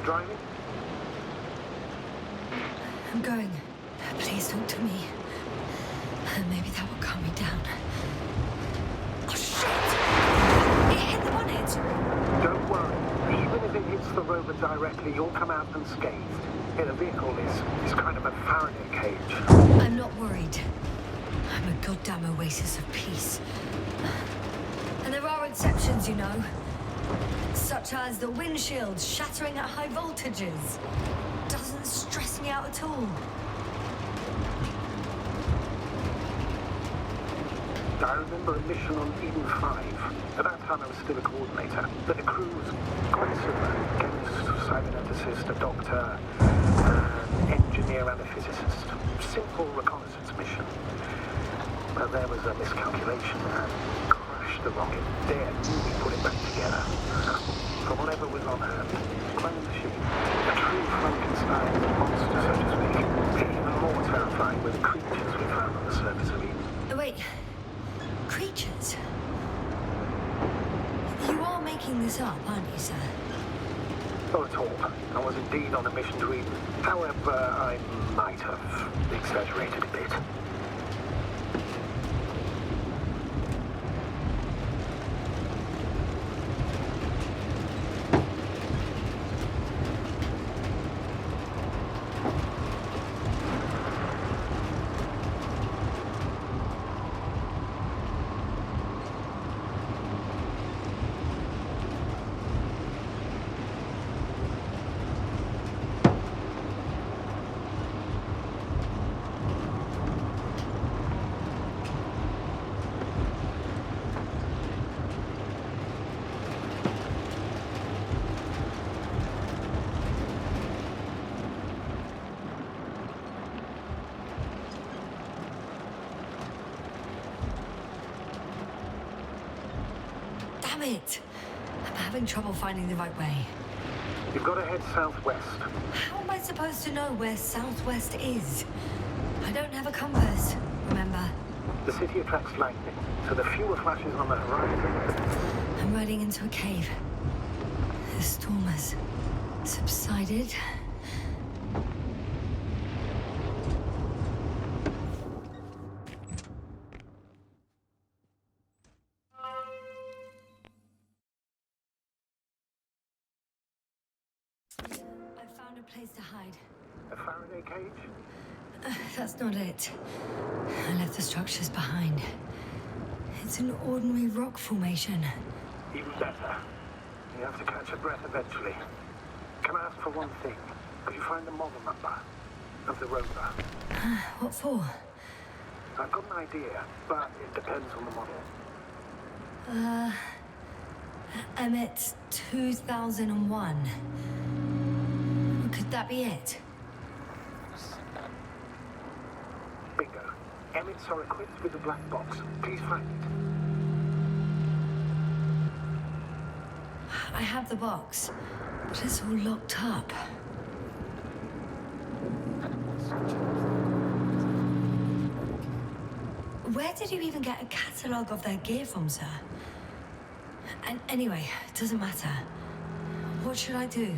you driving? I'm going. Please talk to me. Maybe that will calm me down. Oh, shit! It hit the bonnet! Don't worry. Even if it hits the rover directly, you'll come out unscathed. Yeah, the vehicle is kind of a Faraday cage. I'm not worried. I'm a goddamn oasis of peace. And there are exceptions, you know. Such as the windshield shattering at high voltages. Doesn't stress me out at all. I remember a mission on Eden 5. At that time I was still a coordinator. But the crew was quite similar. Chemist, cyberneticist, a doctor, an engineer and a physicist. Simple reconnaissance mission. But there was a miscalculation and crashed the rocket. There, we put it back together. From whatever was on hand. Clone machine. A true Frankenstein monster, so to speak. Even more terrifying were the creatures we found on the surface of Eden. Oh, wait. Creatures? You are making this up, aren't you, sir? Not at all. I was indeed on a mission to Eden. However, I might have exaggerated a bit. Damn it! I'm having trouble finding the right way. You've got to head southwest. How am I supposed to know where southwest is? I don't have a compass, remember? The city attracts lightning, so the fewer flashes on the horizon. I'm riding into a cave. The storm has subsided. Place to hide. A Faraday cage? That's not it. I left the structures behind. It's an ordinary rock formation. Even better. You have to catch your breath eventually. Can I ask for one thing? Could you find the model number of the rover? What for? I've got an idea, but it depends on the model. Emmett 2001. Could that be it? Bingo. Emmets are equipped with a black box. Please find it. I have the box, but it's all locked up. Where did you even get a catalogue of their gear from, sir? And anyway, it doesn't matter. What should I do?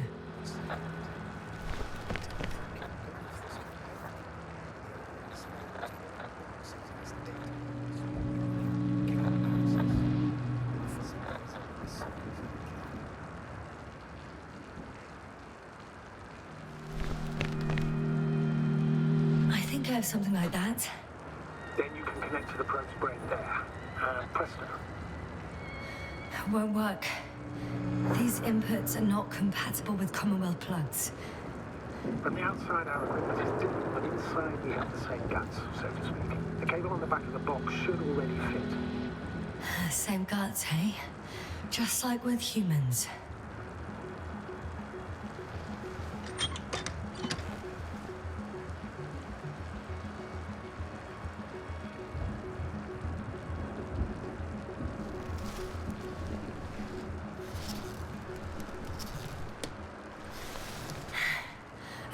Something like that. Then you can connect to the probe's brain there. Presto. Won't work. These inputs are not compatible with Commonwealth plugs. From the outside, our equipment is different, but inside we have the same guts, so to speak. The cable on the back of the box should already fit. Same guts, hey? Just like with humans.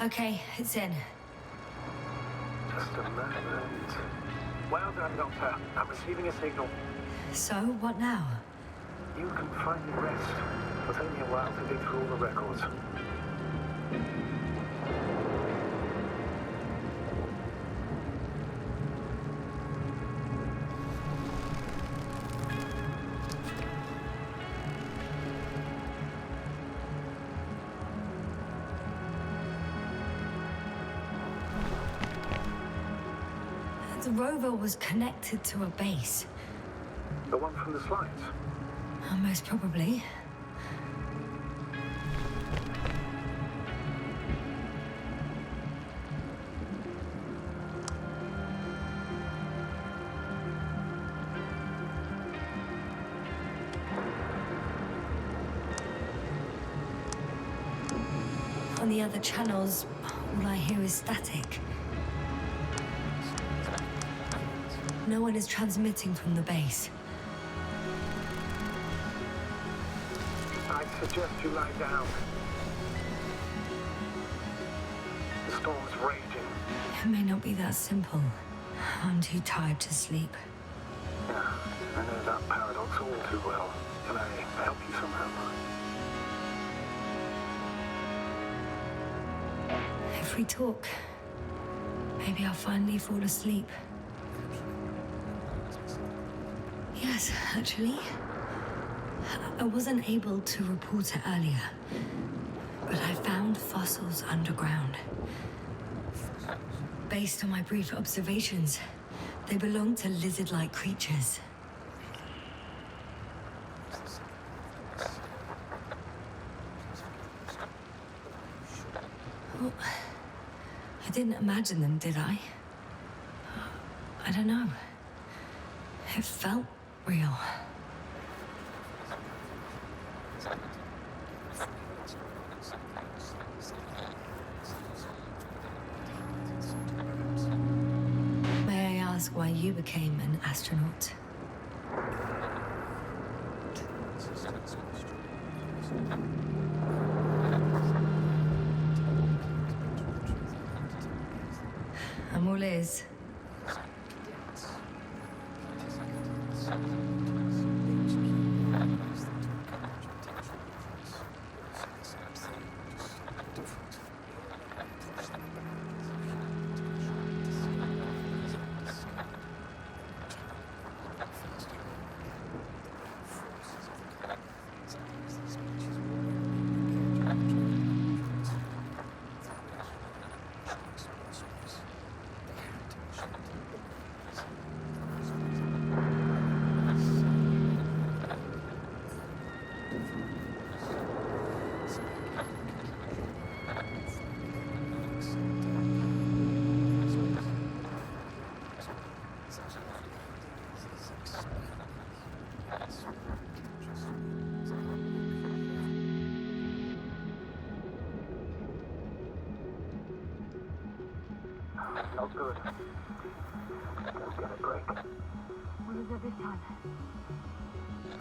Okay, it's in. Just a moment. Well done, Doctor. I'm receiving a signal. So, what now? You can finally rest. It'll take me a while to dig through all the records. the rover was connected to a base. The one from the slides? Most probably. On the other channels, all I hear is static. No one is transmitting from the base. I'd suggest you lie down. The storm's raging. It may not be that simple. I'm too tired to sleep. Yeah, I know that paradox all too well. Can I help you somehow? If we talk, maybe I'll finally fall asleep. Yes, actually. I wasn't able to report it earlier, but I found fossils underground. Based on my brief observations, they belong to lizard-like creatures. Well, I didn't imagine them, did I? I don't know. It felt real. May I ask why you became an astronaut? I'm all ears. Not good. Let's get a break. What is it this time?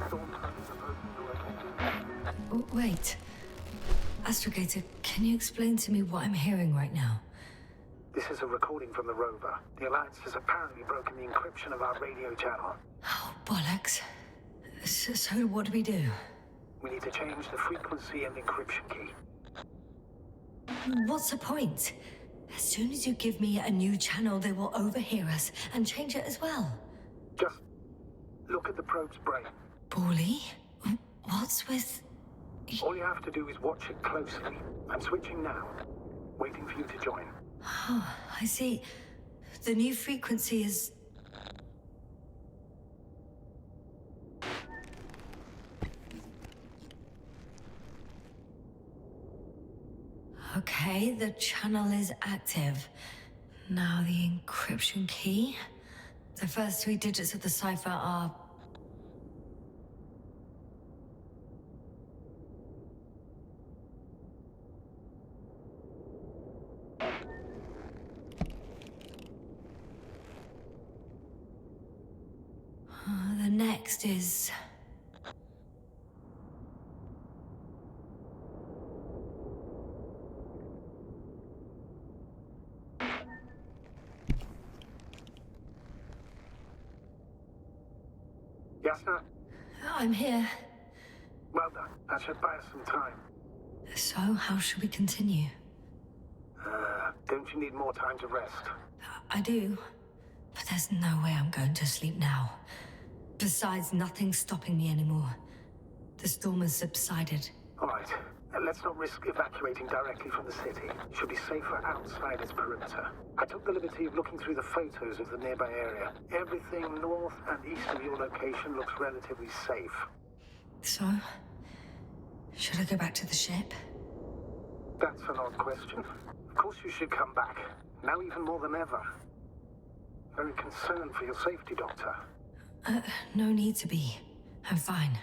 Storm front is supposed to work. Oh, wait. Astrogator, can you explain to me what I'm hearing right now? This is a recording from the rover. The Alliance has apparently broken the encryption of our radio channel. Oh, bollocks. So what do we do? We need to change the frequency and encryption key. What's the point? As soon as you give me a new channel, they will overhear us and change it as well. Just look at the probe's brain. Bally? What's with... All you have to do is watch it closely. I'm switching now. Waiting for you to join. Oh, I see. The new frequency is... Okay, the channel is active. Now the encryption key. The first 3 digits of the cipher are... The next is... Yes, sir? I'm here. Well done. That should buy us some time. So, how should we continue? Don't you need more time to rest? I do. But there's no way I'm going to sleep now. Besides, nothing's stopping me anymore. The storm has subsided. All right. Let's not risk evacuating directly from the city. Should be safer outside its perimeter. I took the liberty of looking through the photos of the nearby area. Everything north and east of your location looks relatively safe. So? Should I go back to the ship? That's an odd question. Of course you should come back. Now even more than ever. Very concerned for your safety, Doctor. No need to be. I'm fine.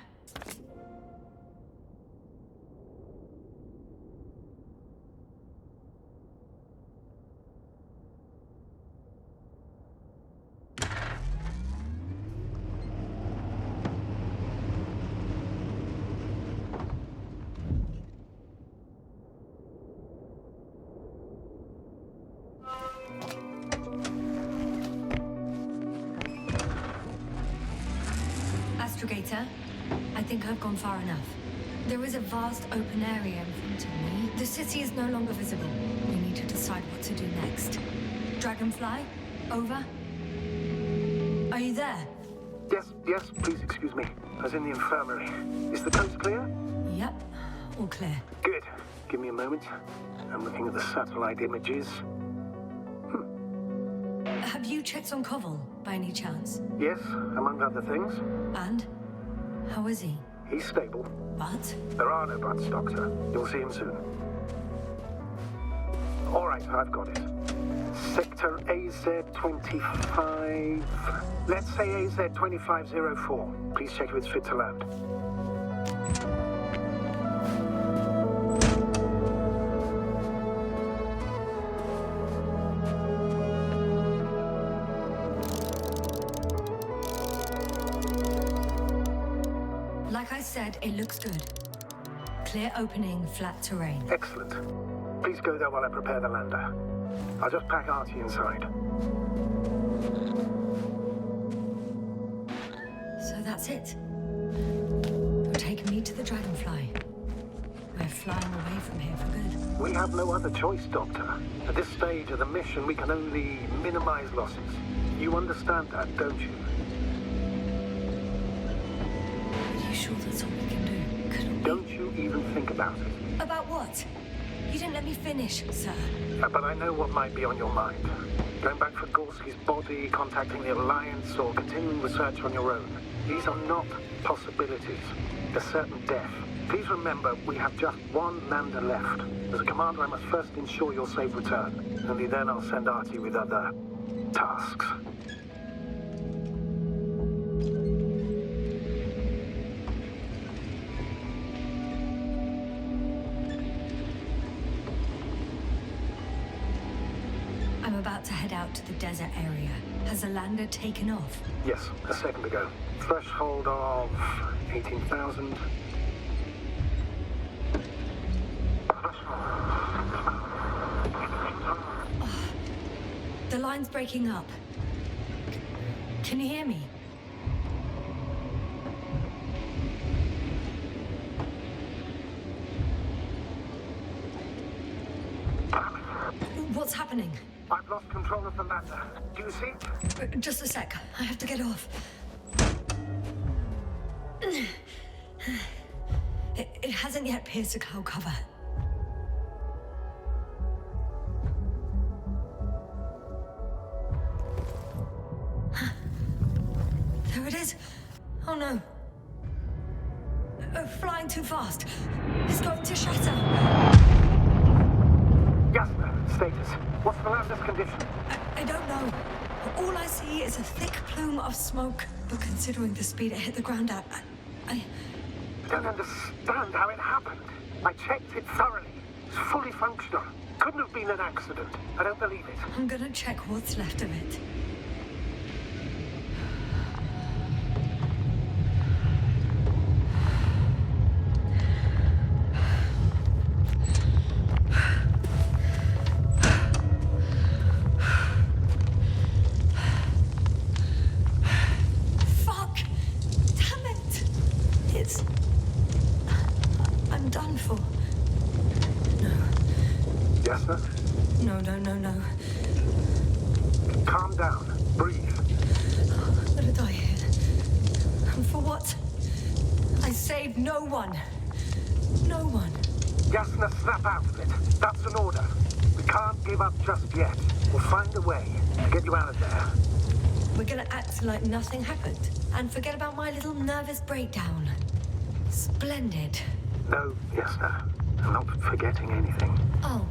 Astrogator, I think I've gone far enough. There is a vast open area in front of me. The city is no longer visible. We need to decide what to do next. Dragonfly, over. Are you there? Yes, please excuse me. I was in the infirmary. Is the coast clear? Yep, all clear. Good. Give me a moment. I'm looking at the satellite images. Have you checked on Koval, by any chance? Yes, among other things. And? How is he? He's stable. But? There are no buts, Doctor. You'll see him soon. All right, I've got it. Sector AZ-25... Let's say AZ-2504. Please check if it's fit to land. Like I said, it looks good. Clear opening, flat terrain. Excellent. Please go there while I prepare the lander. I'll just pack Artie inside. So that's it. You're taking me to the Dragonfly. We're flying away from here for good. We have no other choice, Doctor. At this stage of the mission, we can only minimize losses. You understand that, don't you? Are you sure that's all we can do? Couldn't we... Don't you even think about it. About what? You didn't let me finish, sir. But I know what might be on your mind. Going back for Gorski's body, contacting the Alliance, or continuing research on your own. These are not possibilities. They're certain death. Please remember, we have just one lander left. As a commander, I must first ensure your safe return. Only then I'll send Artie with other tasks. I'm about to head out to the desert area. Has the lander taken off? Yes, a second ago. Threshold of 18,000. The line's breaking up. Can you hear me? What's happening? I've lost control of the lander. Do you see? Just a sec. I have to get off. It hasn't yet pierced the cloud cover. There it is. Oh no. Flying too fast. It's going to shatter. Jasper, status. What's the lander's condition? I don't know. All I see is a thick plume of smoke. But considering the speed it hit the ground at, I don't understand how it happened. I checked it thoroughly. It's fully functional. Couldn't have been an accident. I don't believe it. I'm gonna check what's left of it. I'm done for. No. Yes, sir? No. Calm down. Breathe. I'm gonna die here. And for what? I saved no one. No one. Yasna, snap out of it. That's an order. We can't give up just yet. We'll find a way to get you out of there. We're gonna act like nothing happened and forget about my little nervous breakdown. Splendid. No, Yasna. I'm not forgetting anything. Oh,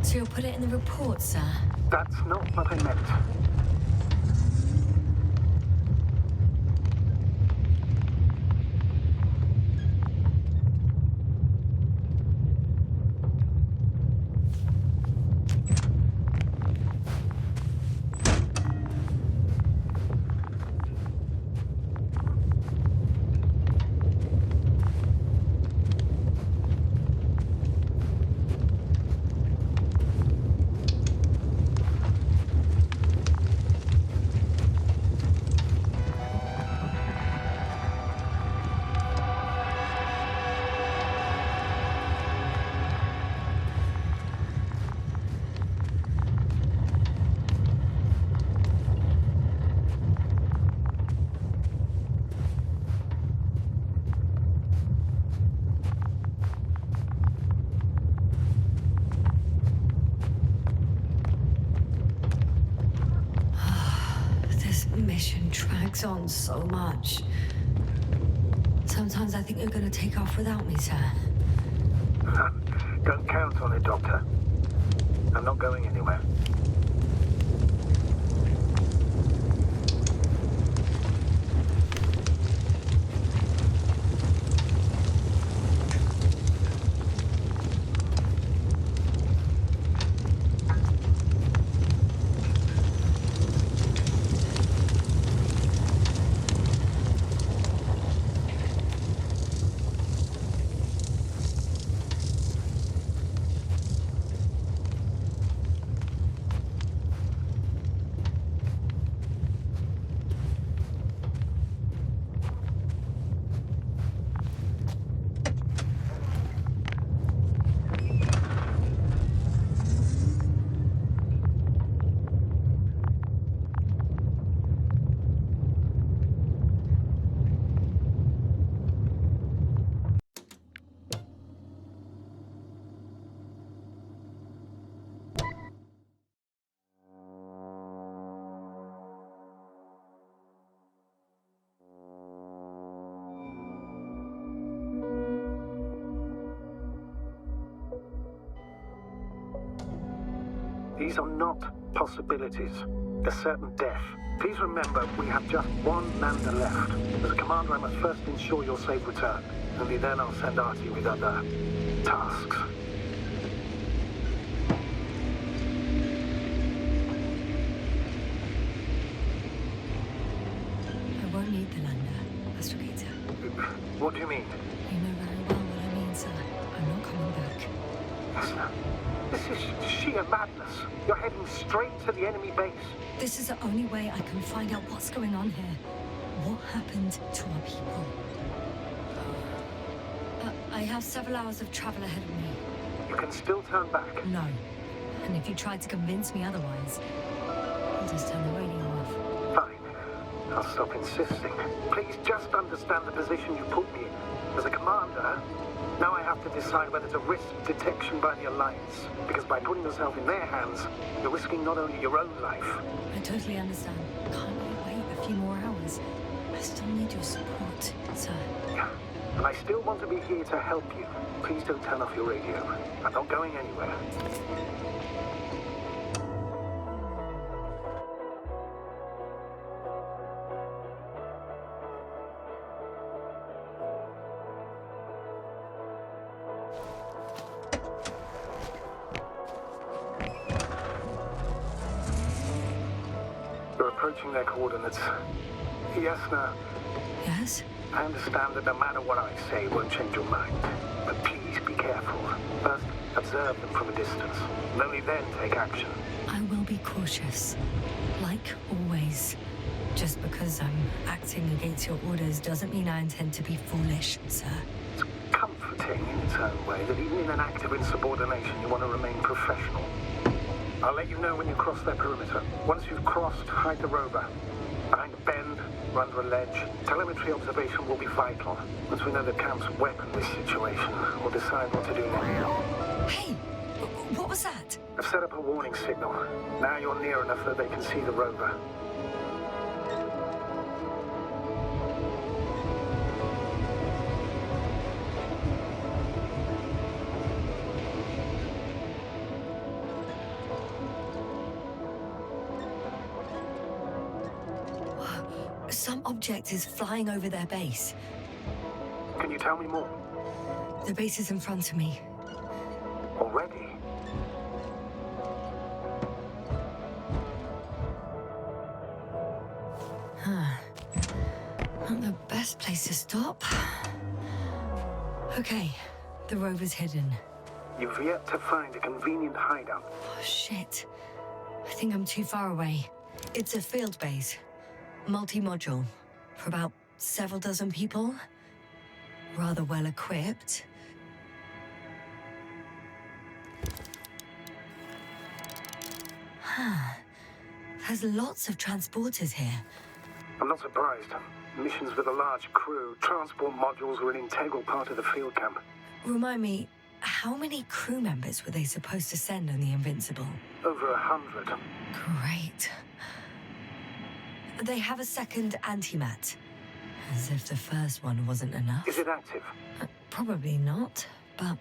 so you'll put it in the report, sir? That's not what I meant. Mission drags on so much. Sometimes I think you're gonna take off without me, sir. Don't count on it, Doctor. I'm not going anywhere. These are not possibilities. They're certain death. Please remember, we have just one lander left. As a commander, I must first ensure your safe return. Only then I'll send Artie with other tasks. I won't need the lander, Astrogator. What do you mean? You know very well what I mean, sir. I'm not coming back. Yasna, this is sheer madness. You're heading straight to the enemy base. This is the only way I can find out what's going on here. What happened to our people? I have several hours of travel ahead of me. You can still turn back. No. And if you try to convince me otherwise, I'll just turn the radio off. Fine. I'll stop insisting. Please just understand the position you put me in. As a commander, now I have to decide whether to risk detection by the Alliance. Because by putting yourself in their hands, you're risking not only your own life. I totally understand. Can't we wait a few more hours? I still need your support, sir. And I still want to be here to help you. Please don't turn off your radio. I'm not going anywhere. We're approaching their coordinates. Yasna, Yes? I understand that no matter what I say won't change your mind. But please be careful. First, observe them from a distance. And only then take action. I will be cautious. Like always. Just because I'm acting against your orders doesn't mean I intend to be foolish, sir. It's comforting in its own way that even in an act of insubordination you want to remain professional. I'll let you know when you cross their perimeter. Once you've crossed, hide the rover. Behind a bend, We're under a ledge. Telemetry observation will be vital. Once we know the camp's weaponry situation, we'll decide what to do next. Hey, what was that? I've set up a warning signal. Now you're near enough that they can see the rover. Some object is flying over their base. Can you tell me more? The base is in front of me. Already? Not the best place to stop. Okay, the rover's hidden. You've yet to find a convenient hideout. Oh, shit. I think I'm too far away. It's a field base. Multi-module. For about several dozen people. Rather well equipped. There's lots of transporters here. I'm not surprised. Missions with a large crew, transport modules were an integral part of the field camp. Remind me, how many crew members were they supposed to send on the Invincible? Over 100. Great. They have a second antimat. As if the first one wasn't enough. Is it active? Probably not, but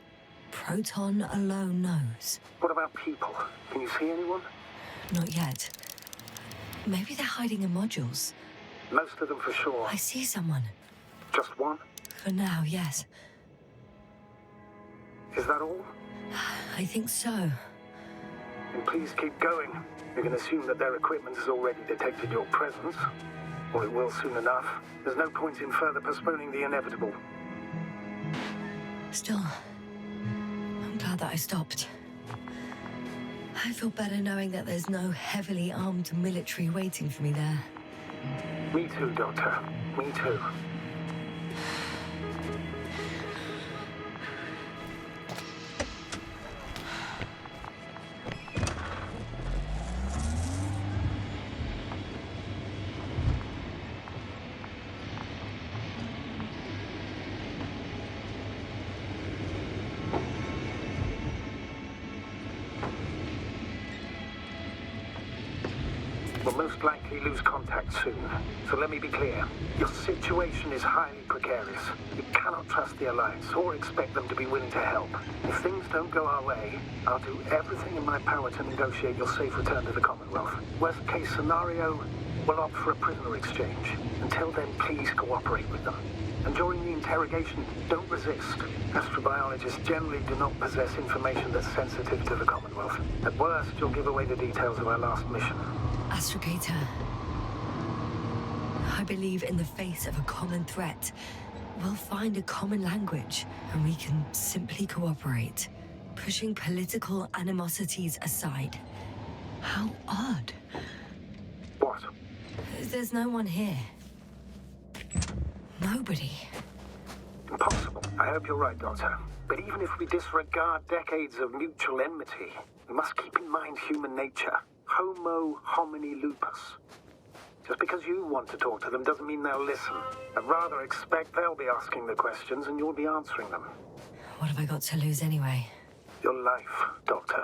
Proton alone knows. What about people? Can you see anyone? Not yet. Maybe they're hiding in modules. Most of them for sure. I see someone. Just one? For now, yes. Is that all? I think so. Then please keep going. You can assume that their equipment has already detected your presence. Or it will soon enough. There's no point in further postponing the inevitable. Still, I'm glad that I stopped. I feel better knowing that there's no heavily armed military waiting for me there. Me too, Doctor. Me too. We'll most likely lose contact soon. So let me be clear. Your situation is highly precarious. You cannot trust the Alliance or expect them to be willing to help. If things don't go our way, I'll do everything in my power to negotiate your safe return to the Commonwealth. Worst case scenario, we'll opt for a prisoner exchange. Until then, please cooperate with them. And during the interrogation, don't resist. Astrobiologists generally do not possess information that's sensitive to the Commonwealth. At worst, you'll give away the details of our last mission. Astrogator. I believe in the face of a common threat, we'll find a common language, and we can simply cooperate, pushing political animosities aside. How odd. What? There's no one here. Nobody. Impossible. I hope you're right, Doctor. But even if we disregard decades of mutual enmity, we must keep in mind human nature. Homo homini lupus. Just because you want to talk to them doesn't mean they'll listen. I'd rather expect they'll be asking the questions and you'll be answering them. What have I got to lose anyway? Your life, Doctor.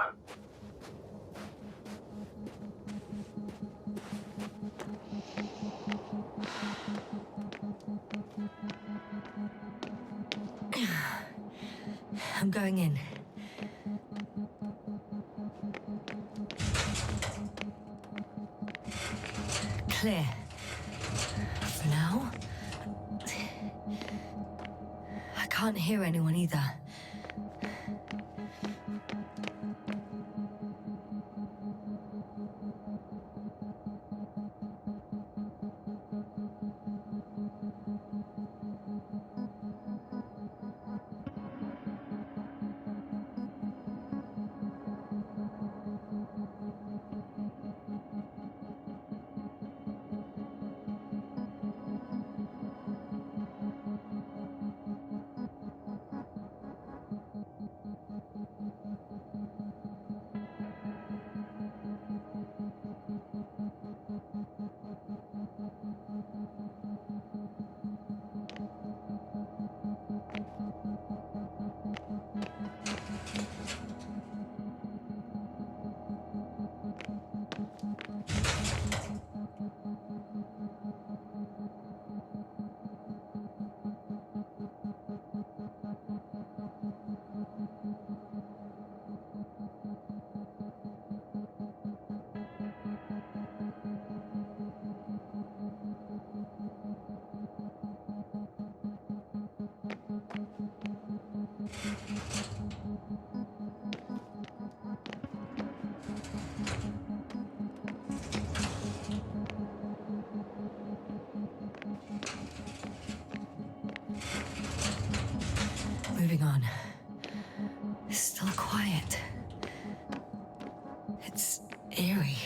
I'm going in. Clear. For now. I can't hear anyone either. moving on. It's still quiet. It's eerie.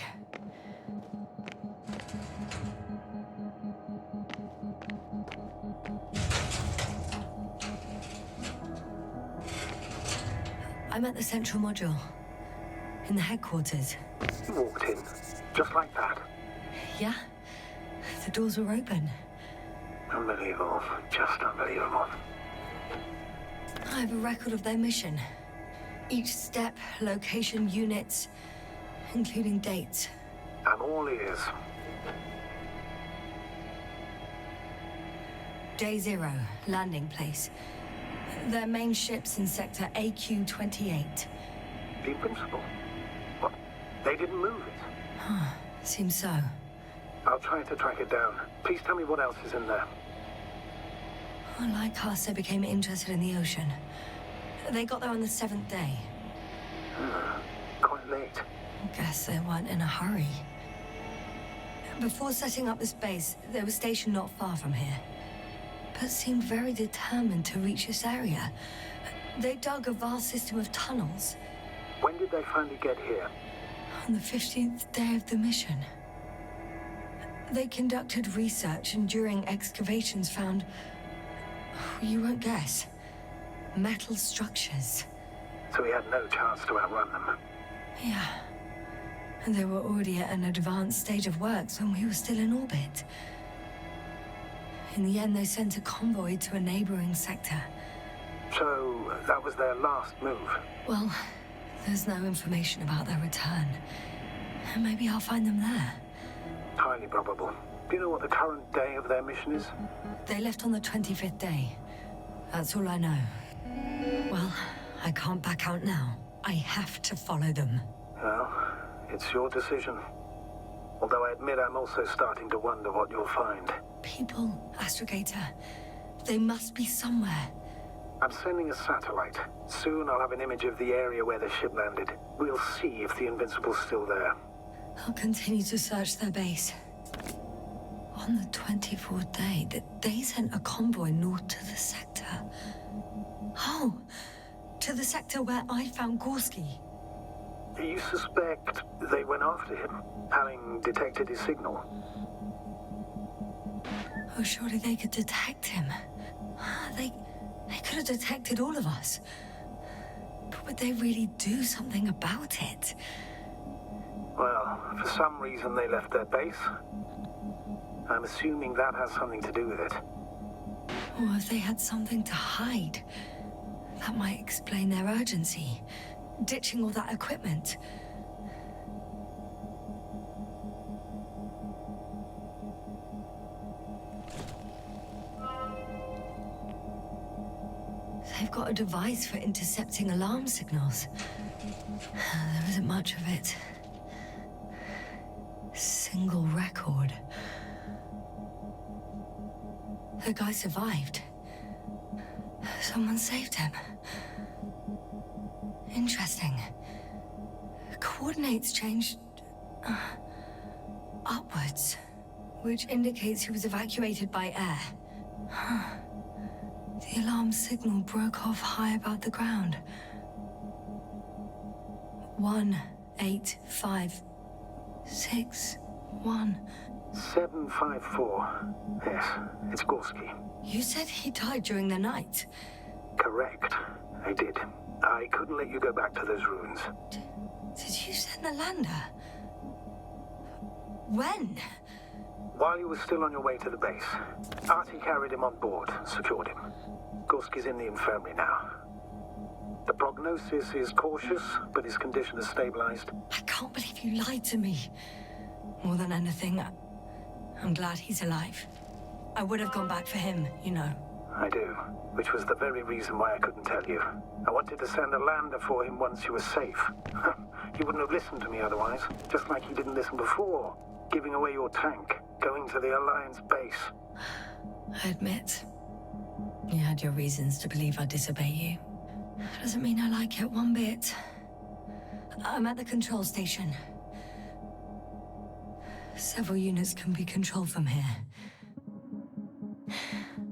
I'm at the central module. In the headquarters. You walked in, just like that. Yeah? The doors were open. Unbelievable. Just unbelievable. I have a record of their mission. Each step, location, units, including dates. I'm all ears. Day 0, landing place. Their main ship's in sector AQ-28. The Invincible? What? They didn't move it? Seems so. I'll try to track it down. Please tell me what else is in there. Like us, they became interested in the ocean. They got there on the 7th day. Quite late. Guess they weren't in a hurry. Before setting up this base, they were stationed not far from here. But seemed very determined to reach this area. They dug a vast system of tunnels. When did they finally get here? On the 15th day of the mission. They conducted research and during excavations found... you won't guess. Metal structures. So we had no chance to outrun them. Yeah. And they were already at an advanced stage of works when we were still in orbit. In the end, they sent a convoy to a neighboring sector. So that was their last move. Well, there's no information about their return. Maybe I'll find them there. Highly probable. Do you know what the current day of their mission is? They left on the 25th day. That's all I know. Well, I can't back out now. I have to follow them. Well, it's your decision. Although I admit I'm also starting to wonder what you'll find. People, Astrogator. They must be somewhere. I'm sending a satellite. Soon I'll have an image of the area where the ship landed. We'll see if the Invincible's still there. I'll continue to search their base. On the 24th day, they sent a convoy north to the sector. Oh, to the sector where I found Gorski. You suspect they went after him, having detected his signal? Oh, surely they could detect him. They could have detected all of us. But would they really do something about it? Well, for some reason they left their base. I'm assuming that has something to do with it. Or if they had something to hide. That might explain their urgency. Ditching all that equipment. They've got a device for intercepting alarm signals. There isn't much of it. Single record. The guy survived. Someone saved him. Interesting. Coordinates changed... upwards. Which indicates he was evacuated by air. The alarm signal broke off high above the ground. 18561. 754. Yes, it's Gorski. You said he died during the night. Correct. I did. I couldn't let you go back to those ruins. Did you send the lander? When? While you were still on your way to the base, Artie carried him on board, secured him. Gorski's in the infirmary now. The prognosis is cautious, but his condition has stabilized. I can't believe you lied to me. More than anything, I'm glad he's alive. I would have gone back for him, you know. I do, which was the very reason why I couldn't tell you. I wanted to send a lander for him once you were safe. He wouldn't have listened to me otherwise, just like he didn't listen before. Giving away your tank, going to the Alliance base. I admit, you had your reasons to believe I'd disobey you. Doesn't mean I like it one bit. I'm at the control station. Several units can be controlled from here.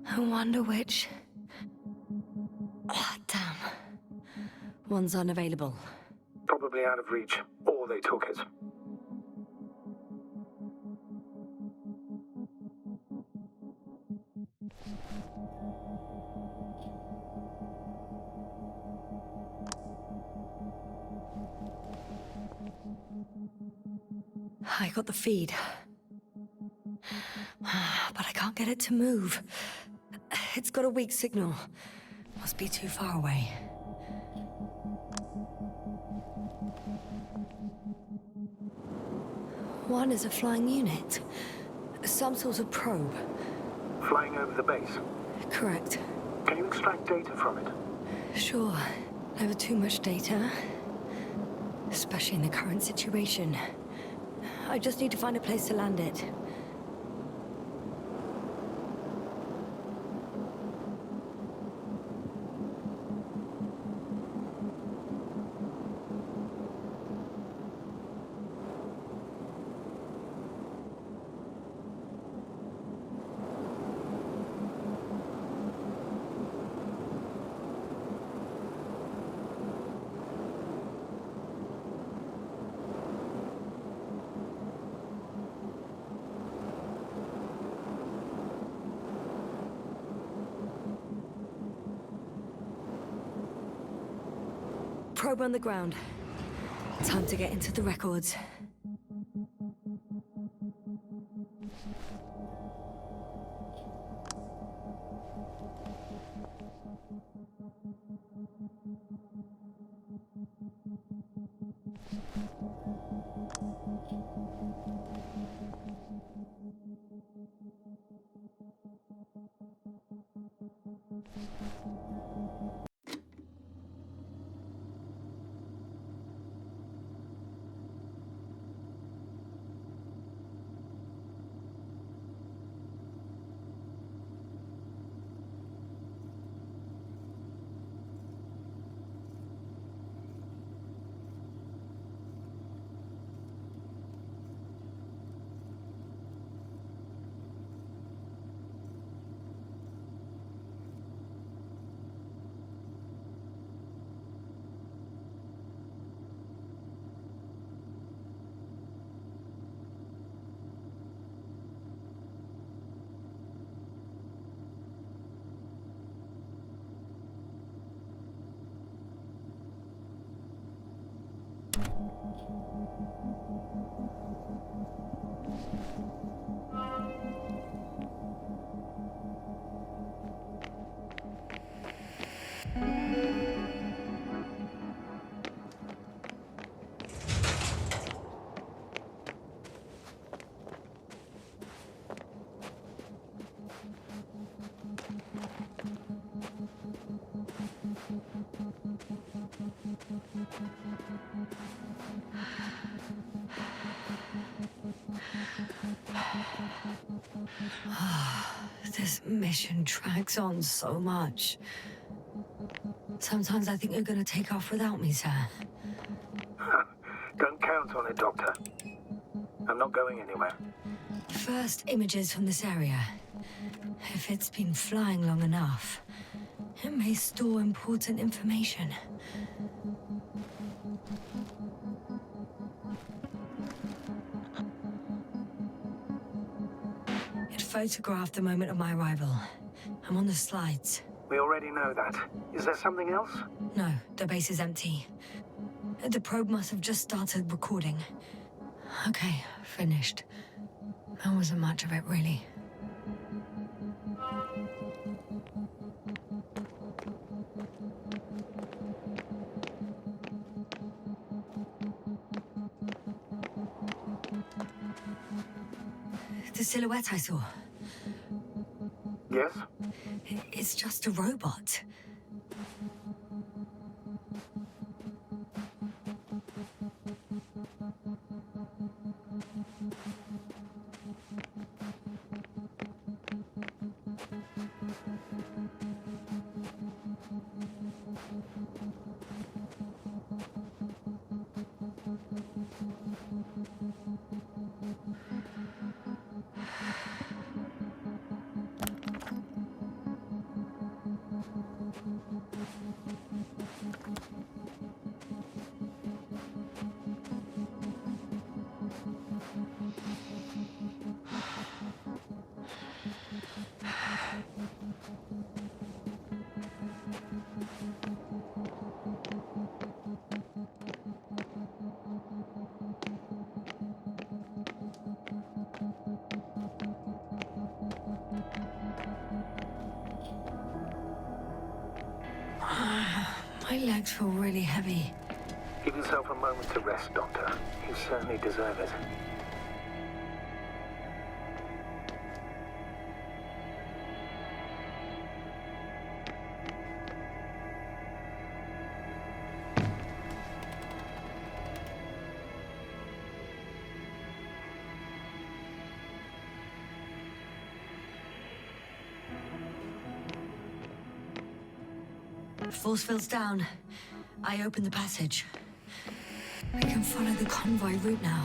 I wonder which... Ah, damn. One's unavailable. Probably out of reach, or they took it. I got the feed. But I can't get it to move. It's got a weak signal. Must be too far away. One is a flying unit. Some sort of probe. Flying over the base. Correct. Can you extract data from it? Sure. Never too much data. Especially in the current situation. I just need to find a place to land it. Probe on the ground. Time to get into the records. This mission drags on so much. Sometimes I think you're gonna take off without me, sir. Don't count on it, Doctor. I'm not going anywhere. First images from this area. If it's been flying long enough, it may store important information. It photographed the moment of my arrival. I'm on the slides. We already know that. Is there something else? No, the base is empty. The probe must have just started recording. Okay, finished. There wasn't much of it, really. The silhouette I saw. Yes? It's just a robot. My legs feel really heavy. Give yourself a moment to rest, Doctor. You certainly deserve it. Force field's down. I open the passage. We can follow the convoy route now.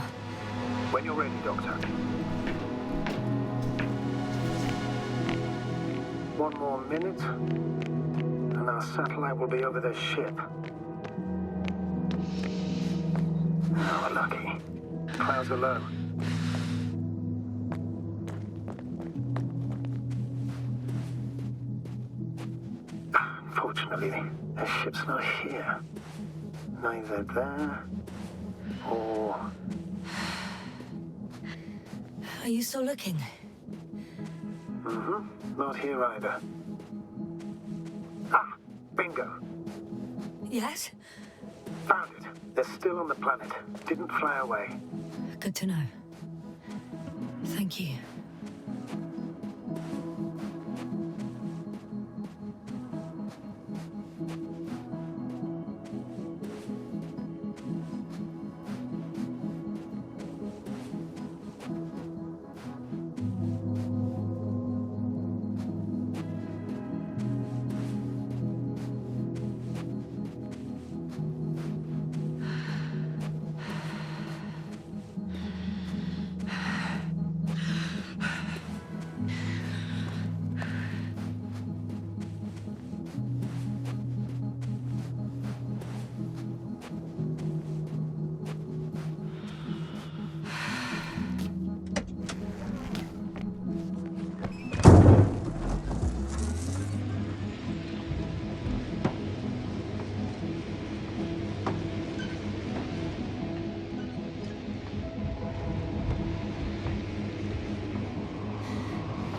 When you're ready, Doctor. One more minute, and our satellite will be over the ship. Oh, lucky. Clouds are low. Unfortunately, the ship's not here. Neither there, or... Are you still looking? Not here either. Ah, bingo. Yes? Found it. They're still on the planet. Didn't fly away. Good to know. Thank you.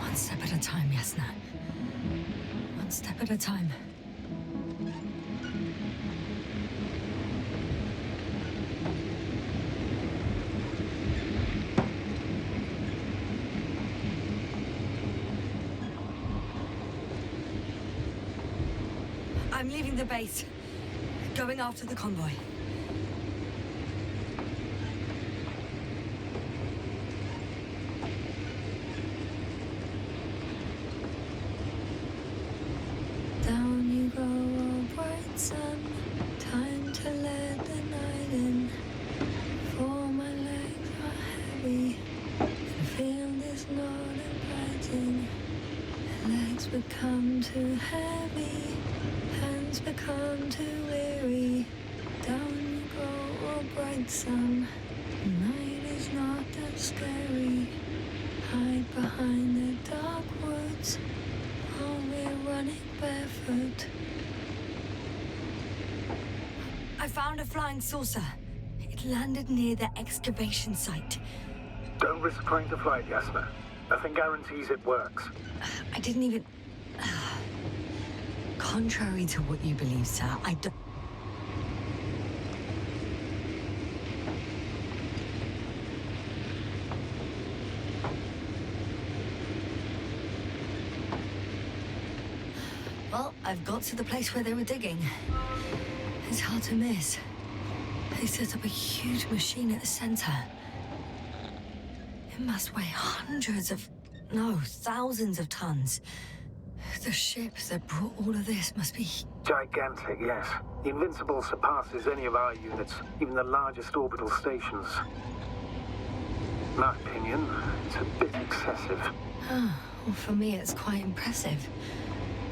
One step at a time, Yasna. One step at a time. I'm leaving the base. Going after the convoy. Down you go, oh bright sun. Time to let the night in. For my legs are heavy. The field is not inviting. Legs become too heavy. Hands become too weary. Down you go, oh bright sun. The night is not that scary. Hide behind the dark woods. While we're running barefoot. I found a flying saucer. It landed near the excavation site. Don't risk trying to fly it, Yasna. Nothing guarantees it works. I didn't even... Contrary to what you believe, sir, I don't... Well, I've got to the place where they were digging. It's hard to miss. They set up a huge machine at the center. It must weigh hundreds of... no, thousands of tons. The ship that brought all of this must be... Gigantic, yes. The Invincible surpasses any of our units, even the largest orbital stations. In my opinion, it's a bit excessive. Oh, well, for me it's quite impressive.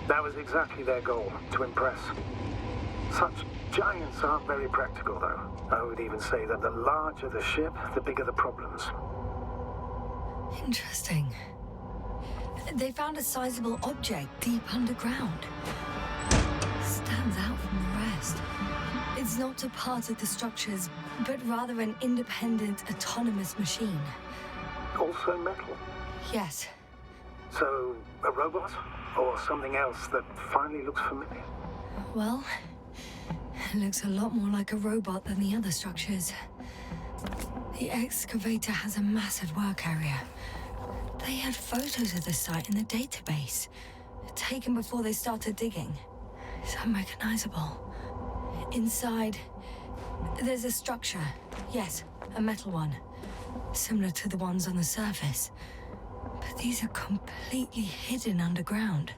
That was exactly their goal, to impress. Such giants aren't very practical, though. I would even say that the larger the ship, the bigger the problems. Interesting. They found a sizable object deep underground. Stands out from the rest. It's not a part of the structures, but rather an independent, autonomous machine. Also metal? Yes. So, a robot? Or something else that finally looks familiar? Well, It looks a lot more like a robot than the other structures. The excavator has a massive work area. They had photos of the site in the database, taken before they started digging. It's unrecognizable. Inside, there's a structure. Yes, a metal one. Similar to the ones on the surface. But these are completely hidden underground.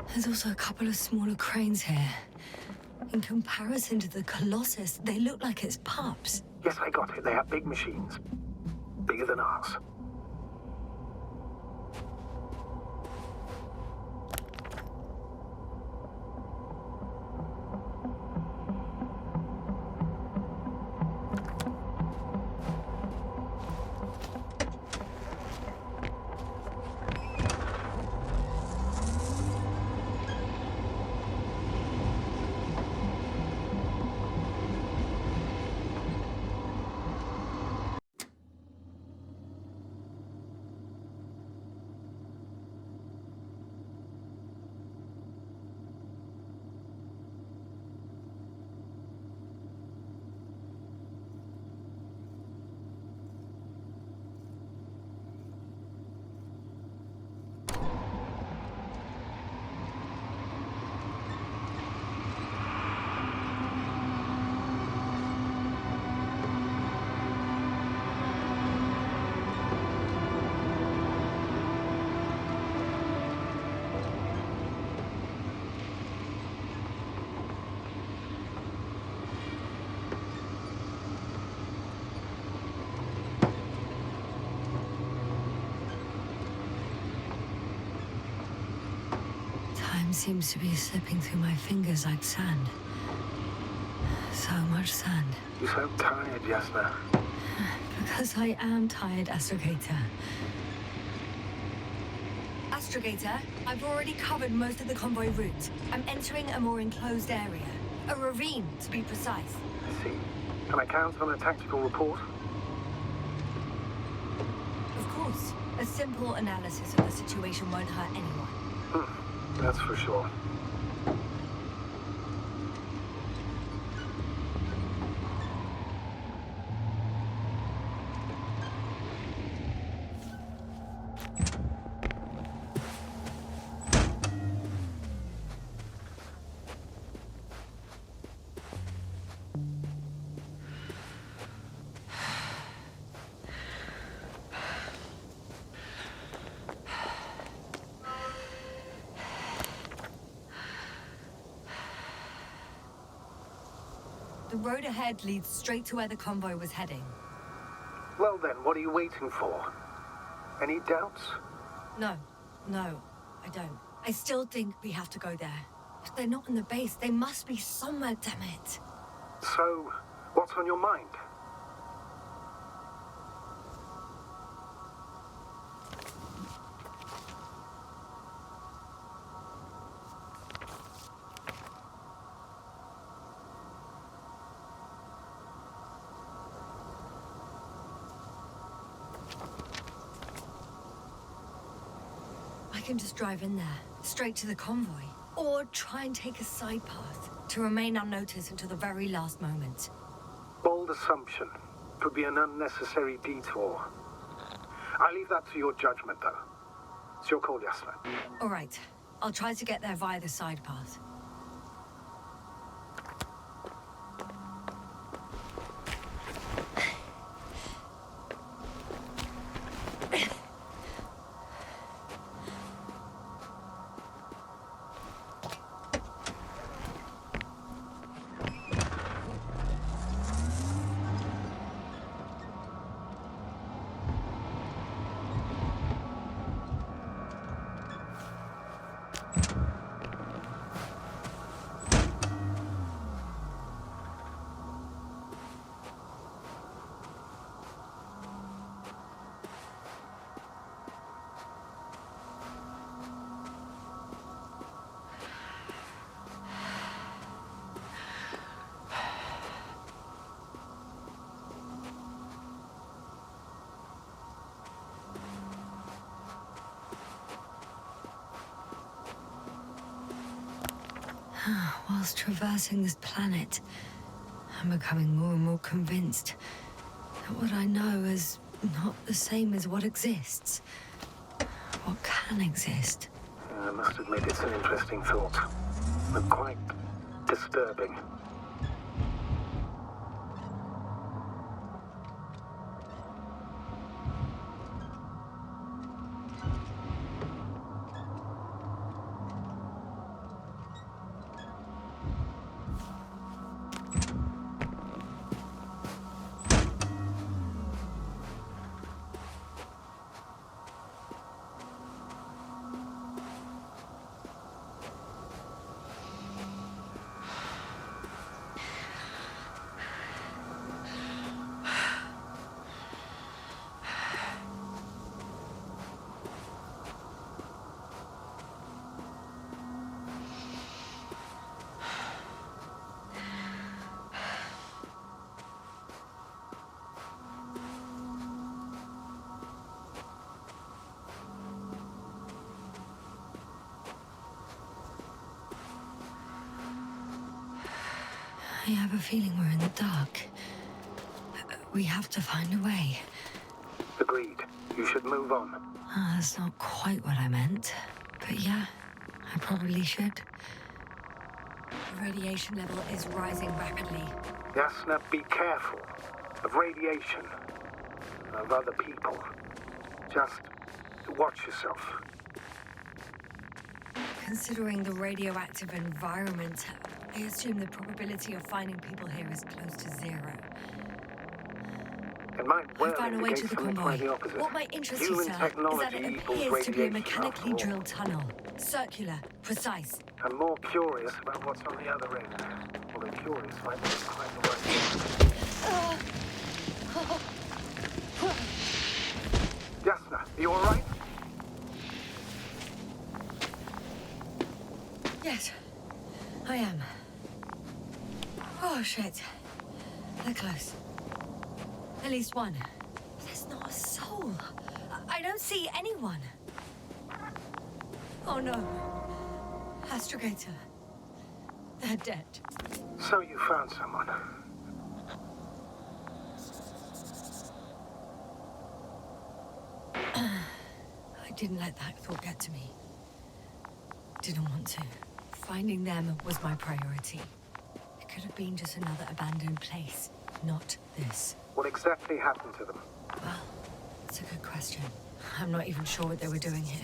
There's also a couple of smaller cranes here. In comparison to the Colossus, they look like it's pups. Yes, I got it. They have big machines. Bigger than ours. Time seems to be slipping through my fingers like sand. So much sand. You sound tired, Jasna. Because I am tired, Astrogator. Astrogator, I've already covered most of the convoy route. I'm entering a more enclosed area. A ravine, to be precise. I see. Can I count on a tactical report? Of course. A simple analysis of the situation won't hurt anyone. That's for sure. The road ahead leads straight to where the convoy was heading. Well then, what are you waiting for? Any doubts? No, I don't. I still think we have to go there. If they're not in the base, they must be somewhere, damn it. So, what's on your mind? I can just drive in there, straight to the convoy. Or try and take a side path to remain unnoticed until the very last moment. Bold assumption. Could be an unnecessary detour. I leave that to your judgment, though. It's your call, Jasna. All right. I'll try to get there via the side path. Whilst traversing this planet, I'm becoming more and more convinced that what I know is not the same as what exists. What can exist. I must admit it's an interesting thought, but quite disturbing. I have a feeling we're in the dark. We have to find a way. Agreed. You should move on. That's not quite what I meant. But yeah, I probably should. The radiation level is rising rapidly. Yasna, be careful of radiation, of other people. Just watch yourself. Considering the radioactive environment, I assume the probability of finding people here is close to zero. It might well I found a way to indicate the something convoy. quite the opposite. What might interest you, Human sir, is technology that it equals appears to be a radiation, mechanically after all. drilled tunnel. Circular, precise. I'm more curious about what's on the other end. Although curious might be quite the right word. Yasna, are you alright? Yes, I am. Oh, shit. They're close. At least one. There's not a soul. I don't see anyone. Oh, no. Astrogator. They're dead. So you found someone. I didn't let that thought get to me. Didn't want to. Finding them was my priority. It could have been just another abandoned place, not this. What exactly happened to them? Well, it's a good question. I'm not even sure what they were doing here.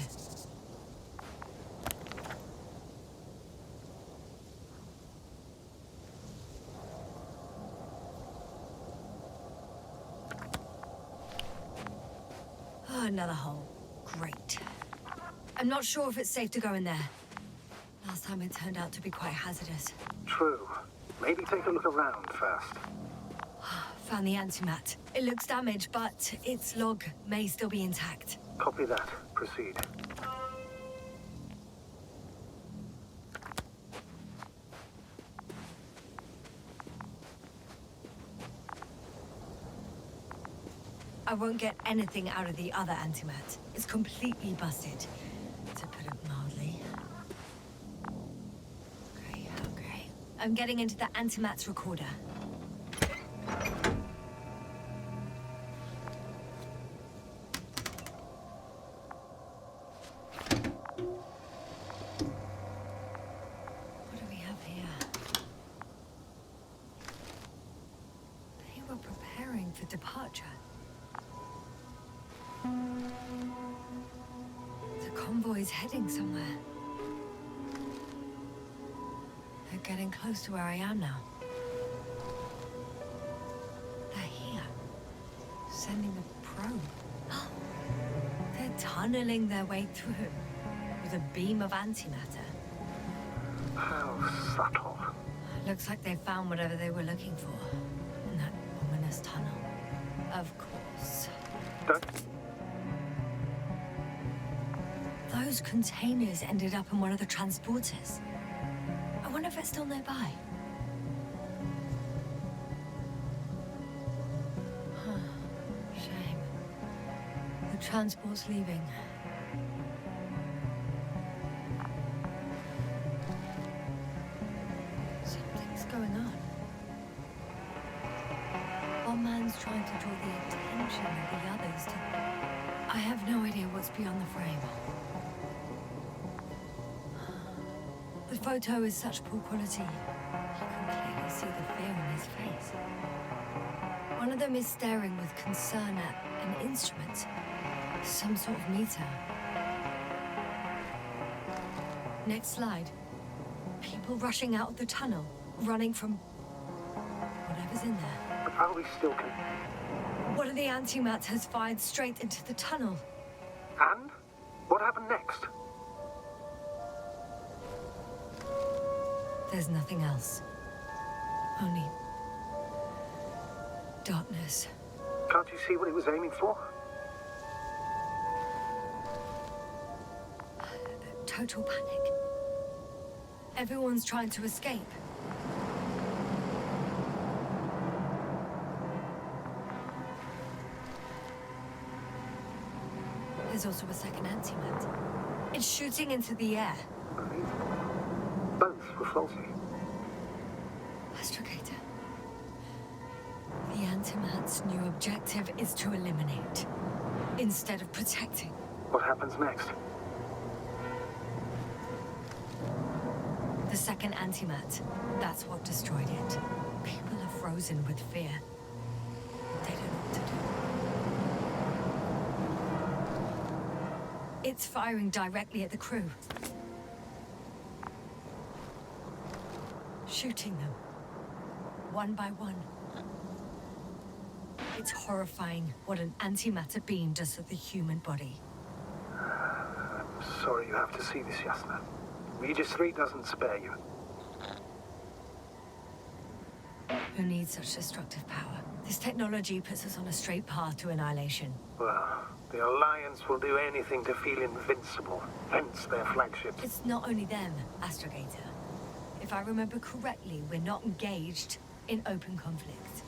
Oh, another hole. Great. I'm not sure if it's safe to go in there. Last time it turned out to be quite hazardous. True. Maybe take a look around first. Found the antimat. It looks damaged, but its log may still be intact. Copy that. Proceed. I won't get anything out of the other antimat. It's completely busted, to put it mildly. Okay. I'm getting into the antimat's recorder. What do we have here? They were preparing for departure. The convoy's heading somewhere. They're getting close to where I am now. They're here. Sending a probe. Oh, they're tunneling their way through with a beam of antimatter. How subtle. Looks like they found whatever they were looking for in that ominous tunnel. Of course. Don't... Those containers ended up in one of the transporters. I wonder if it's still nearby. Huh. Shame. The transport's leaving. have no idea what's beyond the frame. The photo is such poor quality. You can clearly see the fear on his face. One of them is staring with concern at an instrument. Some sort of meter. Next slide. People rushing out of the tunnel, running from whatever's in there. But are we still One of the antimats has fired straight into the tunnel. And? What happened next? There's nothing else. Only darkness. Can't you see what it was aiming for? Total panic. Everyone's trying to escape. There's also a second antimat. It's shooting into the air. Both were faulty. Astrogator. The antimat's new objective is to eliminate, instead of protecting. What happens next? The second antimat. That's what destroyed it. People are frozen with fear. They don't know what to do. It's firing directly at the crew. Shooting them. One by one. It's horrifying what an antimatter beam does to the human body. I'm sorry you have to see this, Yasna. Regis 3 doesn't spare you. Who needs such destructive power? This technology puts us on a straight path to annihilation. Well, the Alliance will do anything to feel invincible, hence their flagship. It's not only them, Astrogator. If I remember correctly, we're not engaged in open conflict.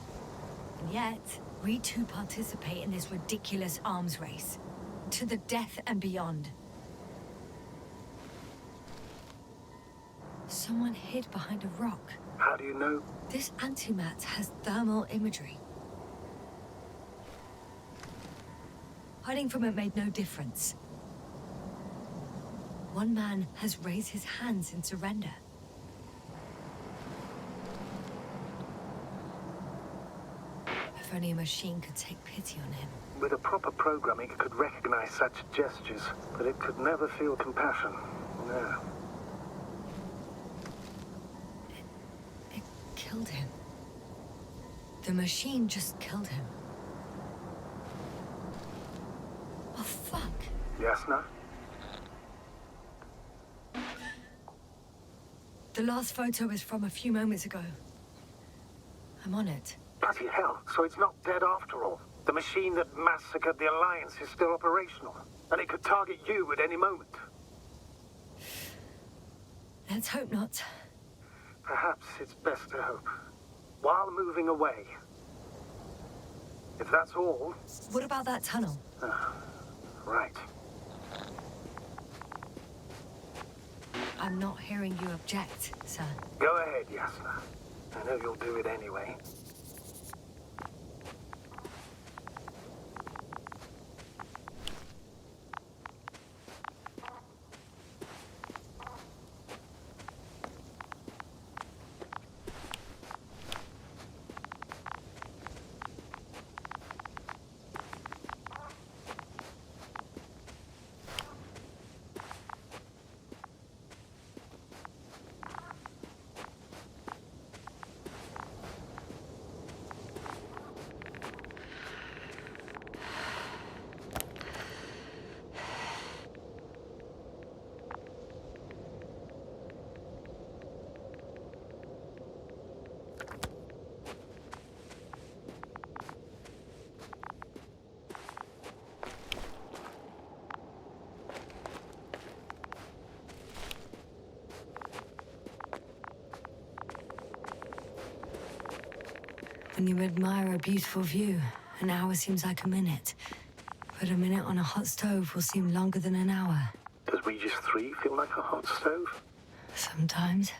And yet, we too participate in this ridiculous arms race. To the death and beyond. Someone hid behind a rock. How do you know? This antimat has thermal imagery. Hiding from it made no difference. One man has raised his hands in surrender. If only a machine could take pity on him. With a proper programming, it could recognize such gestures, but it could never feel compassion. No. It killed him. The machine just killed him. Oh, fuck. Yasna? The last photo is from a few moments ago. I'm on it. Bloody hell, so it's not dead after all. The machine that massacred the Alliance is still operational, and it could target you at any moment. Let's hope not. Perhaps it's best to hope. While moving away. If that's all... What about that tunnel? Right. I'm not hearing you object, sir. Go ahead, Yasna. I know you'll do it anyway. When you admire a beautiful view, an hour seems like a minute. But a minute on a hot stove will seem longer than an hour. Does Regis 3 feel like a hot stove? Sometimes.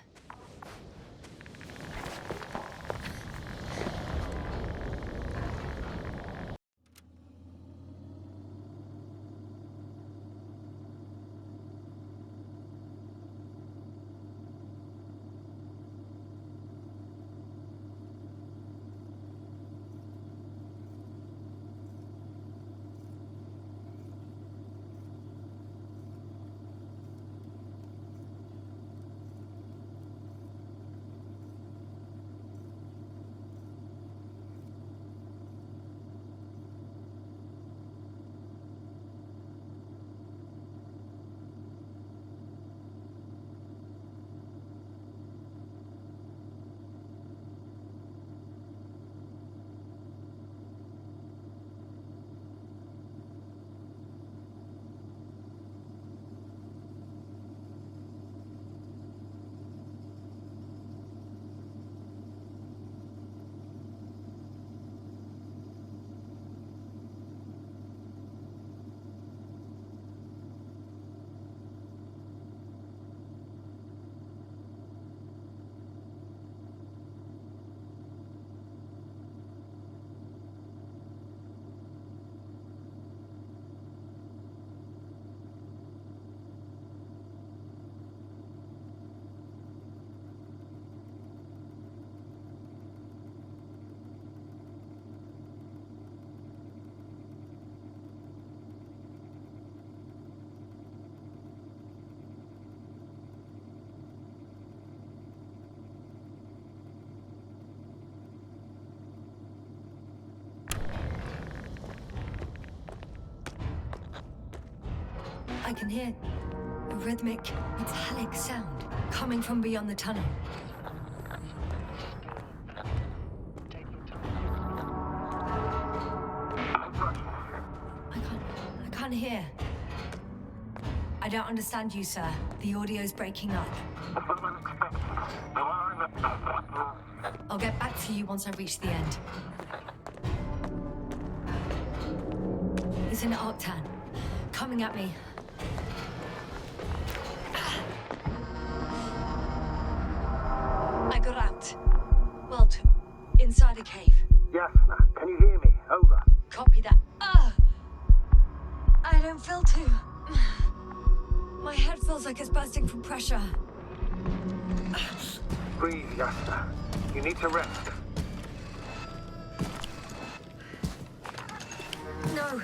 I can hear a rhythmic, metallic sound coming from beyond the tunnel. I can't hear. I don't understand you, sir. The audio's breaking up. I'll get back to you once I reach the end. It's an Octan. Coming at me. I got out. Well, inside a cave. Yasna, can you hear me? Over. Copy that. I don't feel too... My head feels like it's bursting from pressure. Breathe, Yasna. You need to rest. No.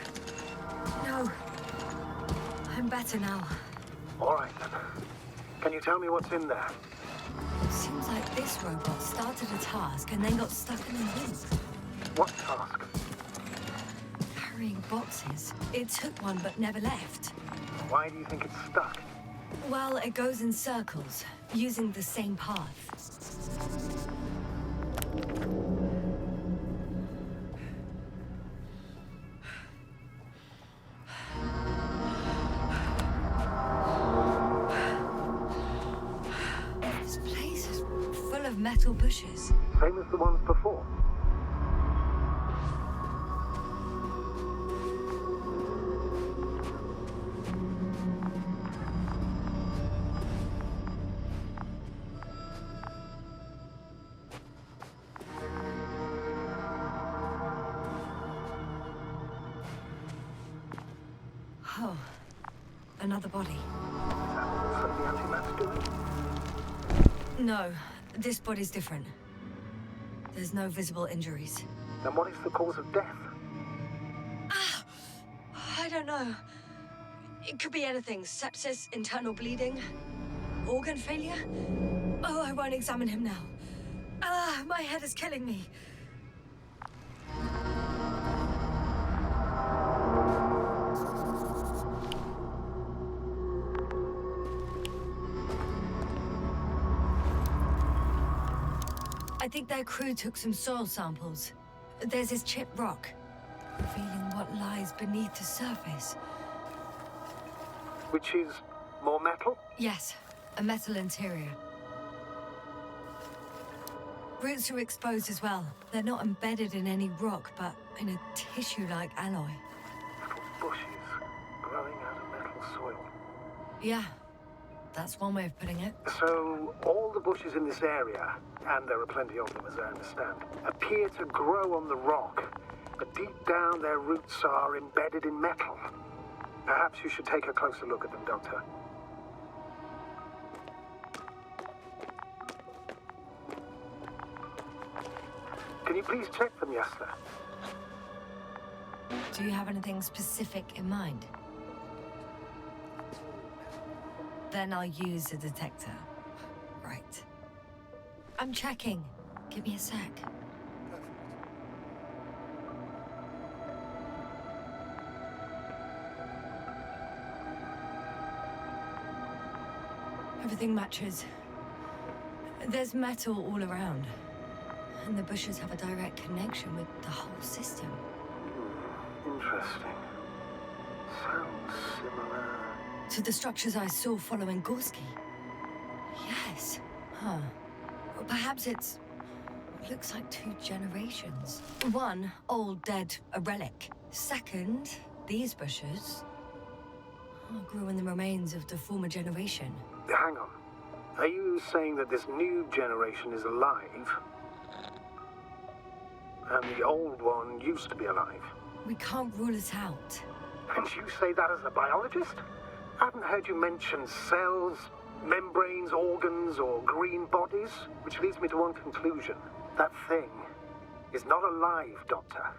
I'm better now. All right, then. Can you tell me what's in there? It seems like this robot started a task and then got stuck in a loop. What task? Carrying boxes. It took one but never left. Why do you think it's stuck? Well, it goes in circles, using the same path. This place is full of metal bushes. Same as the ones before. Oh, another body. Is that also the antimatter's doing? No, this body's different. There's no visible injuries. Then what is the cause of death? I don't know. It could be anything. Sepsis, internal bleeding, organ failure. Oh, I won't examine him now. My head is killing me. I think their crew took some soil samples. There's this chipped rock, revealing what lies beneath the surface. Which is more metal? Yes, a metal interior. Roots are exposed as well. They're not embedded in any rock, but in a tissue-like alloy. Little bushes growing out of metal soil. Yeah, that's one way of putting it. So, all the bushes in this area, and there are plenty of them as I understand, appear to grow on the rock, but deep down their roots are embedded in metal. Perhaps you should take a closer look at them, Doctor. Can you please check them, Yasna? Do you have anything specific in mind? Then I'll use a detector. Right. I'm checking. Give me a sec. Everything matches. There's metal all around. And the bushes have a direct connection with the whole system. Interesting. Sounds similar. To the structures I saw following Gorski. Yes. Huh. Well, perhaps it's... looks like 2 generations. One, old, dead, a relic. Second, these bushes grew in the remains of the former generation. Hang on. Are you saying that this new generation is alive? And the old one used to be alive? We can't rule it out. And you say that as a biologist? I haven't heard you mention cells, membranes, organs, or green bodies, which leads me to one conclusion. That thing is not alive, Doctor.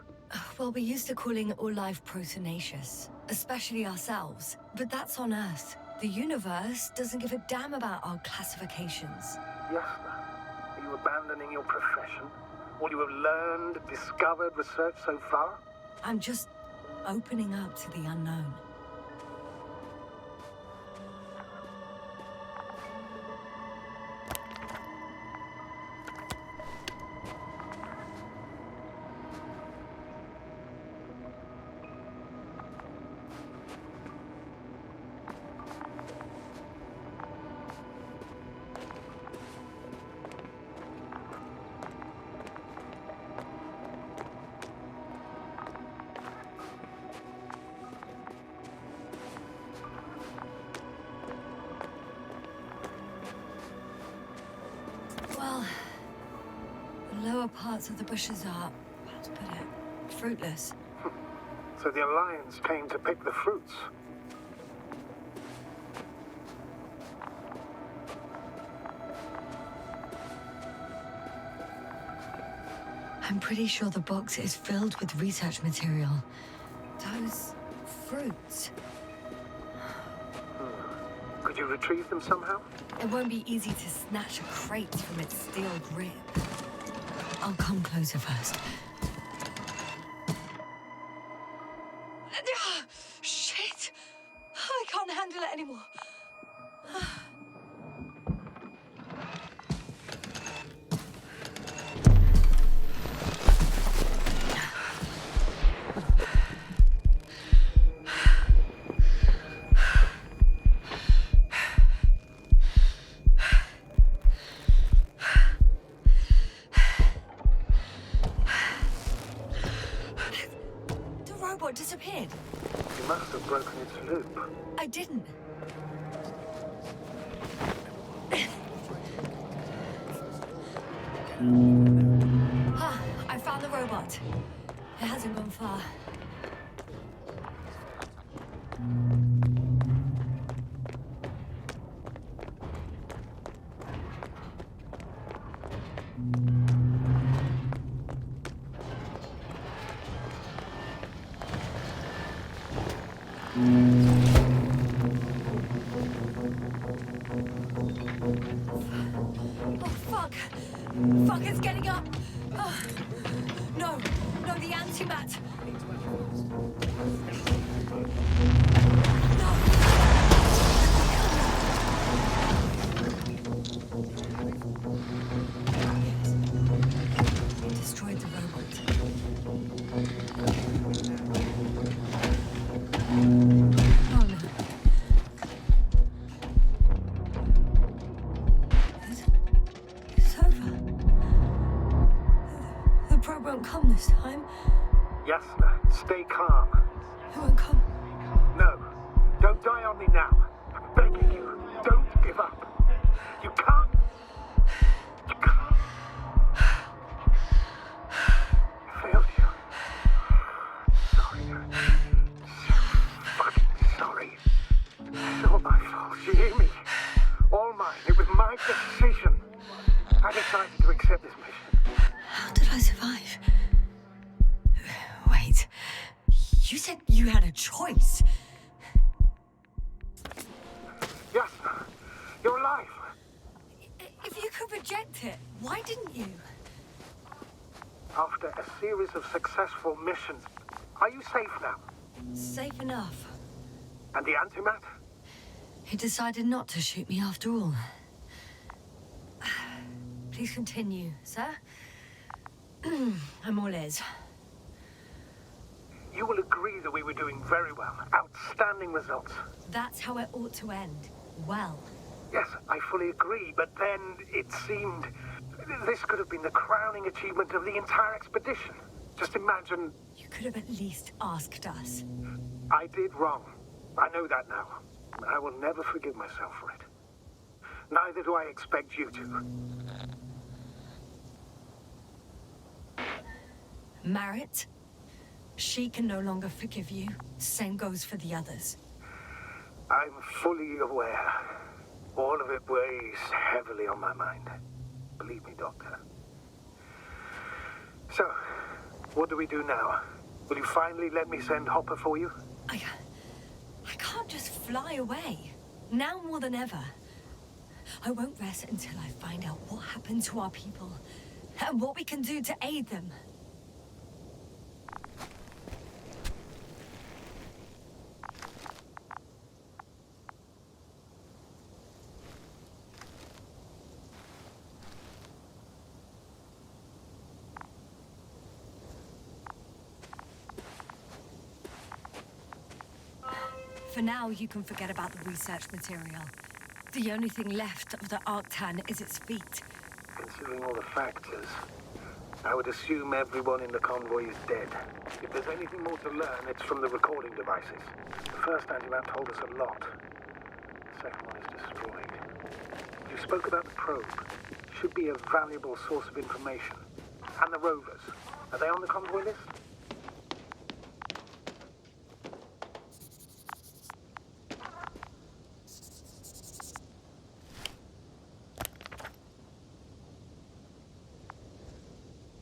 Well, we're used to calling all life proteinaceous, especially ourselves. But that's on Earth. The universe doesn't give a damn about our classifications. Yes, are you abandoning your profession? All you have learned, discovered, researched so far? I'm just opening up to the unknown. parts of the bushes are, how to put it, fruitless. So the Alliance came to pick the fruits. I'm pretty sure the box is filled with research material. Those fruits. Could you retrieve them somehow? It won't be easy to snatch a crate from its steel grip. I'll come closer first. Shit! I can't handle it anymore. Disappeared. You must have broken its loop. I didn't. I found the robot. It hasn't gone far. Fuck, it's getting up! No, the antimat! It destroyed the robot. Oh no. It's over. The probe won't come this time. Yes, stay calm. It won't come. No, don't die on me now. I'm begging you, don't give up. You can't. You can't. I failed you. Sorry. So fucking sorry. It's all my fault. You hear me? All mine. It was my decision. I decided to accept this mission. How did I survive? Wait. You said you had a choice. Yes, you're alive. If you could reject it, why didn't you? After a series of successful missions, are you safe now? Safe enough. And the antimat? He decided not to shoot me after all. Please continue, sir. I'm all ears. You will agree that we were doing very well. Outstanding results. That's how it ought to end. Well. Yes, I fully agree, but then it seemed this could have been the crowning achievement of the entire expedition. Just imagine... You could have at least asked us. I did wrong. I know that now. I will never forgive myself for it. Neither do I expect you to. Marit? She can no longer forgive you. Same goes for the others. I'm fully aware. All of it weighs heavily on my mind. Believe me, Doctor. So, what do we do now? Will you finally let me send Hopper for you? I can't just fly away. Now more than ever. I won't rest until I find out what happened to our people and what we can do to aid them. For now, you can forget about the research material. The only thing left of the Arctan is its feet. Considering all the factors, I would assume everyone in the convoy is dead. If there's anything more to learn, it's from the recording devices. The first antimat told us a lot. The second one is destroyed. You spoke about the probe. Should be a valuable source of information. And the rovers. Are they on the convoy list?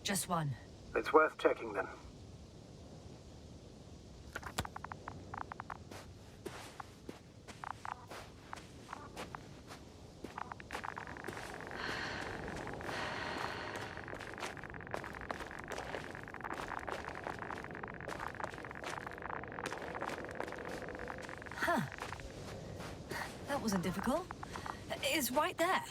Just one. It's worth checking then. Huh. That wasn't difficult. It's right there.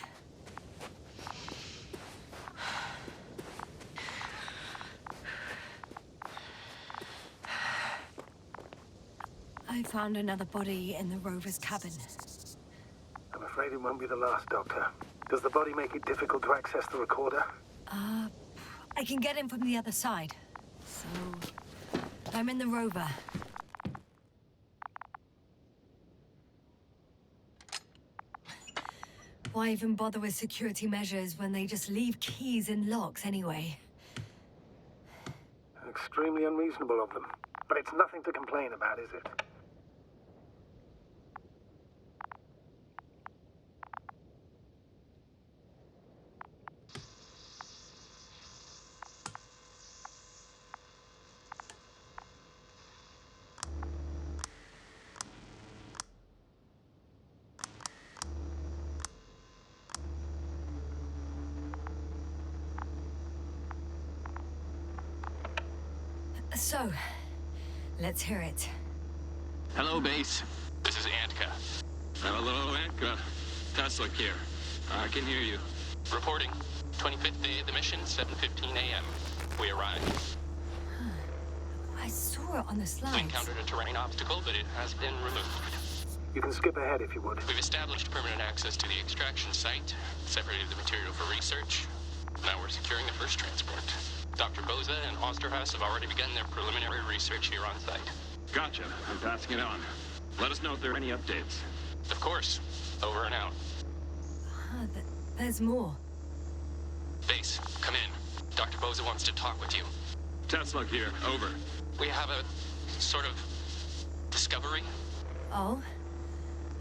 I found another body in the rover's cabin. I'm afraid it won't be the last, Doctor. Does the body make it difficult to access the recorder? I can get in from the other side. So, I'm in the rover. Why even bother with security measures when they just leave keys in locks anyway? Extremely unreasonable of them. But it's nothing to complain about, is it? So, let's hear it. Hello, base. This is Antka. Hello, Antka. Tesla here. I can hear you. Reporting. 25th day of the mission, 7:15 a.m. We arrived. I saw it on the We slides. encountered a terrain obstacle, but it has been removed. You can skip ahead if you would. We've established permanent access to the extraction site, separated the material for research. Now we're securing the first transport. Dr. Boza and Osterhaus have already begun their preliminary research here on site. Gotcha. I'm passing it on. Let us know if there are any updates. Of course. Over and out. There's more. Base, come in. Dr. Boza wants to talk with you. Tesla here. Over. We have a sort of discovery. Oh?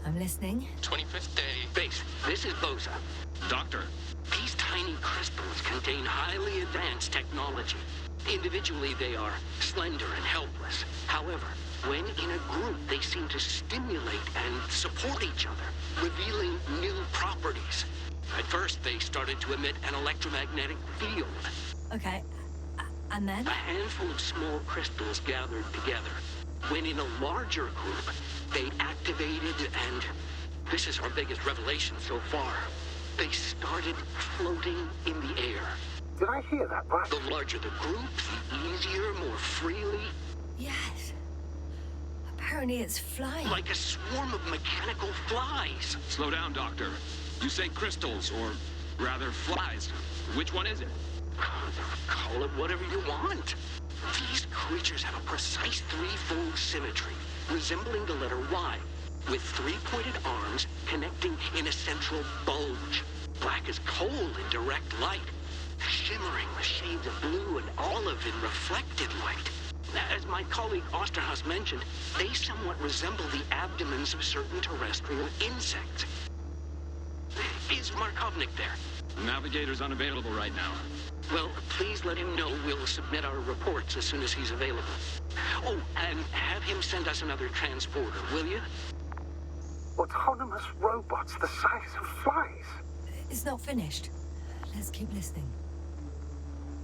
I'm listening. 25th day. Base, this is Boza. Doctor. These tiny crystals contain highly advanced technology. Individually, they are slender and helpless. However, when in a group, they seem to stimulate and support each other, revealing new properties. At first, they started to emit an electromagnetic field. Okay. And then? A handful of small crystals gathered together. When in a larger group, they activated and... this is our biggest revelation so far. They started floating in the air. Did I hear that right? The larger the group, the easier, more freely. Yes. Apparently it's flying. Like a swarm of mechanical flies. Slow down, Doctor. You say crystals, or rather flies. Which one is it? Call it whatever you want. These creatures have a precise threefold symmetry, resembling the letter Y, with three-pointed arms connecting in a central bulge. Black as coal in direct light, shimmering with shades of blue and olive in reflected light. As my colleague Osterhaus mentioned, they somewhat resemble the abdomens of certain terrestrial insects. Is Markovnik there? Navigator's unavailable right now. Well, please let him know we'll submit our reports as soon as he's available. Oh, and have him send us another transporter, will you? Autonomous robots the size of flies. It's not finished. Let's keep listening.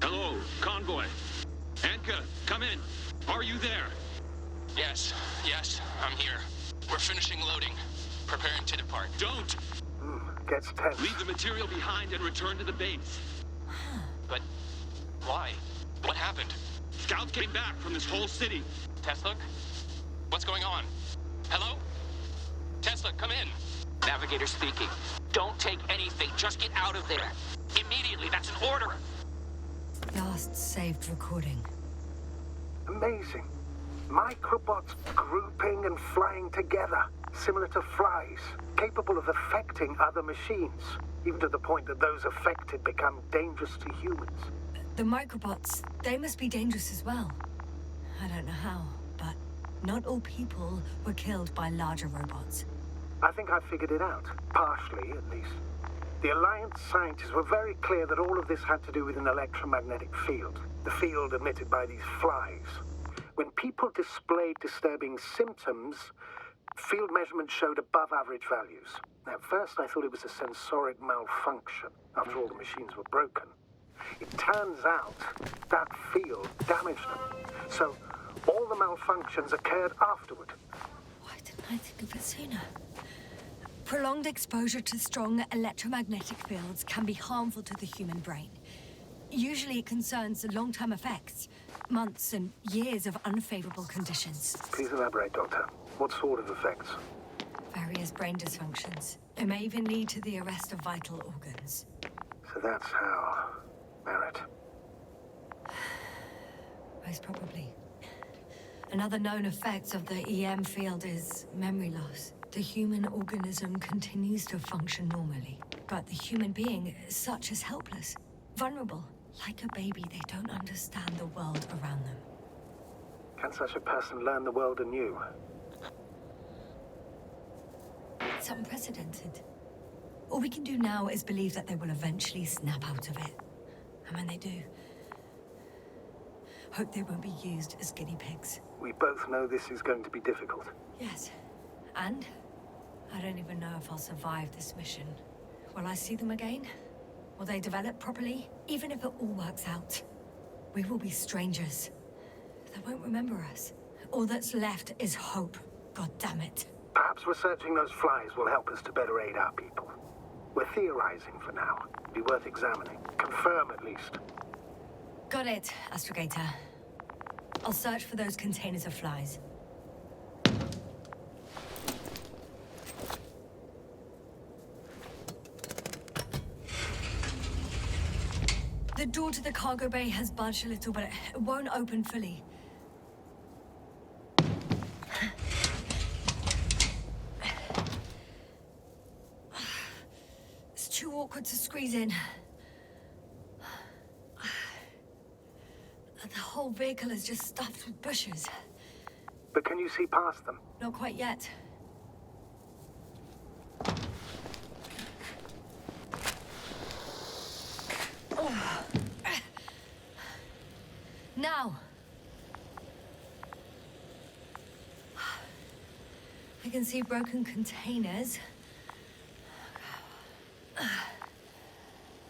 Hello, convoy. Anka, come in. Are you there? Yes, I'm here. We're finishing loading. Preparing to depart. Don't! Gets tense. Leave the material behind and return to the base. But why? What happened? Scouts came back from this whole city. Tesla? What's going on? Hello? Tesla, come in. Navigator speaking. Don't take anything. Just get out of there. Immediately. That's an order. Last saved recording. Amazing. Microbots grouping and flying together, similar to flies, capable of affecting other machines, even to the point that those affected become dangerous to humans. The microbots, they must be dangerous as well. I don't know how, but not all people were killed by larger robots. I think I figured it out. Partially, at least. The Alliance scientists were very clear that all of this had to do with an electromagnetic field. The field emitted by these flies. When people displayed disturbing symptoms, field measurements showed above average values. At first, I thought it was a sensoric malfunction. After all, the machines were broken. It turns out that field damaged them. So, all the malfunctions occurred afterward. Why didn't I think of it sooner? Prolonged exposure to strong electromagnetic fields can be harmful to the human brain. Usually it concerns long-term effects, months and years of unfavorable conditions. Please elaborate, Doctor. What sort of effects? Various brain dysfunctions. It may even lead to the arrest of vital organs. So that's how... Merit. Most probably. Another known effect of the EM field is memory loss. The human organism continues to function normally, but the human being as such is helpless, vulnerable. Like a baby, they don't understand the world around them. Can such a person learn the world anew? It's unprecedented. All we can do now is believe that they will eventually snap out of it. And when they do, hope they won't be used as guinea pigs. We both know this is going to be difficult. Yes. And I don't even know if I'll survive this mission. Will I see them again? Will they develop properly? Even if it all works out, we will be strangers. They won't remember us. All that's left is hope. God damn it. Perhaps researching those flies will help us to better aid our people. We're theorizing for now. Be worth examining. Confirm at least. Got it, Astrogator. I'll search for those containers of flies. The door to the cargo bay has budged a little, but it won't open fully. It's too awkward to squeeze in. The whole vehicle is just stuffed with bushes. But can you see past them? Not quite yet. Now! I can see broken containers.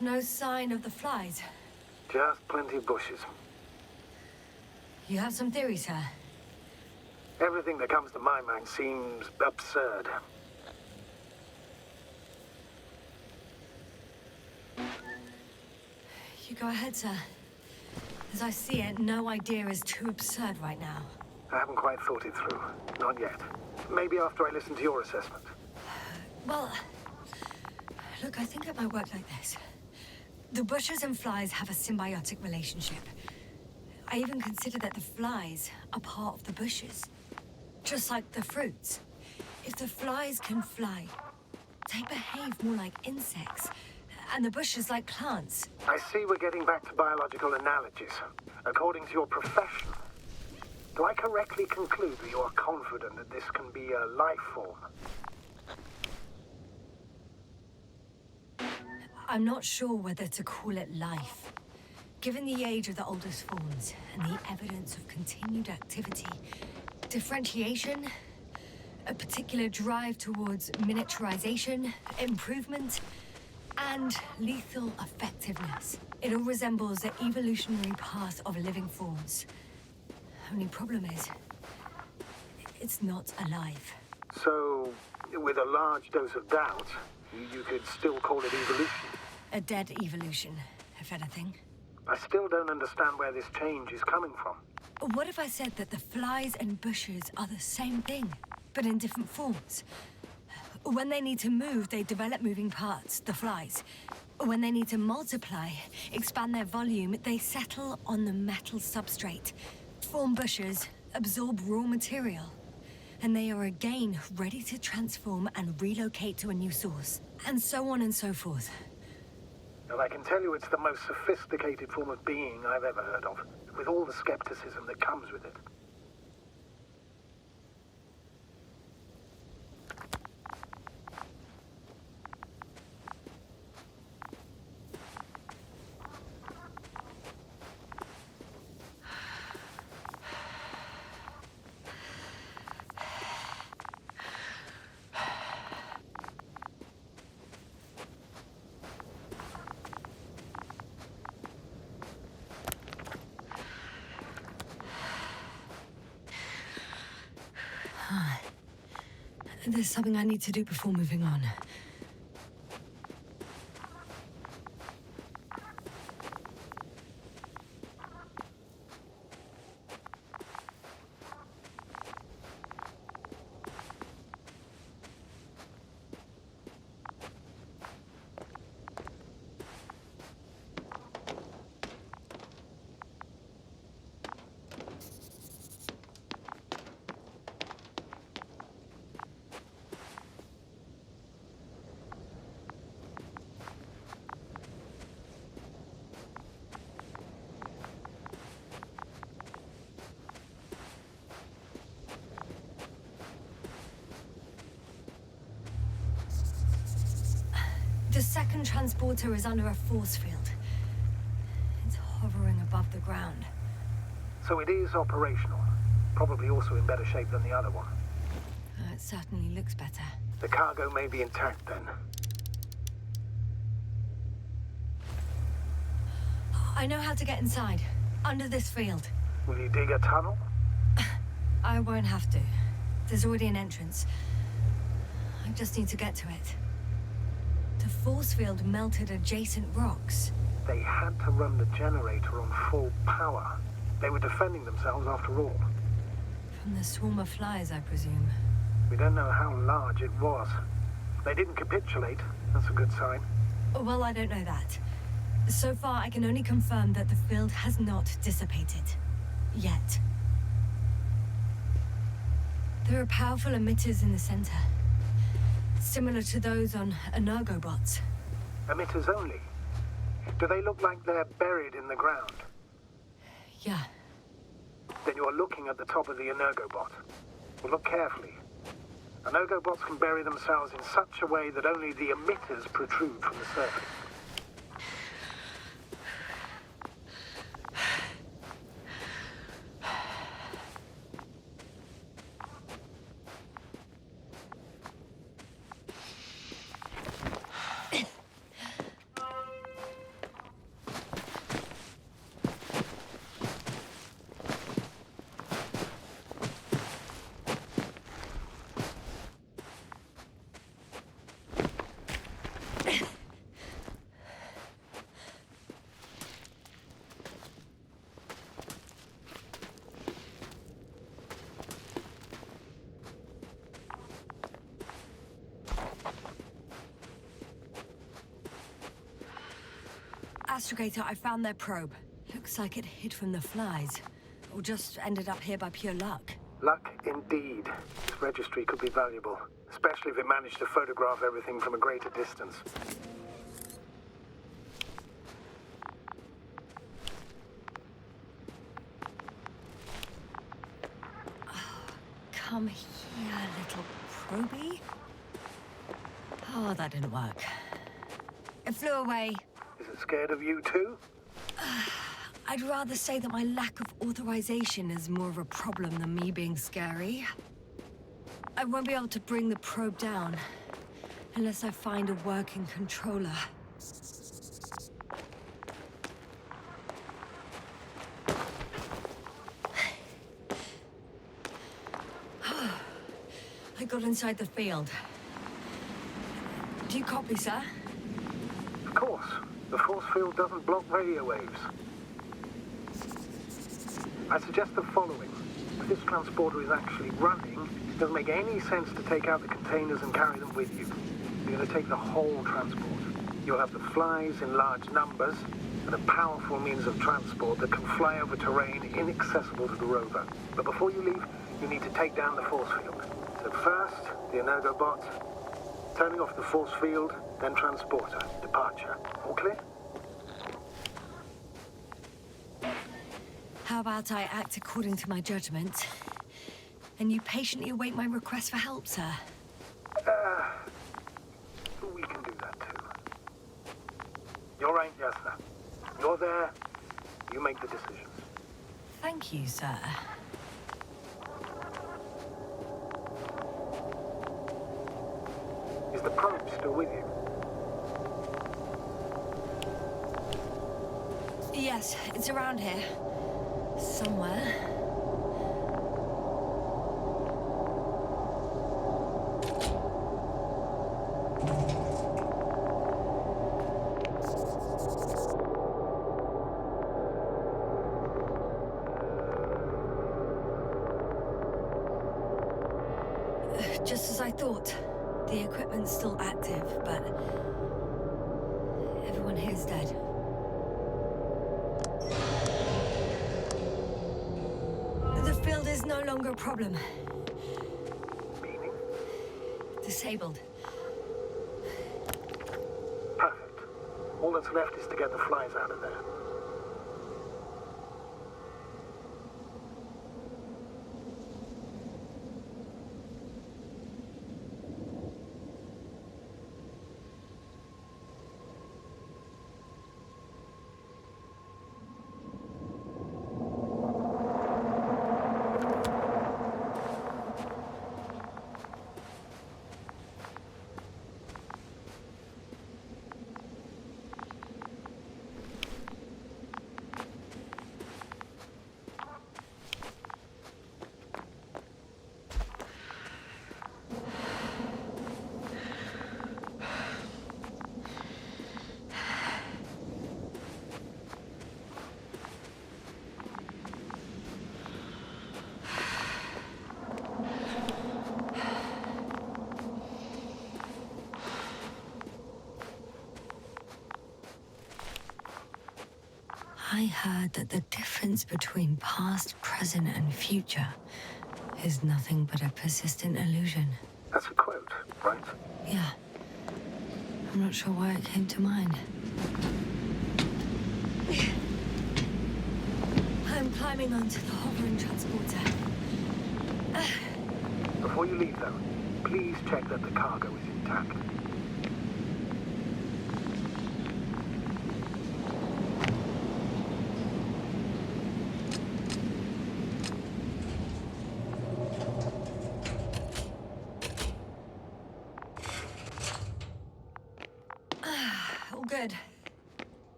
No sign of the flies. Just plenty of bushes. You have some theories, sir? Everything that comes to my mind seems absurd. You go ahead, sir. As I see it, no idea is too absurd right now. I haven't quite thought it through. Not yet. Maybe after I listen to your assessment. Well, look, I think it might work like this. The bushes and flies have a symbiotic relationship. I even consider that the flies are part of the bushes. Just like the fruits. If the flies can fly, they behave more like insects, and the bushes like plants. I see we're getting back to biological analogies. According to your profession, do I correctly conclude that you are confident that this can be a life form? I'm not sure whether to call it life. Given the age of the oldest forms and the evidence of continued activity, differentiation, a particular drive towards miniaturization, improvement, and lethal effectiveness. It all resembles the evolutionary path of living forms. Only problem is, it's not alive. So, with a large dose of doubt, you could still call it evolution. A dead evolution, if anything. I still don't understand where this change is coming from. What if I said that the flies and bushes are the same thing, but in different forms? When they need to move, they develop moving parts, the flies. When they need to multiply, expand their volume, they settle on the metal substrate, form bushes, absorb raw material. And they are again ready to transform and relocate to a new source. And so on and so forth. And I can tell you it's the most sophisticated form of being I've ever heard of, with all the skepticism that comes with it. There's something I need to do before moving on. The second transporter is under a force field. It's hovering above the ground. So it is operational. Probably also in better shape than the other one. It certainly looks better. The cargo may be intact then. I know how to get inside. Under this field. Will you dig a tunnel? I won't have to. There's already an entrance. I just need to get to it. The force field melted adjacent rocks. They had to run the generator on full power. They were defending themselves after all. From the swarm of flies, I presume. We don't know how large it was. They didn't capitulate. That's a good sign. Well, I don't know that. So far, I can only confirm that the field has not dissipated. Yet. There are powerful emitters in the center. Similar to those on Energobots. Emitters only? Do they look like they're buried in the ground? Yeah. Then you're looking at the top of the Energobot. Well, look carefully. Energobots can bury themselves in such a way that only the emitters protrude from the surface. Astrogator, I found their probe. Looks like it hid from the flies. Or just ended up here by pure luck. Luck indeed. This registry could be valuable, especially if it managed to photograph everything from a greater distance. Come here, little probie. Oh, that didn't work. It flew away. Is it scared of you too? I'd rather say that my lack of authorization is more of a problem than me being scary. I won't be able to bring the probe down unless I find a working controller. I got inside the field. Do you copy, sir? Of course. The force field doesn't block radio waves. I suggest the following. If this transporter is actually running, it doesn't make any sense to take out the containers and carry them with you. You're going to take the whole transport. You'll have the flies in large numbers, and a powerful means of transport that can fly over terrain inaccessible to the rover. But before you leave, you need to take down the force field. So first, the Energobot, turning off the force field, then transporter, departure. All clear? How about I act according to my judgment, and you patiently await my request for help, sir? We can do that too. You're right, Yasna. You're there. You make the decisions. Thank you, sir. Is the probe still with you? Yes, it's around here. Somewhere. Just as I thought. The equipment's still active, but everyone here's dead. The field is no longer a problem. Meaning? Disabled. Perfect. All that's left is to get the flies out of there. I heard that the difference between past, present, and future is nothing but a persistent illusion. That's a quote, right? Yeah. I'm not sure why it came to mind. I'm climbing onto the hovering transporter. Before you leave, though, please check that the cargo is intact. All good.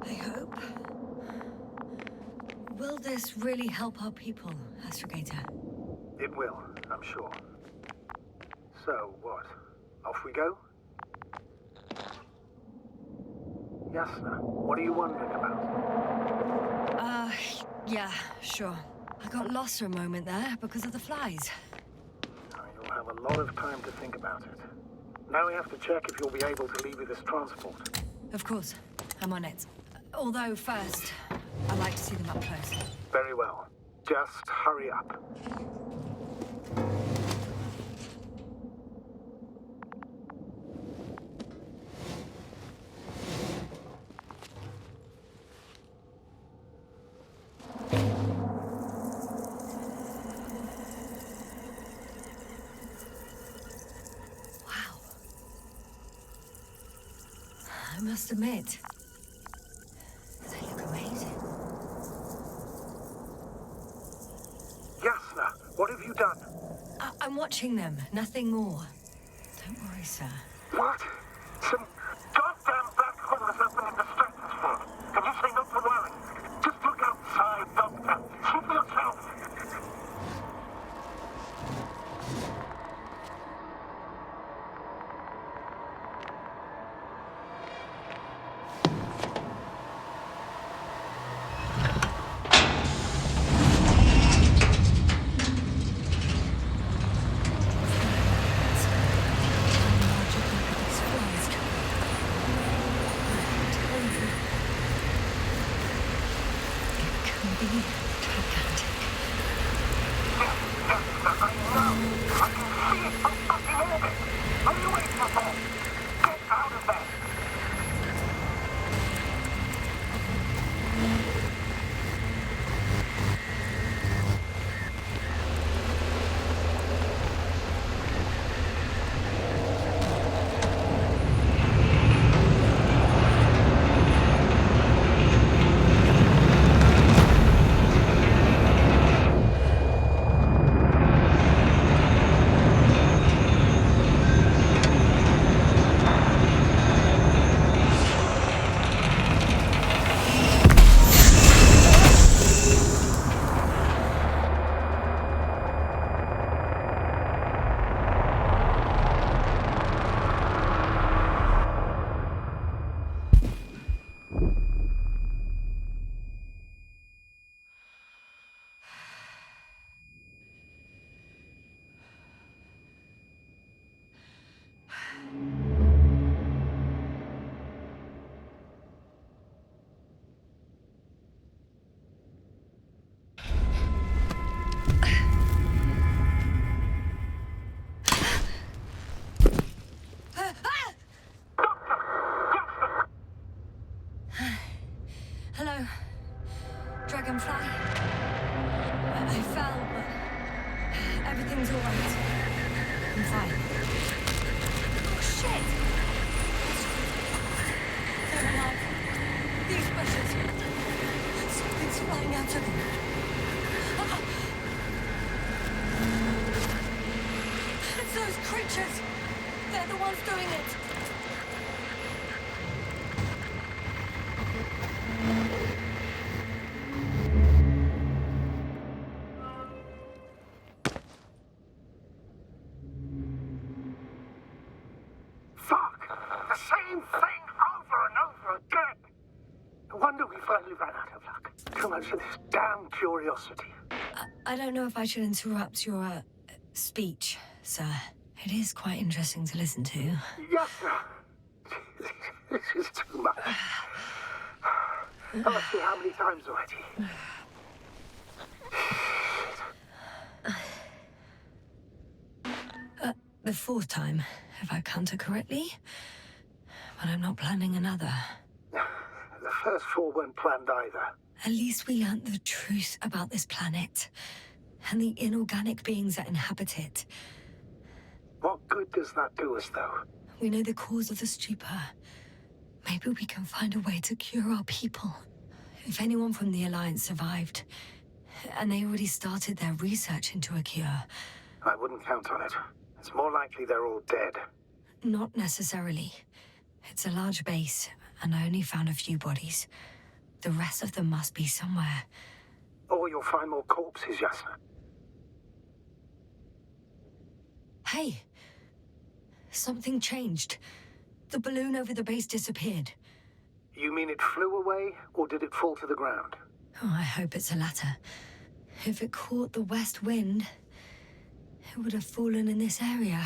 I hope. Will this really help our people, Astrogator? It will, I'm sure. So, what? Off we go? Yasna, what are you wondering about? Yeah, sure. I got lost for a moment there because of the flies. You'll have a lot of time to think about it. Now we have to check if you'll be able to leave with this transport. Of course. I'm on it. Although first, I'd like to see them up close. Very well. Just hurry up. I must admit, they look amazing. Yasna, what have you done? I'm watching them, nothing more. Don't worry, sir. What? Some goddamn black hole has opened in the stratosphere. And you say not to worry. Just look outside, Doctor. See for yourself. to them. It's those creatures. They're the ones doing it. Fuck! The same thing over and over again! No wonder we finally ran out of luck. Too much of this damn curiosity. I don't know if I should interrupt your speech, sir. It is quite interesting to listen to. Yes, sir. This is too much. I've asked you how many times already? The fourth time, if I counted correctly. But I'm not planning another. The first four weren't planned either. At least we learned the truth about this planet and the inorganic beings that inhabit it. What good does that do us, though? We know the cause of the stupor. Maybe we can find a way to cure our people. If anyone from the Alliance survived, and they already started their research into a cure. I wouldn't count on it. It's more likely they're all dead. Not necessarily. It's a large base, and I only found a few bodies. The rest of them must be somewhere. Or you'll find more corpses, Yasna. Hey! Something changed. The balloon over the base disappeared. You mean it flew away, or did it fall to the ground? Oh, I hope it's the latter. If it caught the west wind, it would have fallen in this area.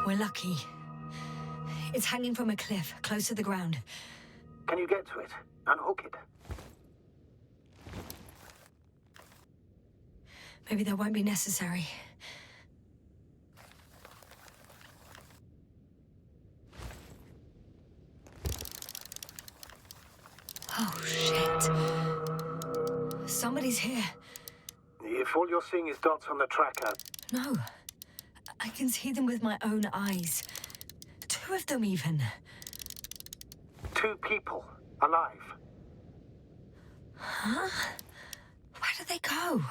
We're lucky. It's hanging from a cliff, close to the ground. Can you get to it? Unhook it? Maybe that won't be necessary. Oh, shit. Somebody's here. If all you're seeing is dots on the tracker... No. I can see them with my own eyes. Two of them, even. Two people. Alive. Huh? Where did they go?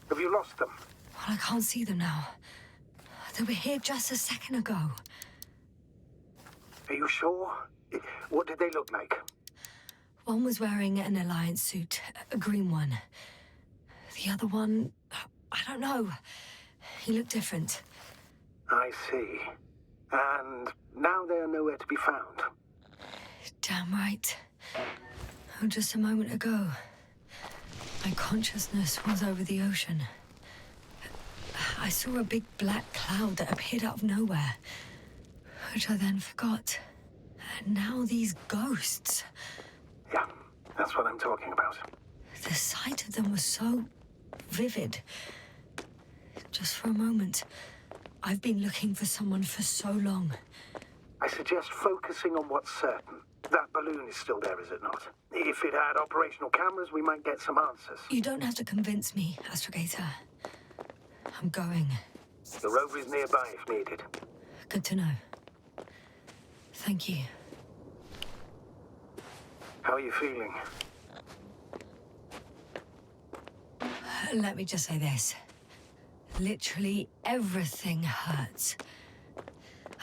Have you lost them? Well, I can't see them now. They were here just a second ago. Are you sure? What did they look like? One was wearing an Alliance suit, a green one. The other one, I don't know. He looked different. I see. And now they are nowhere to be found. Damn right. Oh, just a moment ago, my consciousness was over the ocean. I saw a big black cloud that appeared out of nowhere, which I then forgot. And now these ghosts. Yeah, that's what I'm talking about. The sight of them was so vivid. Just for a moment. I've been looking for someone for so long. I suggest focusing on what's certain. That balloon is still there, is it not? If it had operational cameras, we might get some answers. You don't have to convince me, Astrogator. I'm going. The rover is nearby if needed. Good to know. Thank you. How are you feeling? Let me just say this. Literally everything hurts.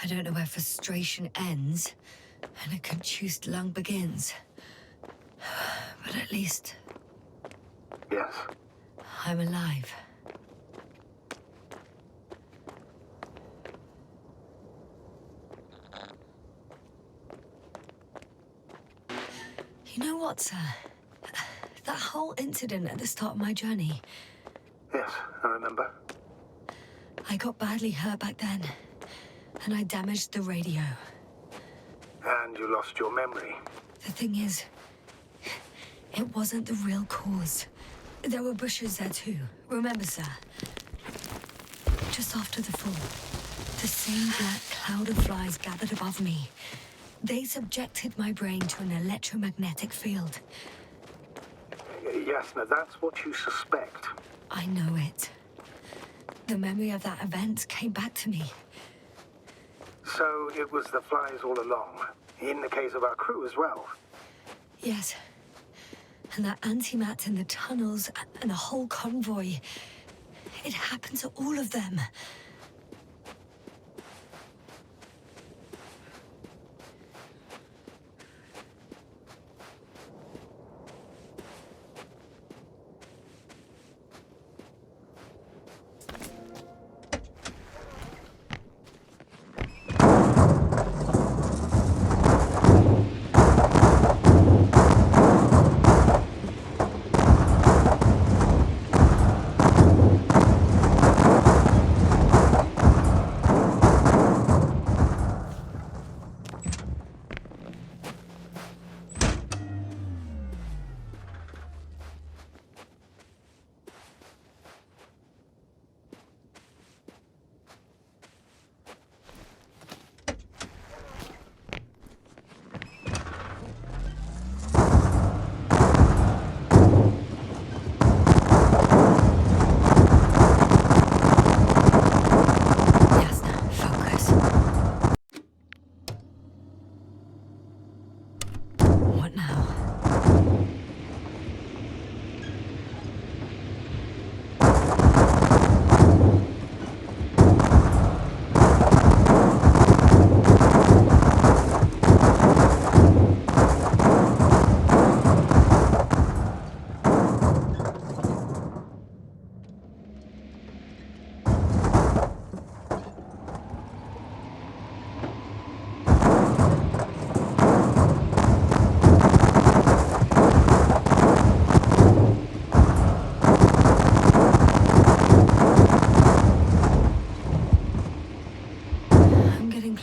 I don't know where frustration ends and a contused lung begins. But at least Yes. I'm alive. You know what, sir? That whole incident at the start of my journey, Yes, I remember. I got badly hurt back then, and I damaged the radio. And you lost your memory. The thing is, it wasn't the real cause. There were bushes there too, remember, sir? Just after the fall, the same black cloud of flies gathered above me. They subjected my brain to an electromagnetic field. Yes, now that's what you suspect. I know it. The memory of that event came back to me. So it was the flies all along, in the case of our crew as well. Yes. And that antimat in the tunnels and the whole convoy. It happened to all of them.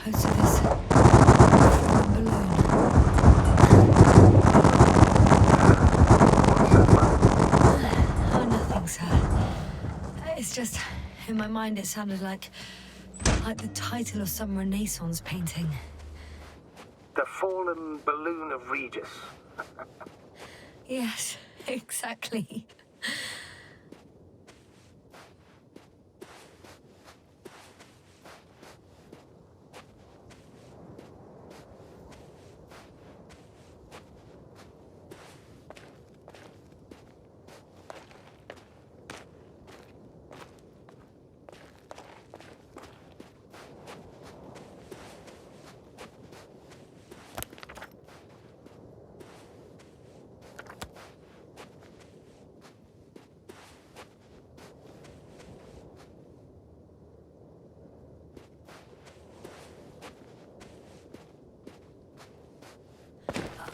Close to this balloon. Oh, nothing, sir. It's just, in my mind, it sounded like the title of some Renaissance painting. The fallen balloon of Regis. Yes, exactly.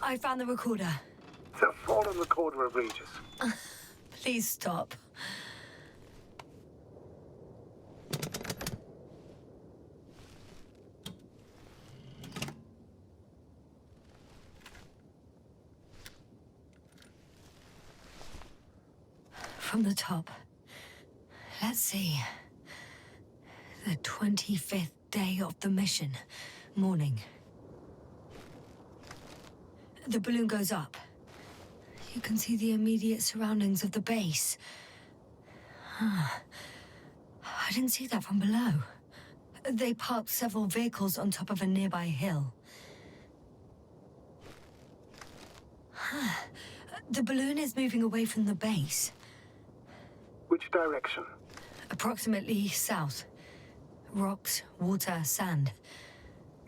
I found the recorder. The fallen recorder of Regis. Please stop. From the top. Let's see. The 25th day of the mission. Morning. The balloon goes up. You can see the immediate surroundings of the base. I didn't see that from below. They parked several vehicles on top of a nearby hill. The balloon is moving away from the base. Which direction? Approximately south. Rocks, water, sand.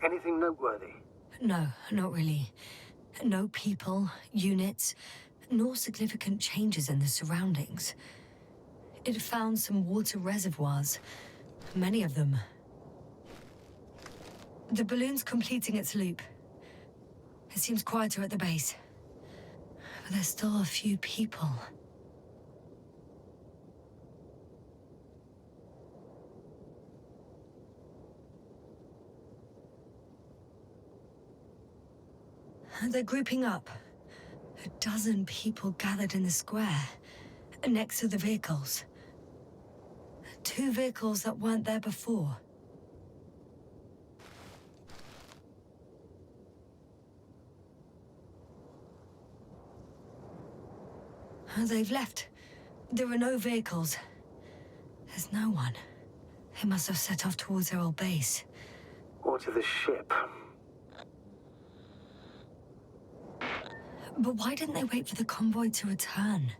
Anything noteworthy? No, not really. No people, units, nor significant changes in the surroundings. It found some water reservoirs, many of them. The balloon's completing its loop. It seems quieter at the base. But there's still a few people. They're grouping up. A dozen people gathered in the square, next to the vehicles. 2 vehicles that weren't there before. They've left. There are no vehicles. There's no one. They must have set off towards their old base. or to the ship. But why didn't they wait for the convoy to return?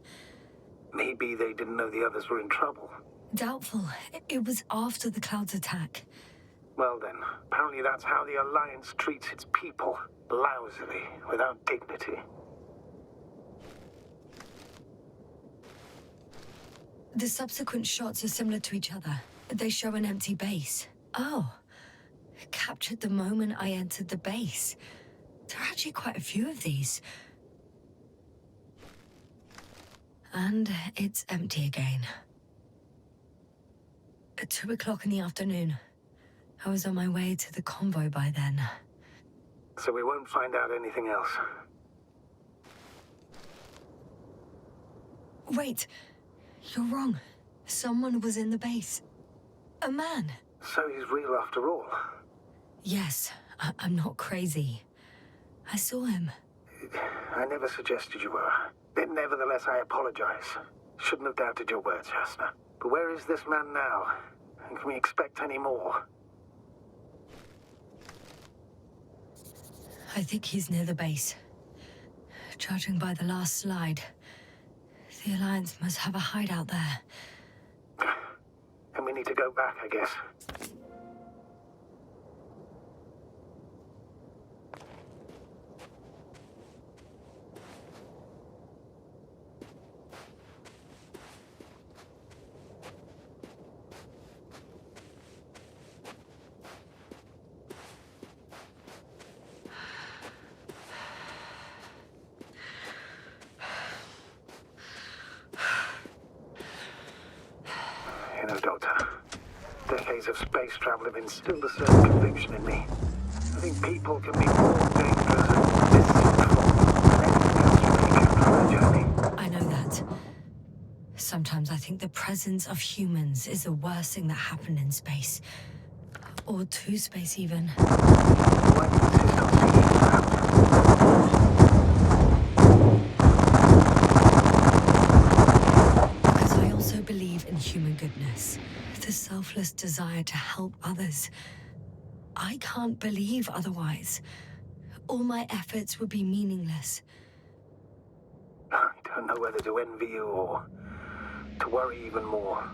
Maybe they didn't know the others were in trouble. Doubtful. It was after the Cloud's attack. Well then, apparently that's how the Alliance treats its people. Lousily, without dignity. The subsequent shots are similar to each other. They show an empty base. Oh. Captured the moment I entered the base. There are actually quite a few of these. And it's empty again. At 2 o'clock in the afternoon. I was on my way to the convoy by then. So we won't find out anything else. Wait. You're wrong. Someone was in the base. A man. So he's real after all. Yes, I'm not crazy. I saw him. I never suggested you were. But nevertheless, I apologize. Shouldn't have doubted your words, Jasna. But where is this man now? And can we expect any more? I think he's near the base. Judging by the last slide, the Alliance must have a hideout there. And we need to go back, I guess. You know, Doctor, decades of space travel have instilled a certain conviction in me. I think people can be more dangerous and deceitful than anything else we may encounter on their journey. I know that. Sometimes I think the presence of humans is the worst thing that happened in space. Or to space, even. Why do you insist on seeing that? Because I also believe in human goodness. The selfless desire to help others. I can't believe otherwise. All my efforts would be meaningless. I don't know whether to envy you or to worry even more.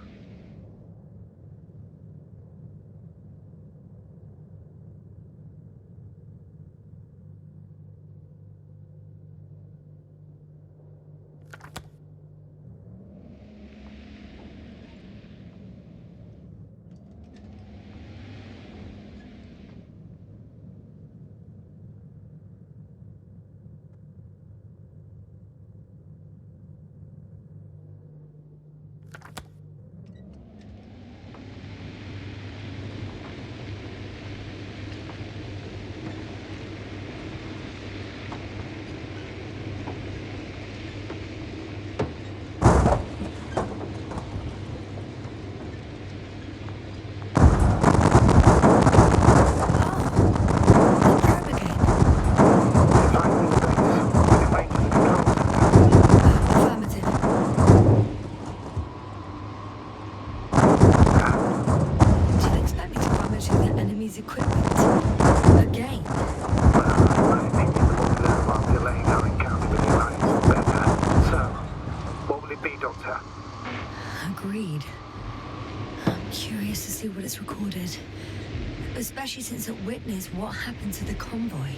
Especially since it witnessed what happened to the convoy.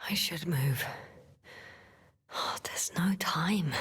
I should move. Oh, there's no time.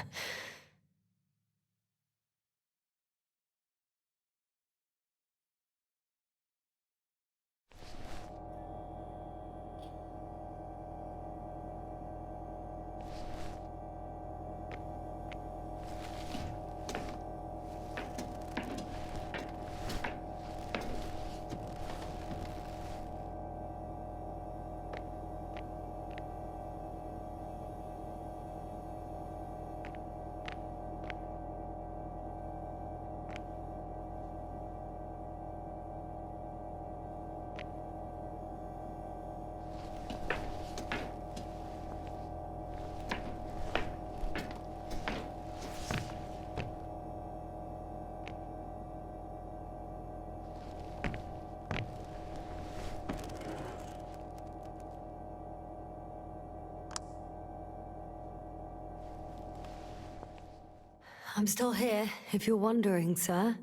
I'm still here, if you're wondering, sir.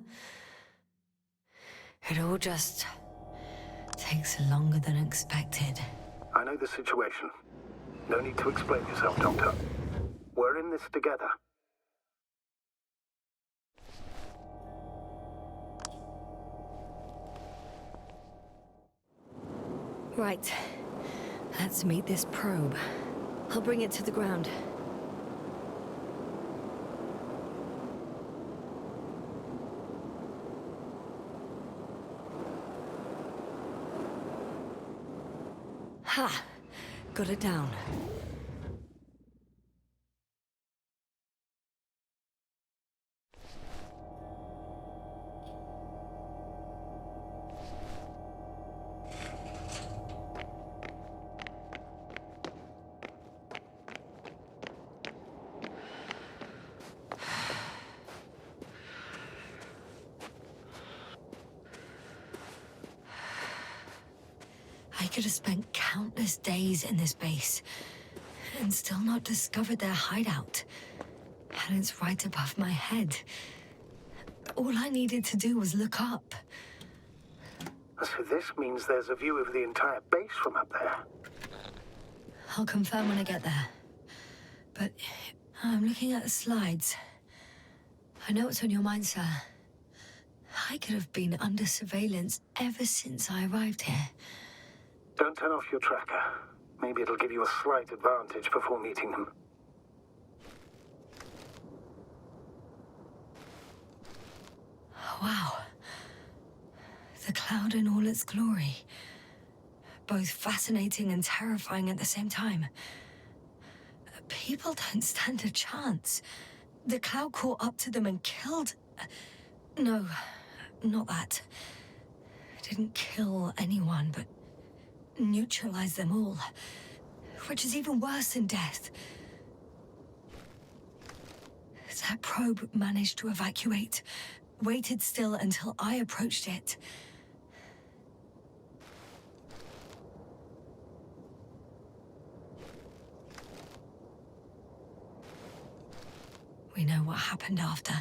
It all just takes longer than expected. I know the situation. No need to explain yourself, Doctor. We're in this together. Right. Let's meet this probe. I'll bring it to the ground. Ha! Got it down. I could have spent countless days in this base and still not discovered their hideout. And it's right above my head. All I needed to do was look up. So this means there's a view of the entire base from up there. I'll confirm when I get there. But I'm looking at the slides. I know what's on your mind, sir. I could have been under surveillance ever since I arrived here. Don't turn off your tracker. Maybe it'll give you a slight advantage before meeting them. Wow. The cloud in all its glory. Both fascinating and terrifying at the same time. People don't stand a chance. The cloud caught up to them and killed... No, not that. It didn't kill anyone, but neutralized them all. Which is even worse than death. That probe managed to evacuate. Waited still until I approached it. We know what happened after.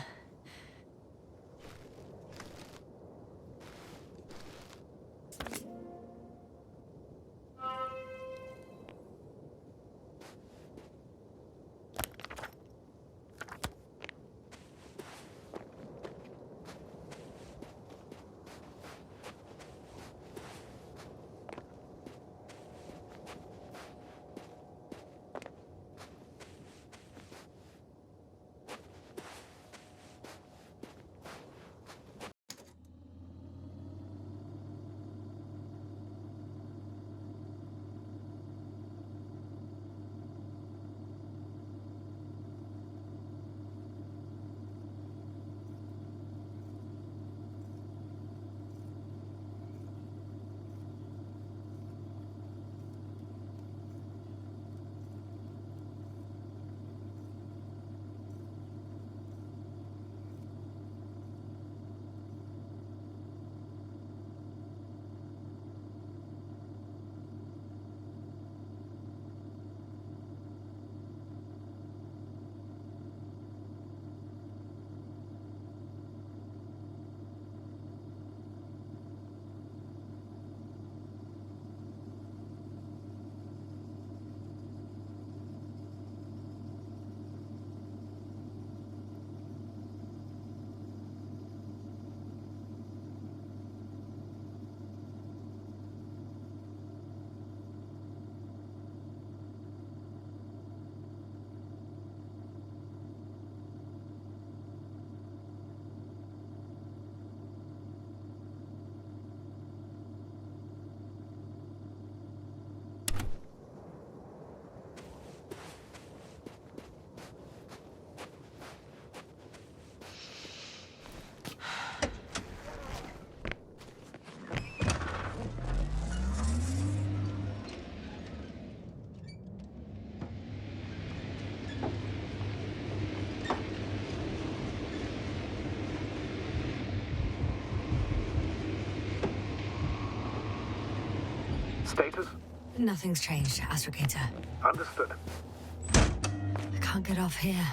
Status? Nothing's changed, Astrogator. Understood. I can't get off here.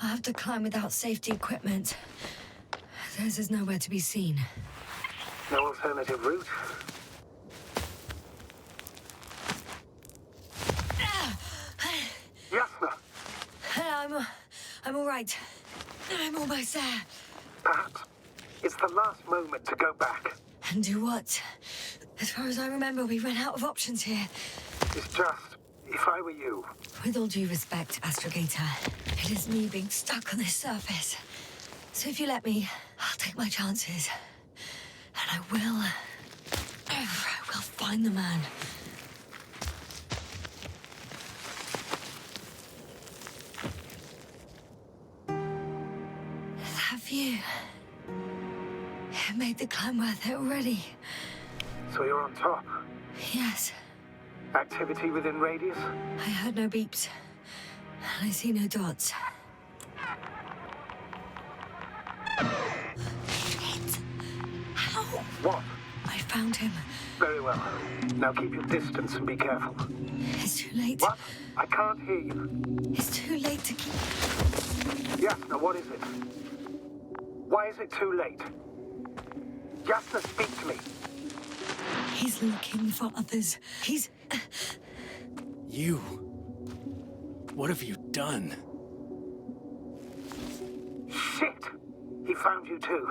I have to climb without safety equipment. Theirs is nowhere to be seen. No alternative route? Yasna! I'm all right. I'm almost there. Perhaps it's the last moment to go back. And do what? As far as I remember, we ran out of options here. It's just, if I were you... With all due respect, Astrogator, it is me being stuck on this surface. So if you let me, I'll take my chances. And I will find the man. That view. It made the climb worth it already. So you're on top? Yes. Activity within radius? I heard no beeps. And I see no dots. Shit! How? What? I found him. Very well. Now keep your distance and be careful. It's too late. What? I can't hear you. It's too late to keep... Yasna, what is it? Why is it too late? Yasna, speak to me. He's looking for others. He's... You... What have you done? Shit! He found you too.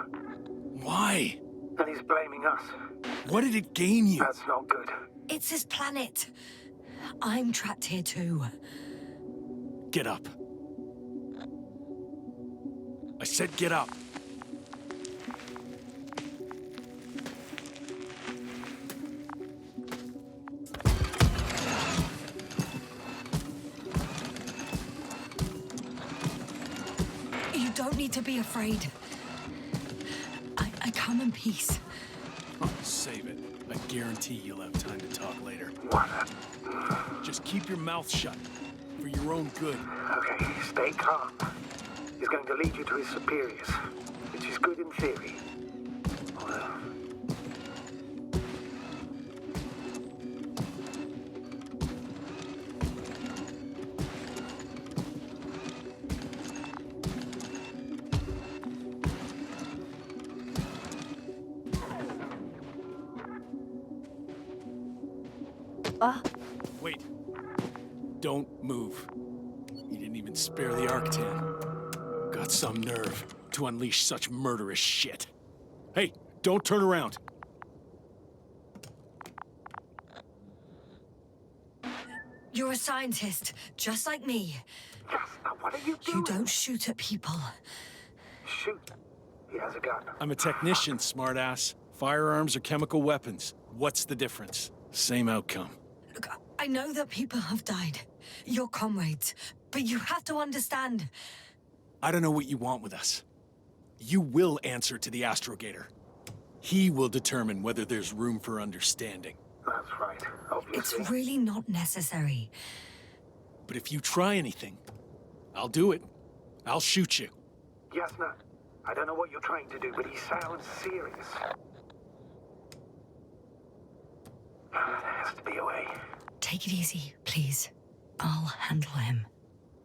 Why? And he's blaming us. What did it gain you? That's not good. It's his planet. I'm trapped here too. Get up. I said get up. You don't need to be afraid. I come in peace. Save it. I guarantee you'll have time to talk later. What? Just keep your mouth shut. For your own good. Okay, stay calm. He's going to lead you to his superiors, which is good in theory. Well... Wait. Don't move. He didn't even spare the Arctan. Got some nerve to unleash such murderous shit. Hey, don't turn around. You're a scientist, just like me. Yasna, what are you doing? You don't shoot at people. Shoot. He has a gun. I'm a technician, smartass. Firearms or chemical weapons. What's the difference? Same outcome. Look, I know that people have died. Your comrades. But you have to understand. I don't know what you want with us. You will answer to the Astrogator. He will determine whether there's room for understanding. That's right, obviously. It's really not necessary. But if you try anything, I'll do it. I'll shoot you. Yasna, I don't know what you're trying to do, but he sounds serious. There has to be a way. Take it easy, please. I'll handle him.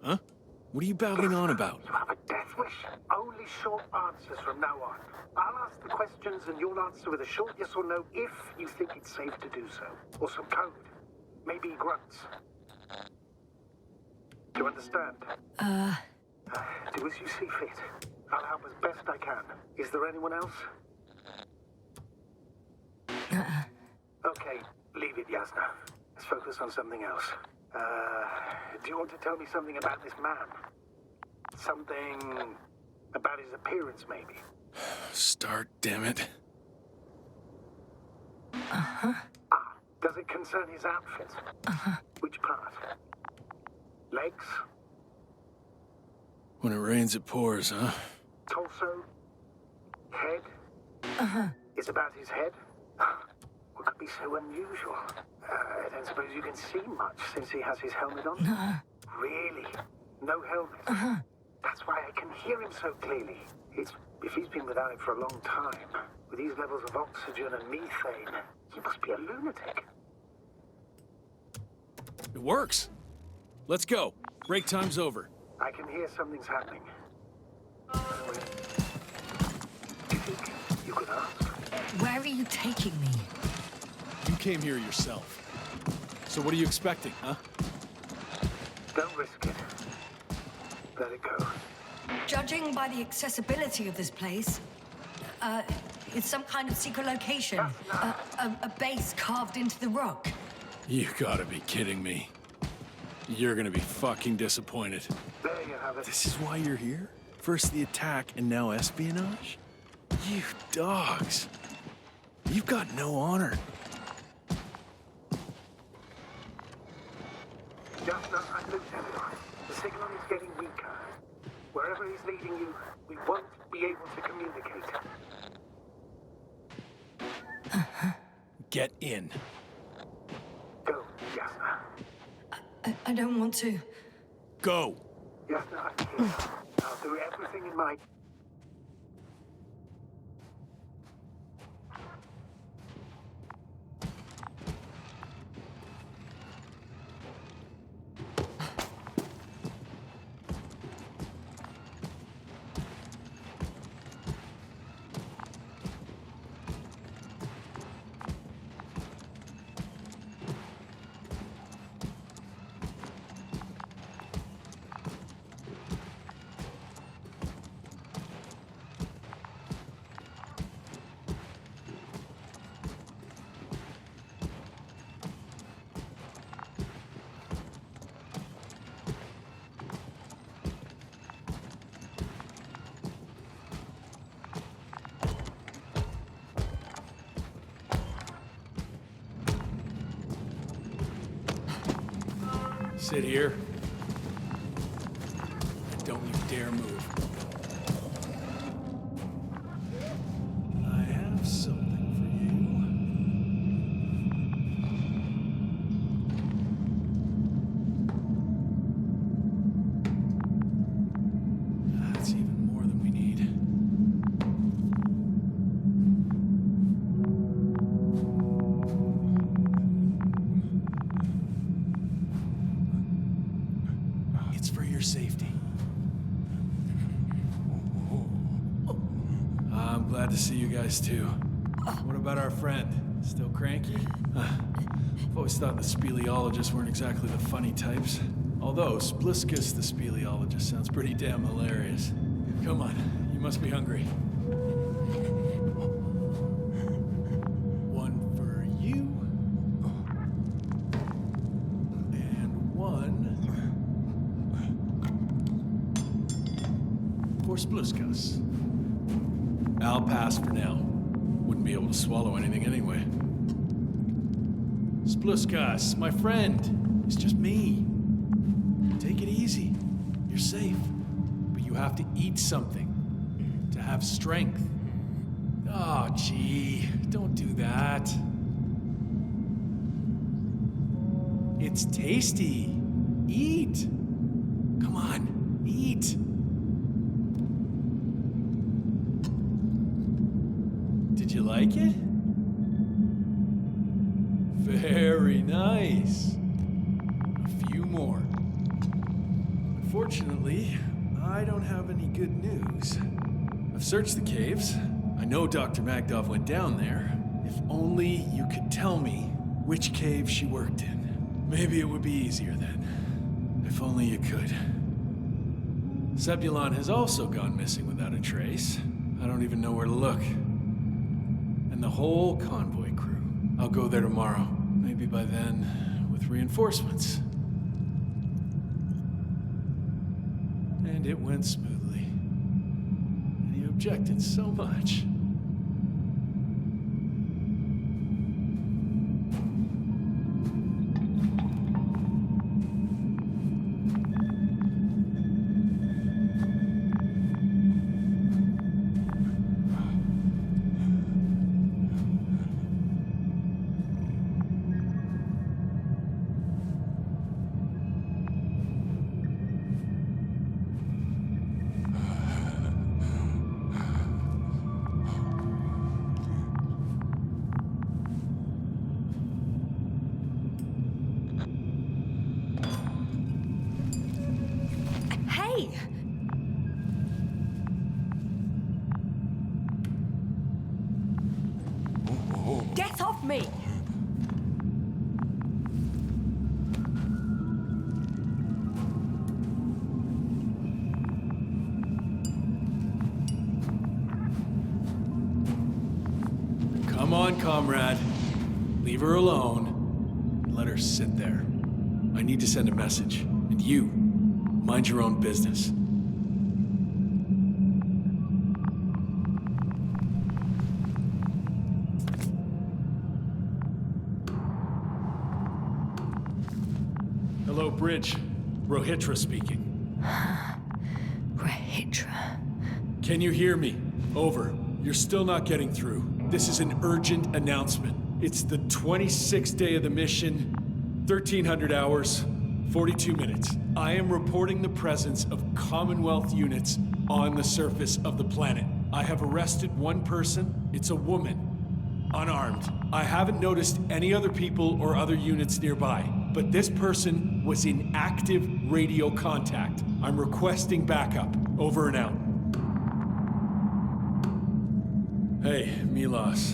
Huh? What are you babbling on about? You have a death wish? Only short answers from now on. I'll ask the questions and you'll answer with a short yes or no if you think it's safe to do so. Or some code. Maybe grunts. Do you understand? Do as you see fit. I'll help as best I can. Is there anyone else? Okay, leave Yasna. Let's focus on something else. Do you want to tell me something about this man? Something about his appearance, maybe? Start, damn it. Does it concern his outfit? Which part? Legs? When it rains, it pours, huh? Torso? Head? It's about his head? What could be so unusual? I don't suppose you can see much since he has his helmet on? No. Really? No helmet? That's why I can hear him so clearly. If he's been without it for a long time, with these levels of oxygen and methane, he must be a lunatic. It works. Let's go. Break time's over. I can hear something's happening. Do you think you could ask? Where are you taking me? You came here yourself. So what are you expecting, huh? Don't risk it. Let it go. Judging by the accessibility of this place, it's some kind of secret location. A base carved into the rock. You gotta be kidding me. You're gonna be fucking disappointed. There you have it. This is why you're here? First the attack and now espionage? You dogs. You've got no honor. Yasna and Lieutenant, the signal is getting weaker. Wherever he's leading you, we won't be able to communicate. Get in. Go, Yasna. I don't want to. Go. Yasna, I'm here. I'll do everything in my... Sit here. And don't you dare move. I have something for you. That's even more than we need. It's for your safety. I'm glad to see you guys too. What about our friend? Still cranky? I've always thought the speleologists weren't exactly the funny types. Although Spliskus the speleologist sounds pretty damn hilarious. Come on, you must be hungry. One for you. And one for Spliskus. I'll pass for now. Wouldn't be able to swallow anything anyway. Spliskus, my friend. It's just me. Take it easy. You're safe. But you have to eat something to have strength. Oh, gee. Don't do that. It's tasty. Eat. Come on, eat. Did you like it? Very nice. A few more. Unfortunately, I don't have any good news. I've searched the caves. I know Dr. Magdov went down there. If only you could tell me which cave she worked in. Maybe it would be easier then. If only you could. Zebulon has also gone missing without a trace. I don't even know where to look. And the whole convoy crew. I'll go there tomorrow. maybe by then, with reinforcements. And it went smoothly. And you objected so much. Get off me! Come on, comrade. Leave her alone. Let her sit there. I need to send a message. And you, mind your own business. Hello, Bridge. Rohitra speaking. Rohitra. Can you hear me? Over. You're still not getting through. This is an urgent announcement. It's the 26th day of the mission, 1300 hours, 42 minutes. I am reporting the presence of Commonwealth units on the surface of the planet. I have arrested one person. It's a woman, unarmed. I haven't noticed any other people or other units nearby, but this person was in active radio contact. I'm requesting backup. Over and out. Hey, Milos.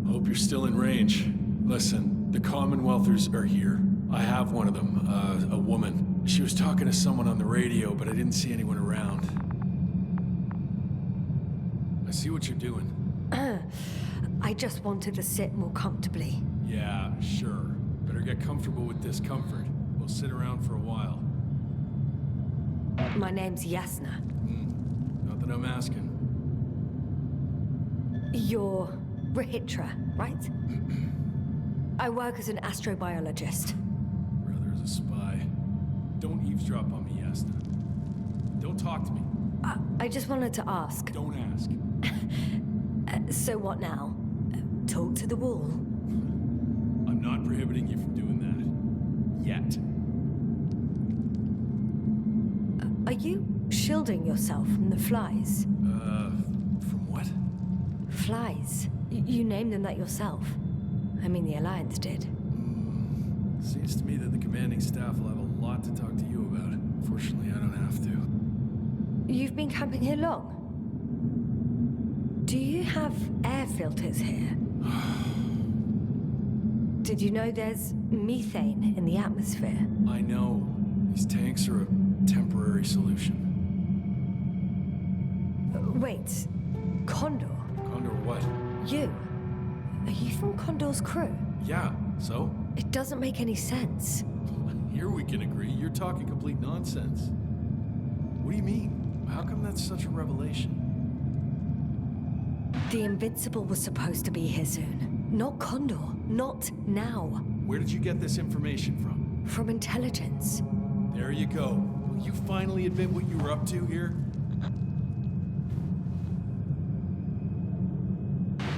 Hope you're still in range. Listen, the Commonwealthers are here. I have one of them, a woman. She was talking to someone on the radio, but I didn't see anyone around. I see what you're doing. I just wanted to sit more comfortably. Yeah, sure. Better get comfortable with discomfort. We'll sit around for a while. My name's Yasna. Not that I'm asking. You're Rohitra, right? I work as an astrobiologist. Brother is a spy. Don't eavesdrop on me, Yasna. Don't talk to me. I just wanted to ask. Don't ask. So what now? Talk to the wall? I'm not prohibiting you from doing that. Yet. Are you shielding yourself from the flies? From what? Flies? You named them that yourself. I mean, the Alliance did. Seems to me that the commanding staff will have a lot to talk to you about. Fortunately, I don't have to. You've been camping here long? Do you have air filters here? Did you know there's methane in the atmosphere? I know. These tanks are a temporary solution. Wait, Condor? Condor what? You? Are you from Condor's crew? Yeah, so? It doesn't make any sense. Here we can agree. You're talking complete nonsense. What do you mean? How come that's such a revelation? The Invincible was supposed to be here soon. Not Condor. Not now. Where did you get this information from? From intelligence. There you go. Will you finally admit what you were up to here?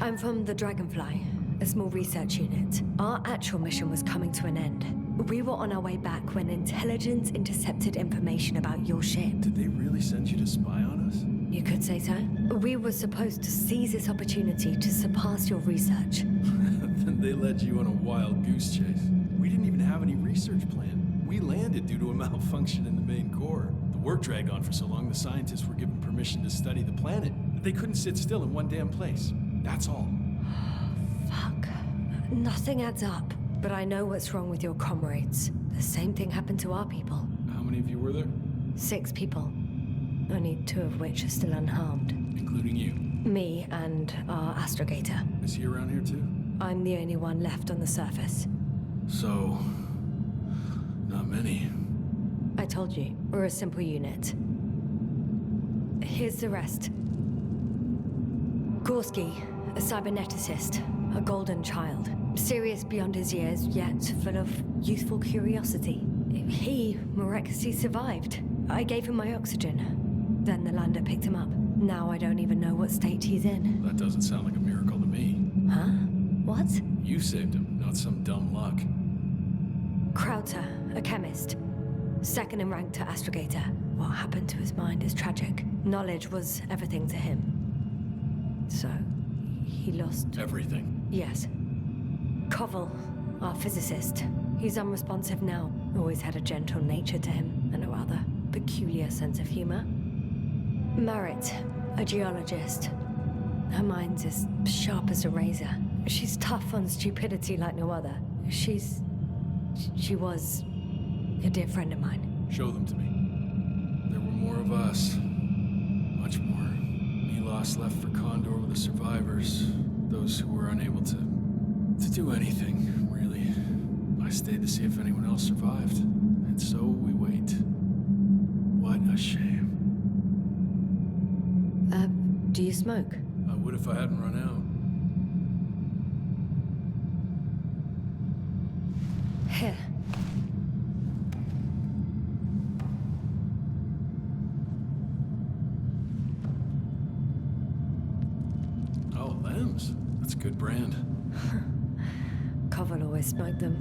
I'm from the Dragonfly, a small research unit. Our actual mission was coming to an end. We were on our way back when intelligence intercepted information about your ship. Did they really send you to spy on us? You could say so. We were supposed to seize this opportunity to surpass your research. Then they led you on a wild goose chase. We didn't even have any research plan. We landed due to a malfunction in the main core. The work dragged on for so long, the scientists were given permission to study the planet. They couldn't sit still in one damn place. That's all. Fuck. Nothing adds up. But I know what's wrong with your comrades. The same thing happened to our people. How many of you were there? 6 people. Only 2 of which are still unharmed. Including you. Me and our astrogator. Is he around here too? I'm the only one left on the surface. So... not many. I told you, we're a simple unit. Here's the rest. Gorski, a cyberneticist, a golden child. Serious beyond his years, yet full of youthful curiosity. He miraculously survived. I gave him my oxygen. Then the lander picked him up. Now I don't even know what state he's in. That doesn't sound like a miracle to me. Huh? What? You saved him, not some dumb luck. Krauter, a chemist. Second in rank to Astrogator. What happened to his mind is tragic. Knowledge was everything to him. So, he lost... Everything. Yes. Koval, our physicist. He's unresponsive now. Always had a gentle nature to him, and a rather peculiar sense of humor. Merritt, a geologist. Her mind's as sharp as a razor. She's tough on stupidity like no other. She was a dear friend of mine. Show them to me. There were more of us. Much more. Milos left for Condor with the survivors. Those who were unable to do anything, really. I stayed to see if anyone else survived. And so we wait. What a shame. Do you smoke? I would if I hadn't run out. Here. Oh, Lambs. That's a good brand. Koval always smoked them.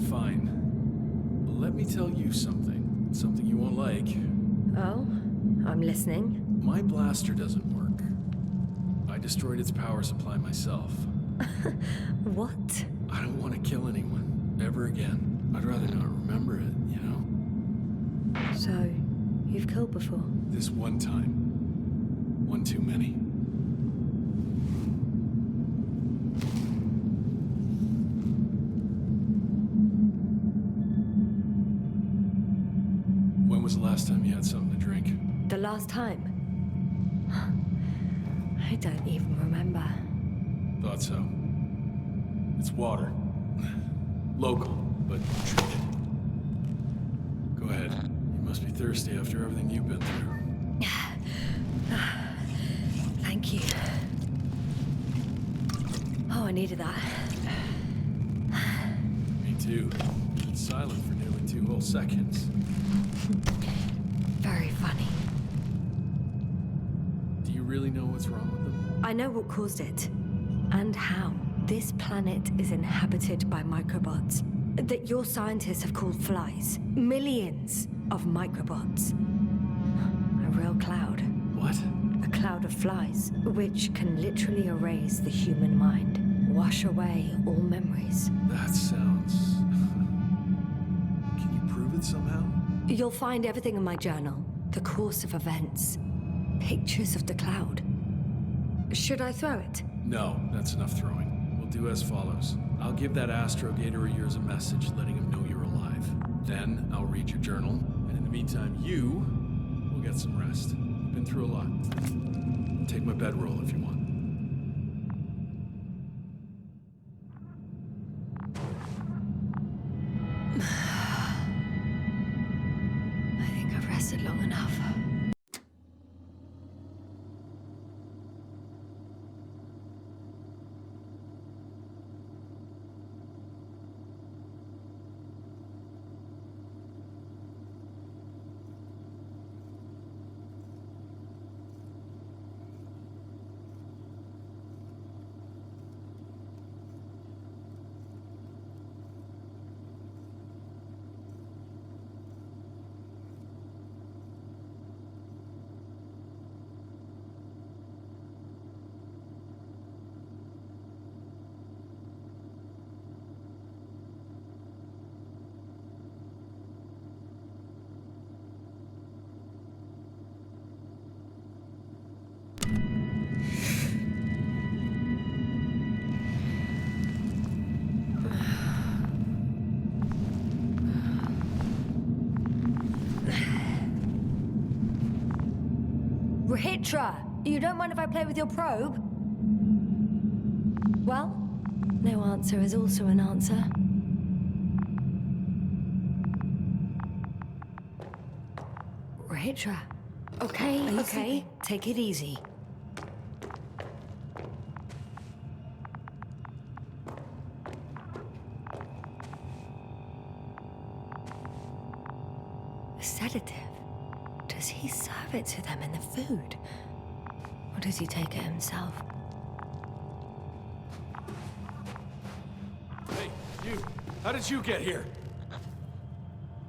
Fine. Let me tell you something. Something you won't like. Oh? I'm listening. My blaster doesn't work. I destroyed its power supply myself. What? I don't want to kill anyone. Ever again. I'd rather not remember it, you know? So, you've killed before? This one time. One too many. When was the last time you had something to drink? The last time? I don't even remember. Thought so. It's water. Local, but treated. Go ahead. You must be thirsty after everything you've been through. Thank you. Oh, I needed that. Me too. You've been silent for nearly 2 whole seconds. Very funny. Do you really know what's wrong with them? I know what caused it. And how. This planet is inhabited by microbots that your scientists have called flies. Millions of microbots. A real cloud. What? A cloud of flies, which can literally erase the human mind. Wash away all memories. That sounds... Can you prove it somehow? You'll find everything in my journal. The course of events. Pictures of the cloud. Should I throw it? No, that's enough throwing. We'll do as follows. I'll give that Astrogator of yours a message letting him know you're alive. Then I'll read your journal, and in the meantime, you will get some rest. You've been through a lot. Take my bedroll if you want. I think I've rested long enough. Rahitra, you don't mind if I play with your probe? Well, no answer is also an answer. Rahitra. Okay, take it easy. A sedative? Does he serve it to them in the food? Or does he take it himself? Hey, you! How did you get here?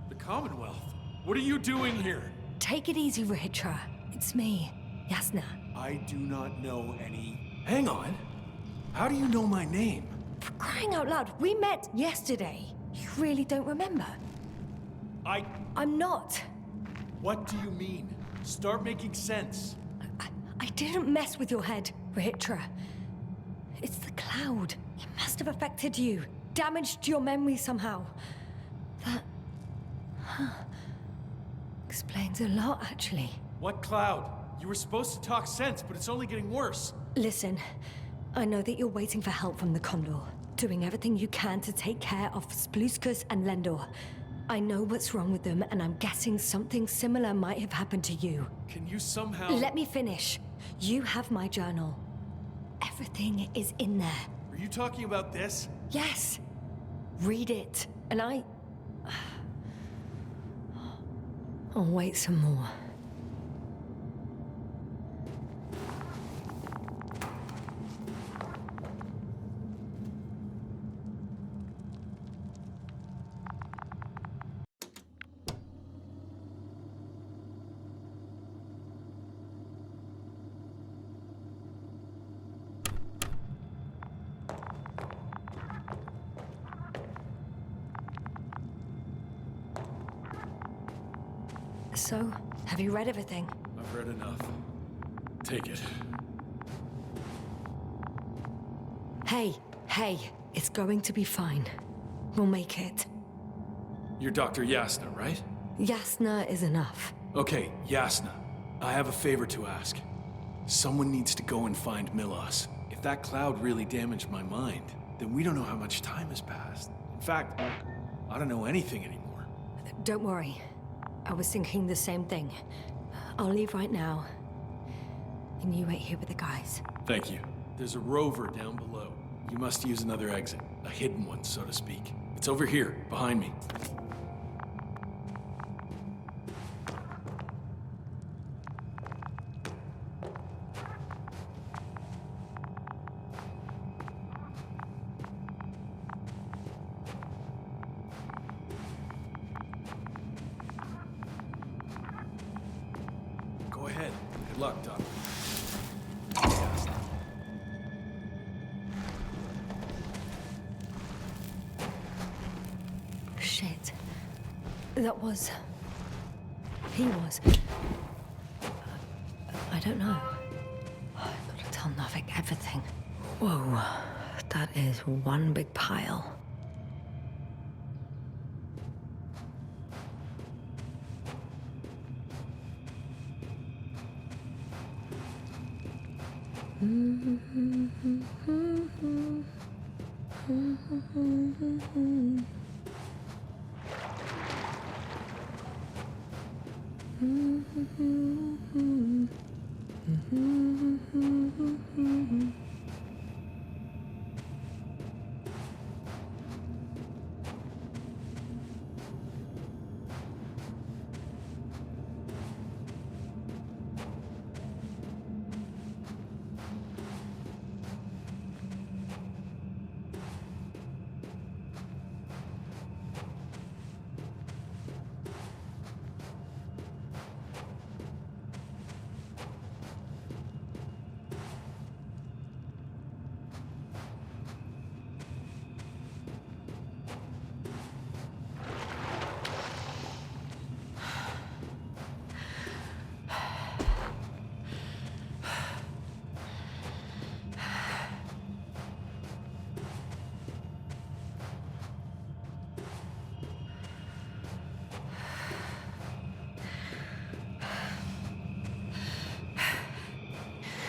The Commonwealth? What are you doing here? Take it easy, Rahitra. It's me, Yasna. I do not know any... Hang on! How do you know my name? For crying out loud, we met yesterday. You really don't remember? I'm not. What do you mean? Start making sense. I didn't mess with your head, Rahitra. It's the cloud. It must have affected you. Damaged your memory somehow. That... explains a lot, actually. What cloud? You were supposed to talk sense, but it's only getting worse. Listen, I know that you're waiting for help from the Condor. Doing everything you can to take care of Spluskus and Lendor. I know what's wrong with them, and I'm guessing something similar might have happened to you. Can you somehow... Let me finish. You have my journal. Everything is in there. Are you talking about this? Yes. Read it. And I'll wait some more. So, have you read everything? I've read enough. Take it. Hey, it's going to be fine. We'll make it. You're Dr. Yasna, right? Yasna is enough. Okay, Yasna. I have a favor to ask. Someone needs to go and find Milos. If that cloud really damaged my mind, then we don't know how much time has passed. In fact, I don't know anything anymore. Don't worry. I was thinking the same thing. I'll leave right now. And you wait here with the guys. Thank you. There's a rover down below. You must use another exit. A hidden one, so to speak. It's over here, behind me. Go ahead. Good luck, Doc. Shit. That was... He was... I don't know. I've got to tell Novik everything. Whoa. That is one big pile.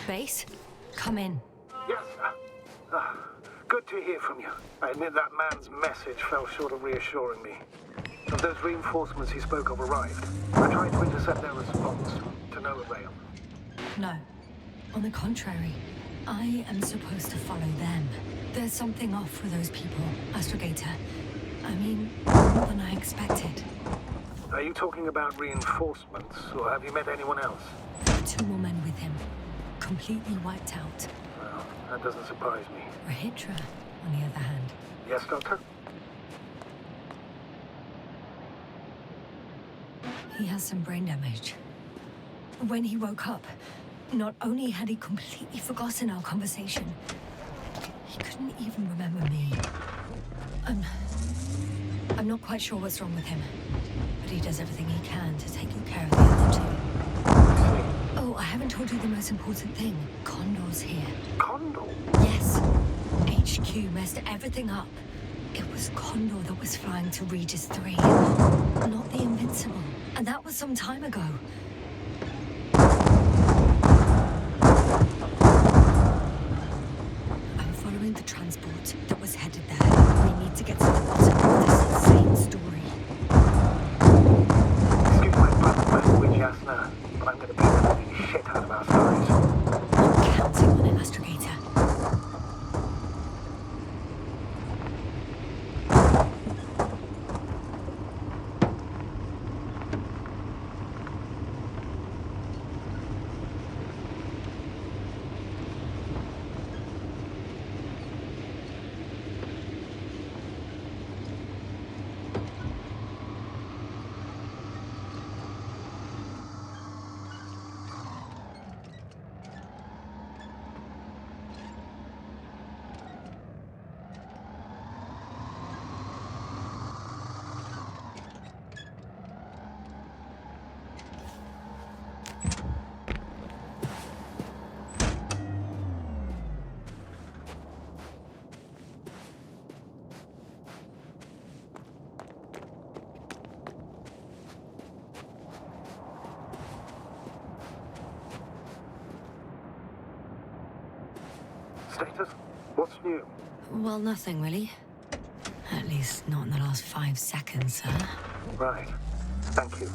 Base, come in. Yes, sir. Good to hear from you. I admit that man's message fell short of reassuring me. Have those reinforcements he spoke of arrived? I tried to intercept their response to no avail. No. On the contrary, I am supposed to follow them. There's something off with those people, Astrogator. I mean, more than I expected. Are you talking about reinforcements, or have you met anyone else? There were 2 more men with him, completely wiped out. Well, that doesn't surprise me. Rahitra, on the other hand. Yes, Doctor? He has some brain damage. When he woke up, not only had he completely forgotten our conversation, he couldn't even remember me. I'm not quite sure what's wrong with him, but he does everything he can to take good care of the other 2. Oh, I haven't told you the most important thing. Condor's here. Condor? Yes. HQ messed everything up. It was Condor that was flying to Regis 3, not the Invincible. And that was some time ago. I'm following the transport that was headed there. We need to get to the bottom of this insane story. Excuse my blunt language, Yasna, but I'm gonna beat the living shit out of our stories. I'm counting on it, Astrogator. Status? What's new? Well, nothing really. At least not in the last 5 seconds, sir. Right. Thank you.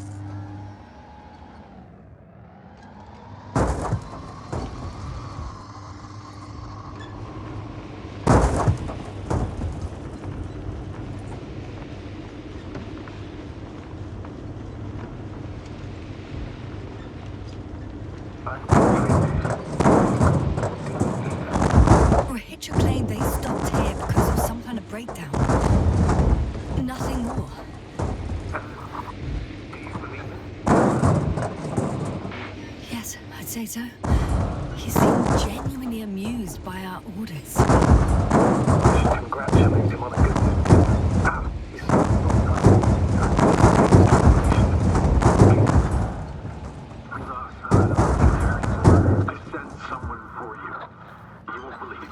Rahitra claimed they stopped here because of some kind of breakdown. Nothing more. Do you believe it? Yes, I'd say so. He seemed genuinely amused by our orders. We should congratulate him on a good thing. He's not I sent someone for you. You won't believe it.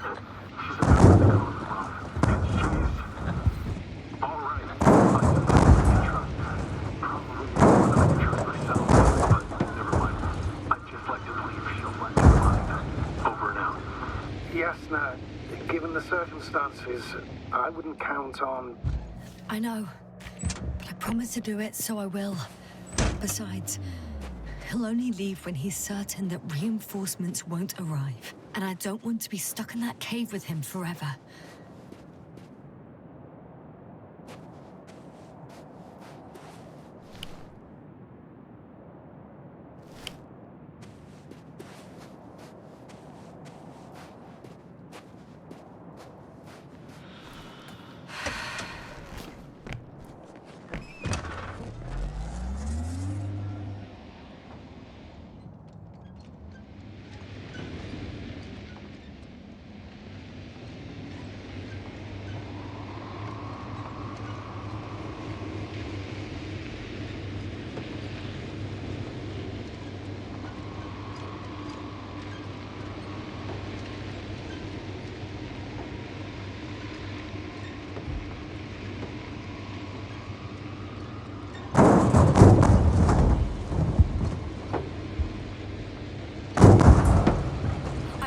She's about to go on the run. And she's... all right. I trust. Probably more than I can trust myself. But never mind. I'd just like to believe she'll let me mind. Over and out. Yes, now, given the circumstances, I wouldn't count on... I know. But I promised to do it, so I will. Besides, he'll only leave when he's certain that reinforcements won't arrive. And I don't want to be stuck in that cave with him forever.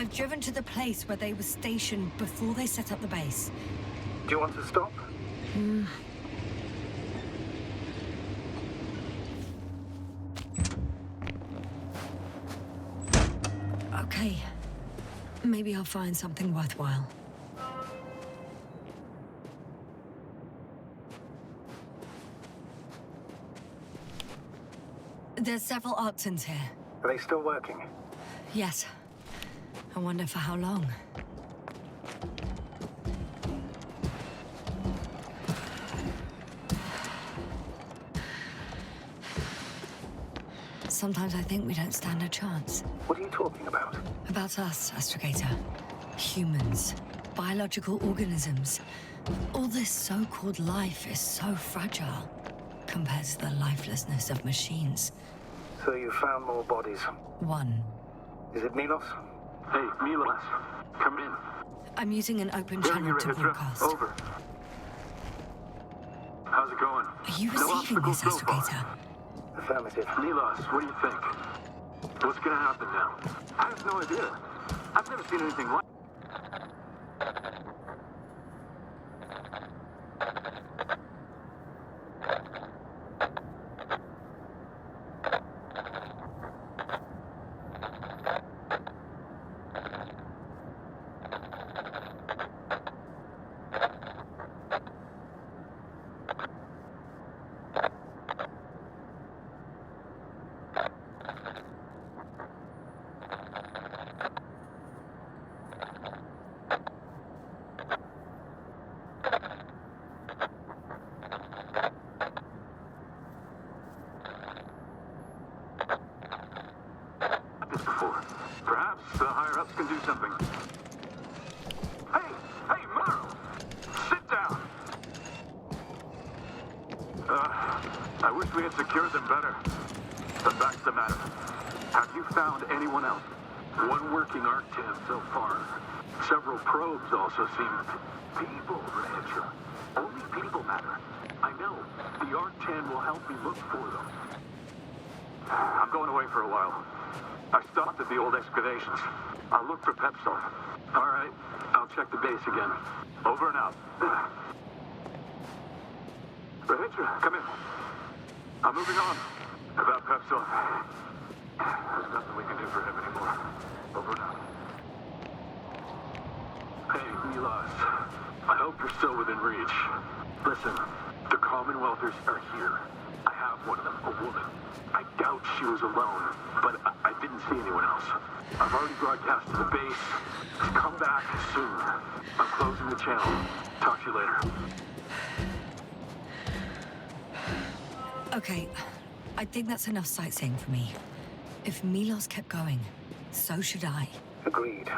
I've driven to the place where they were stationed before they set up the base. Do you want to stop? Okay. Maybe I'll find something worthwhile. There's several Arctons here. Are they still working? Yes. I wonder for how long. Sometimes I think we don't stand a chance. What are you talking about? About us, Astrogator. Humans. Biological organisms. All this so-called life is so fragile compared to the lifelessness of machines. So you found more bodies. One. Is it Milos? Hey, Milos, come in. I'm using an open Hearing channel you, to Hitra. broadcast. Over. How's it going? Are you No receiving this, obstacles so far. Astrogator? Affirmative. Milos, what do you think? What's gonna happen now? I have no idea. I've never seen anything like this before. Perhaps the higher-ups can do something. Hey, Morrow! Sit down! I wish we had secured them better. But that's the matter. Have you found anyone else? One working Arc-10 so far. Several probes also seem... People, Hitra. Only people matter. I know. The Arc-10 will help me look for them. I'm going away for a while. I stopped at the old excavations. I'll look for Pepsol. All right, I'll check the base again. Over and out. Hitra, come in. I'm moving on. About Pepsol. There's nothing we can do for him anymore. Over and out. Hey, Milos. I hope you're still within reach. Listen, the Commonwealthers are here. I have one of them, a woman. I doubt she was alone, but I didn't see anyone else. I've already broadcast to the base. Come back soon. I'm closing the channel. Talk to you later. Okay. I think that's enough sightseeing for me. If Milos kept going, so should I. Agreed.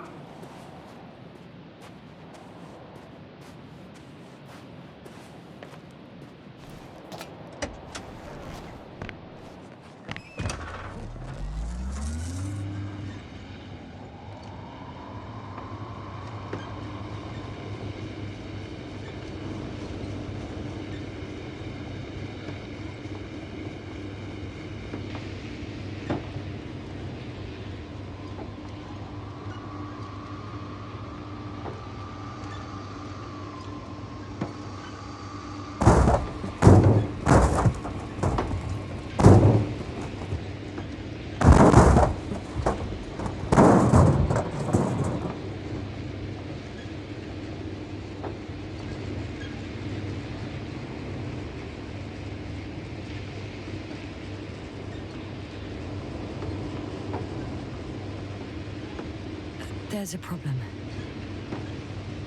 There's a problem.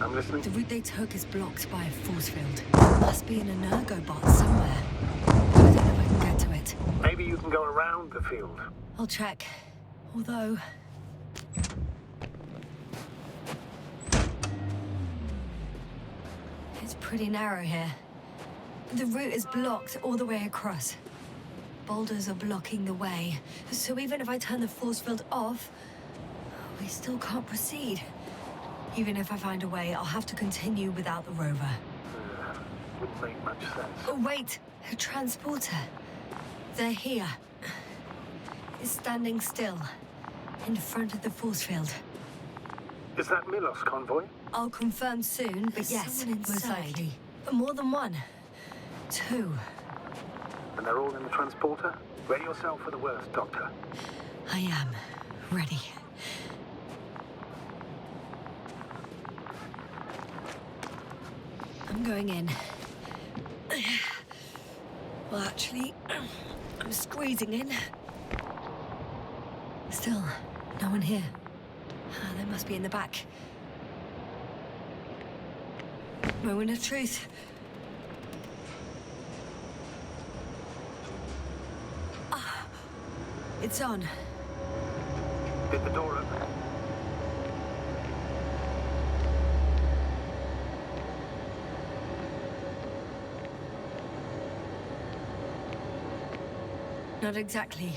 I'm listening. The route they took is blocked by a force field. There must be an energobot somewhere. I don't know if I can get to it. Maybe you can go around the field. I'll check. Although... it's pretty narrow here. The route is blocked all the way across. Boulders are blocking the way, so even if I turn the force field off, we still can't proceed. Even if I find a way, I'll have to continue without the rover. Wouldn't make much sense. Oh, wait! A transporter. They're here. It's standing still, in front of the force field. Is that Milos convoy? I'll confirm soon, but There's yes, someone most inside. likely. More than one. Two. And they're all in the transporter? Ready yourself for the worst, Doctor. I am ready. I'm going in. Well, actually, I'm squeezing in. Still, no one here. They must be in the back. Moment of truth. It's on. Did the door open? Not exactly.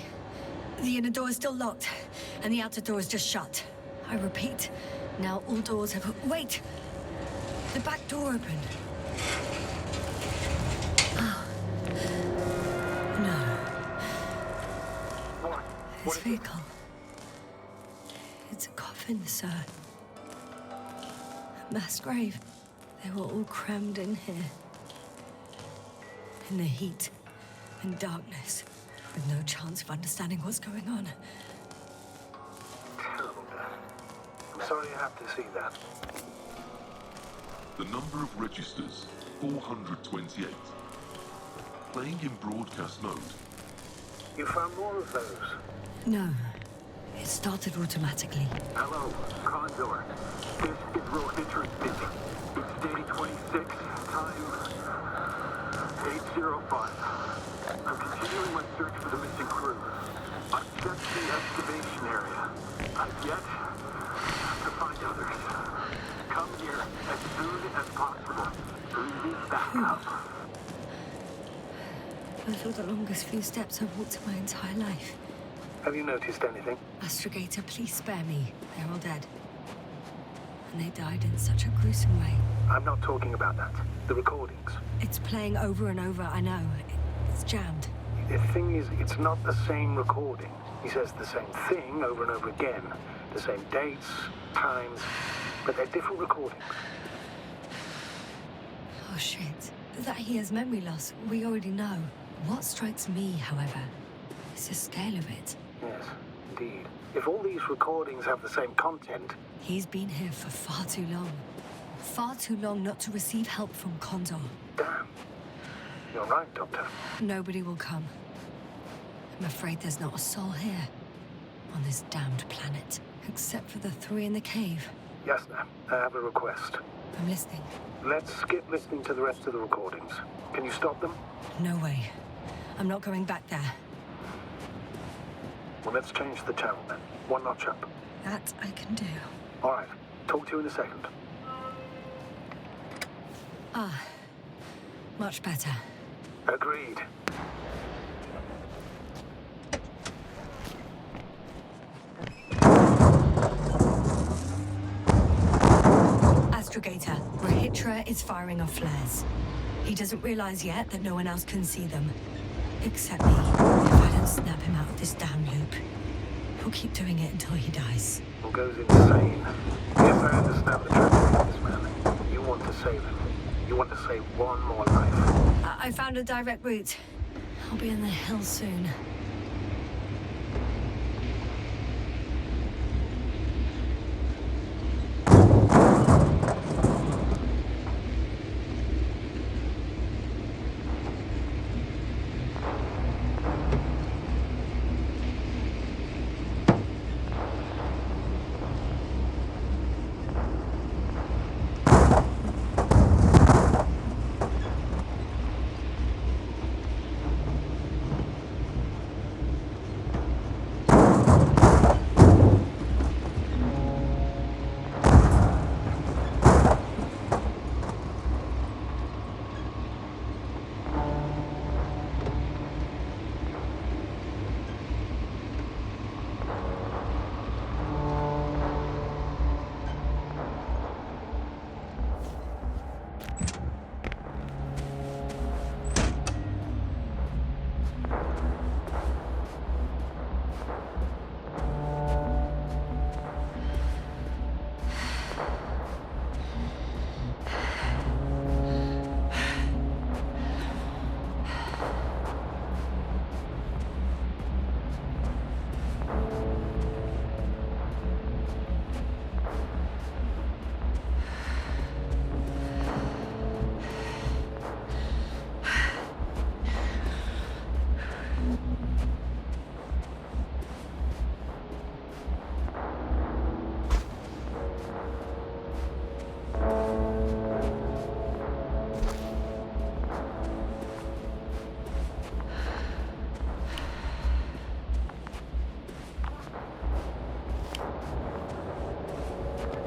The inner door is still locked, and the outer door is just shut. I repeat, now all doors have... Wait! The back door opened. Oh. No. What? This What is it? vehicle. It's a coffin, sir. A mass grave. They were all crammed in here. In the heat and darkness, with no chance of understanding what's going on. Terrible, Dad. I'm sorry you have to see that. The number of registers, 428. Playing in broadcast mode. You found more of those? No. It started automatically. Hello, Condor. This is real interesting. It's day 26, time 8:05. I'm continuing my search for the missing crew. I've checked the excavation area. I've yet to find others. Come here as soon as possible. Leave back up. Those were the longest few steps I've walked in my entire life. Have you noticed anything? Astrogator, please spare me. They're all dead. And they died in such a gruesome way. I'm not talking about that. The recordings. It's playing over and over, I know. It's jammed. The thing is, it's not the same recording. He says the same thing over and over again. The same dates, times, but they're different recordings. Oh, shit. That he has memory loss, we already know. What strikes me, however, is the scale of it. Yes, indeed. If all these recordings have the same content, He's been here for far too long. Far too long not to receive help from Condor. damn. You're right, Doctor. Nobody will come. I'm afraid there's not a soul here. On this damned planet. Except for the three in the cave. Yes, ma'am. I have a request. I'm listening. Let's skip listening to the rest of the recordings. Can you stop them? No way. I'm not going back there. Well, let's change the channel then. One notch up. That I can do. All right. Talk to you in a second. Ah. Much better. Agreed. Astrogator, Rahitra is firing off flares. He doesn't realize yet that no one else can see them. Except me. If I don't snap him out of this damn loop, he'll keep doing it until he dies. Or goes insane. Yes, I understand the tragedy of this man. You want to save him. You want to save one more life. I found a direct route. I'll be in the hills soon.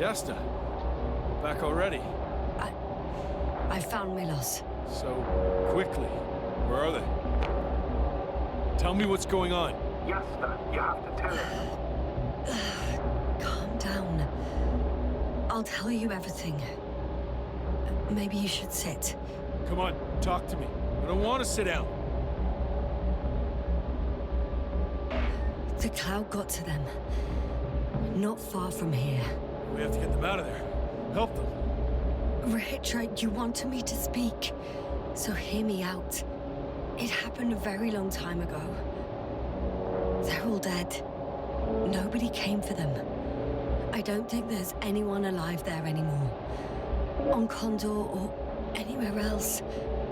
Yasta. Back already. I found Milos. So quickly. Where are they? Tell me what's going on. Yasta, you have to tell us. Calm down. I'll tell you everything. Maybe you should sit. Come on, talk to me. I don't want to sit down. The cloud got to them. Not far from here. We have to get them out of there. Help them. Rahitra, you wanted me to speak. So hear me out. It happened a very long time ago. They're all dead. Nobody came for them. I don't think there's anyone alive there anymore. On Condor or anywhere else.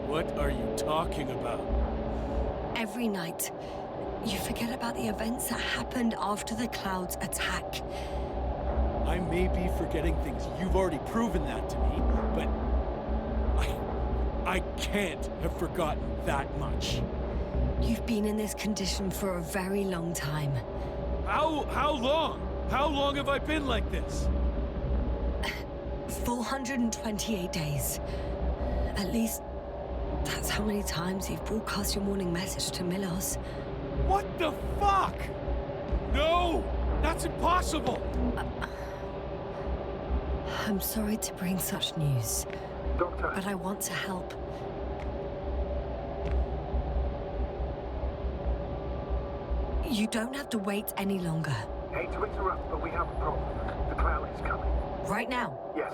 What are you talking about? Every night, you forget about the events that happened after the Cloud's attack. I may be forgetting things. You've already proven that to me, but I can't have forgotten that much. You've been in this condition for a very long time. How long? How long have I been like this? 428 days. At least, that's how many times you've broadcast your morning message to Milos. What the fuck? No! That's impossible! I'm sorry to bring such news, Doctor, but I want to help. You don't have to wait any longer. hate to interrupt, but we have a problem. The cloud is coming. Right now. Yes.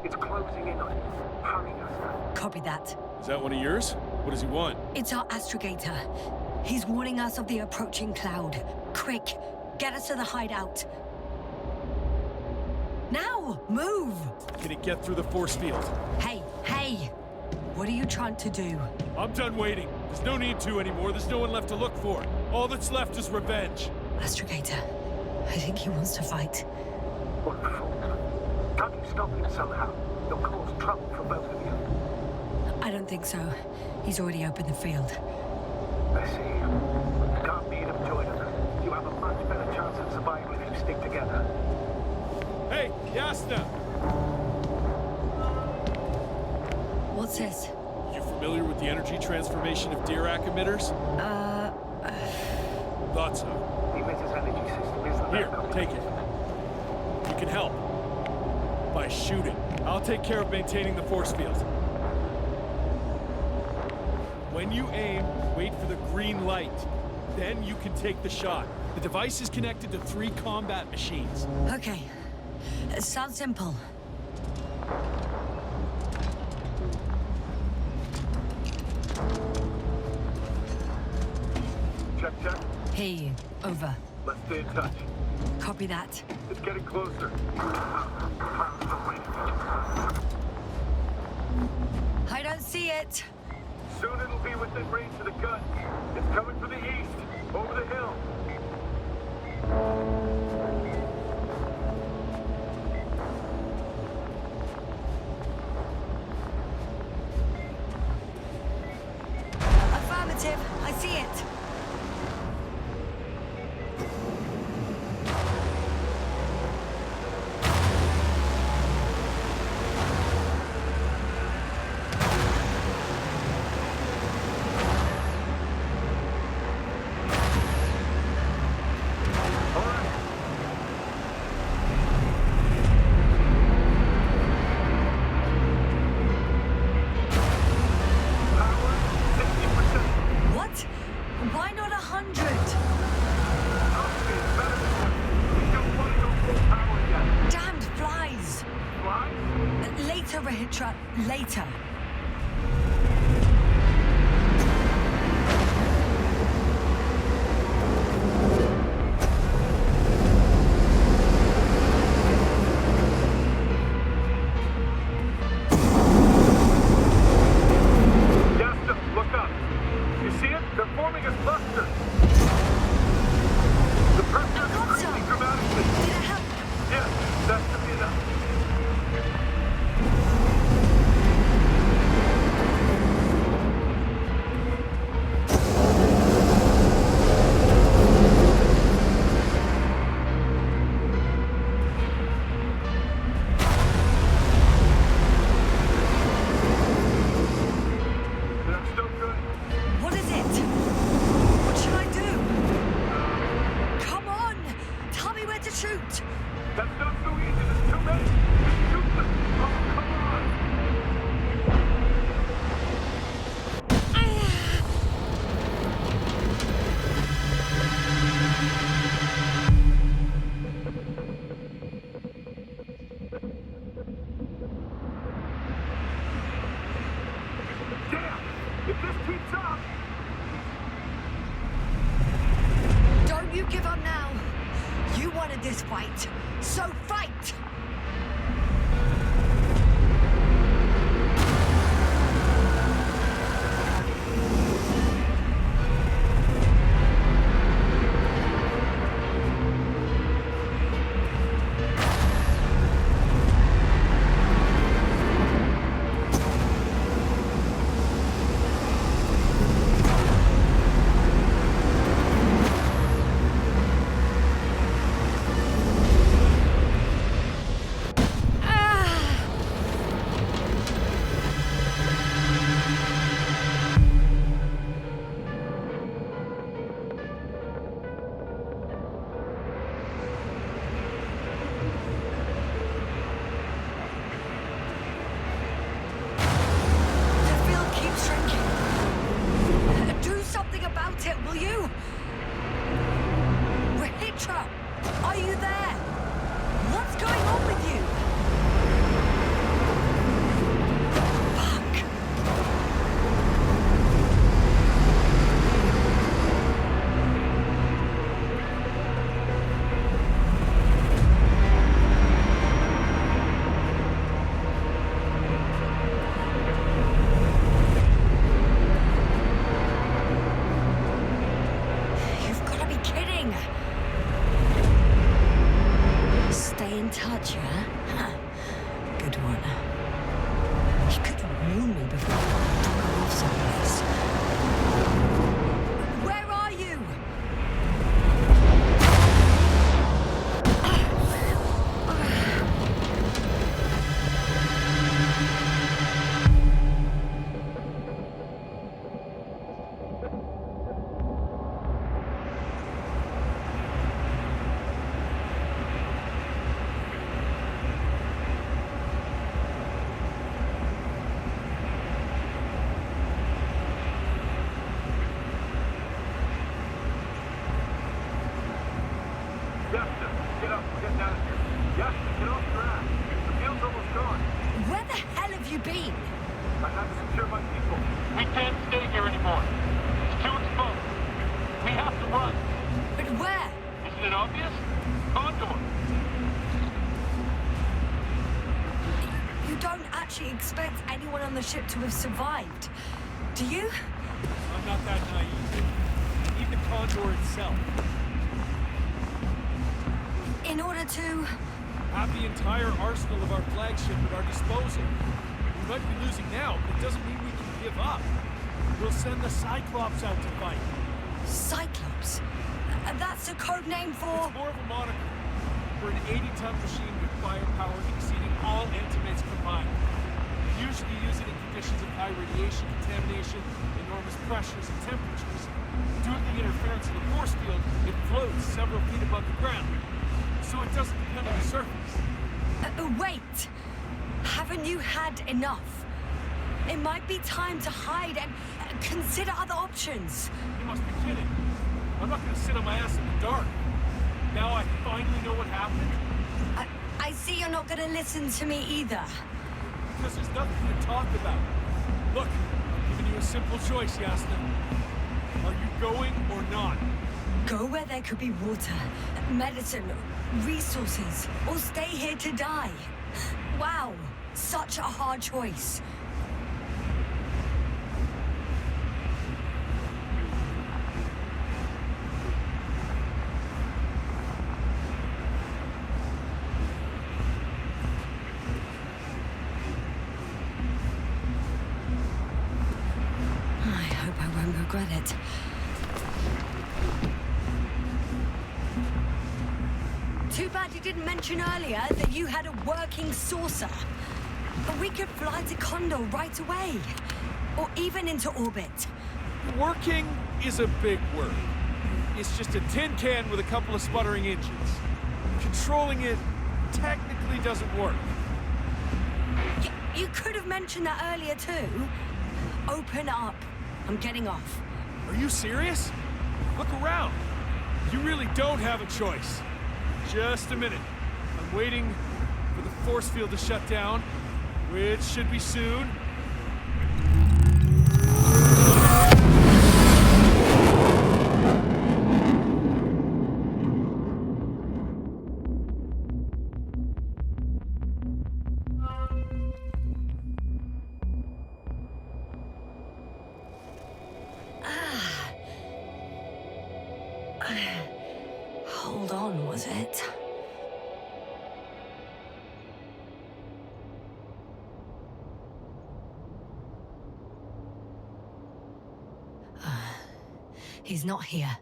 It's closing in on you. Hurry, Yasta. Copy that. Is that one of yours? What does he want? It's our astrogator. He's warning us of the approaching cloud. Quick, get us to the hideout. Now, move! Can it get through the force field? Hey, hey! What are you trying to do? I'm done waiting. There's no need to anymore. There's no one left to look for. All that's left is revenge. Astrogator, I think he wants to fight. Wonderful. Can't you stop him somehow? You'll cause trouble for both of you. I don't think so. He's already opened the field. I see. You can't beat him, Jordan. You have a much better chance of survival if you stick together. Hey, Yasna! What's this? You familiar with the energy transformation of Dirac emitters? Thought so. The emitter's energy system isn't Here, that complicated. take it. You can help. By shooting. I'll take care of maintaining the force field. When you aim, wait for the green light. Then you can take the shot. The device is connected to 3 combat machines. Okay. It sounds simple. Check, check. Hear you. Over. Let's stay in touch. Copy that. It's getting closer. Clouds are waiting. I don't see it. Soon it'll be within range of the gun. It's coming from the east, over the hill. Affirmative. I see it. What? Why not 100? Damned flies! Later, Rahitra. Later. Yasta, look up. You see it? They're forming a cluster. The pressure is Cluster? increasing dramatically. Did it help? Yes, that should be enough. Don't you give up now. You wanted this fight, so fight! Will you? Rachel, are you there? What's going on with you? Fuck. You've got to be kidding. Stay in touch, yeah? Huh. Good one. You could warn me before I drove off someplace. Where are you? Justin, get up. We're getting out of here. Justin, get off your ass. The field's almost gone. Where the hell have you been? I have to secure my people. We can't stay here anymore. It's too exposed. We have to run. But where? Isn't it obvious? Condor. You don't actually expect anyone on the ship to have survived, do you? I'm not that naive. Even Condor itself. In order to... Have the entire arsenal of our flagship at our disposal. We might be losing now, but it doesn't mean we can give up. We'll send the Cyclops out to fight. Cyclops? That's a code name for... It's more of a moniker for an 80-ton machine with firepower exceeding all Antimates combined. We usually use it in conditions of high radiation contamination, enormous pressures and temperatures. Due to the interference of the force field, it floats several feet above the ground, so it doesn't depend on the surface. Wait! Haven't you had enough? It might be time to hide and consider other options. You must be kidding. I'm not gonna sit on my ass in the dark. Now I finally know what happened, I see you're not gonna listen to me either. because there's nothing to talk about. Look, I'm giving you a simple choice, Yasna. Are you going or not? Go where there could be water, medicine, resources, or stay here to die. Wow, such a hard choice. I hope I won't regret it. Too bad you didn't mention earlier that you had a working saucer. But we could fly to Condor right away. Or even into orbit. Working is a big word. It's just a tin can with a couple of sputtering engines. Controlling it technically doesn't work. You could have mentioned that earlier too. Open up. I'm getting off. Are you serious? Look around. You really don't have a choice. Just a minute. I'm waiting for the force field to shut down, which should be soon. Hold on, was it? He's not here.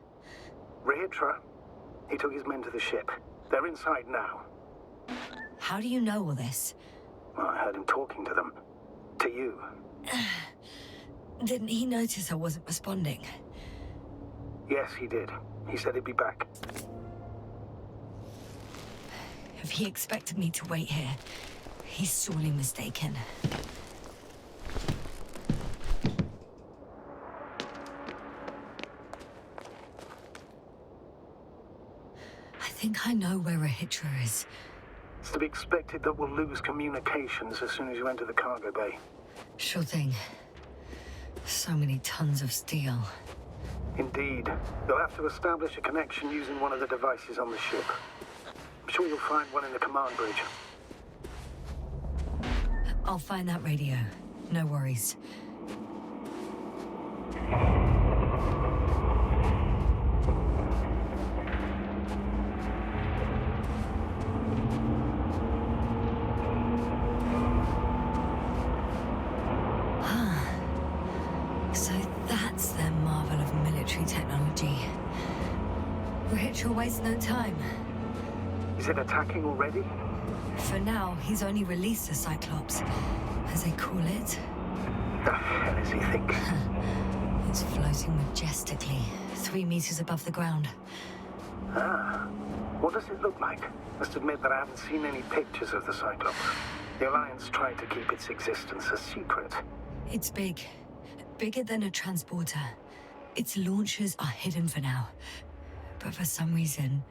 Rehitra? He took his men to the ship. They're inside now. How do you know all this? Well, I heard him talking to them. To you. Didn't he notice I wasn't responding? Yes, he did. He said he'd be back. If he expected me to wait here, he's sorely mistaken. I think I know where Rehitra is. It's to be expected that we'll lose communications as soon as you enter the cargo bay. Sure thing. So many tons of steel. Indeed. You'll have to establish a connection using one of the devices on the ship. I'm sure you'll find one in the command bridge. I'll find that radio. No worries. So that's their marvel of military technology. Rehitra wastes no time. Is it attacking already? For now, he's only released the Cyclops, as they call it. The hell is he thinking? It's floating majestically, 3 meters above the ground. Ah. What does it look like? Must admit that I haven't seen any pictures of the Cyclops. The Alliance tried to keep its existence a secret. It's big. Bigger than a transporter. Its launchers are hidden for now. But for some reason,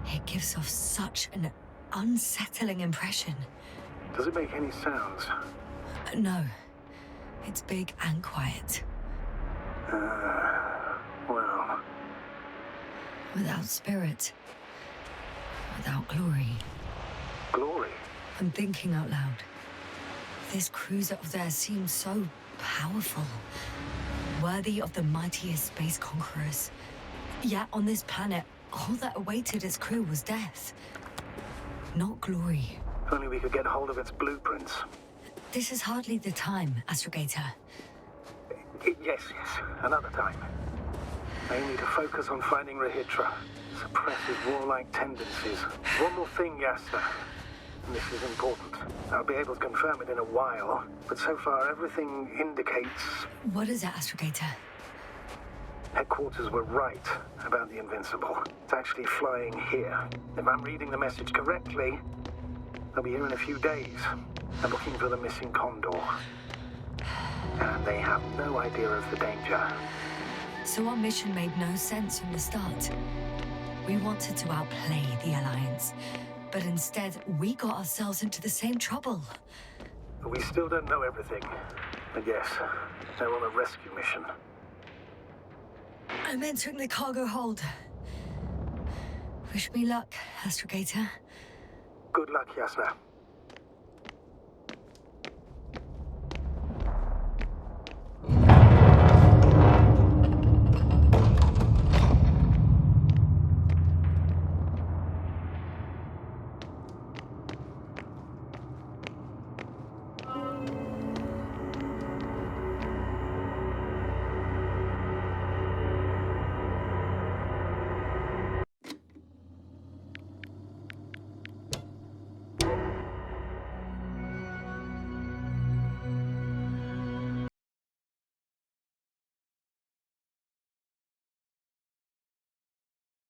it gives off such an unsettling impression. Does it make any sounds? No. It's big and quiet. Well... Without spirit. Without glory. Glory? I'm thinking out loud. This cruiser of theirs seems so powerful. Worthy of the mightiest space conquerors. Yet on this planet, all that awaited its crew was death. Not glory. If only we could get hold of its blueprints. This is hardly the time, Astrogator. Yes, another time. I need to focus on finding Rehitra. Suppress his warlike tendencies. One more thing, Yasta. And this is important. I'll be able to confirm it in a while, but so far everything indicates... What is it, Astrogator? Headquarters were right about the Invincible. It's actually flying here. If I'm reading the message correctly, they'll be here in a few days. They're looking for the missing Condor. And they have no idea of the danger. So our mission made no sense from the start. We wanted to outplay the Alliance, but instead we got ourselves into the same trouble. We still don't know everything. But yes, they're on a rescue mission. I'm entering the cargo hold. Wish me luck, Astrogator. Good luck, Yasna.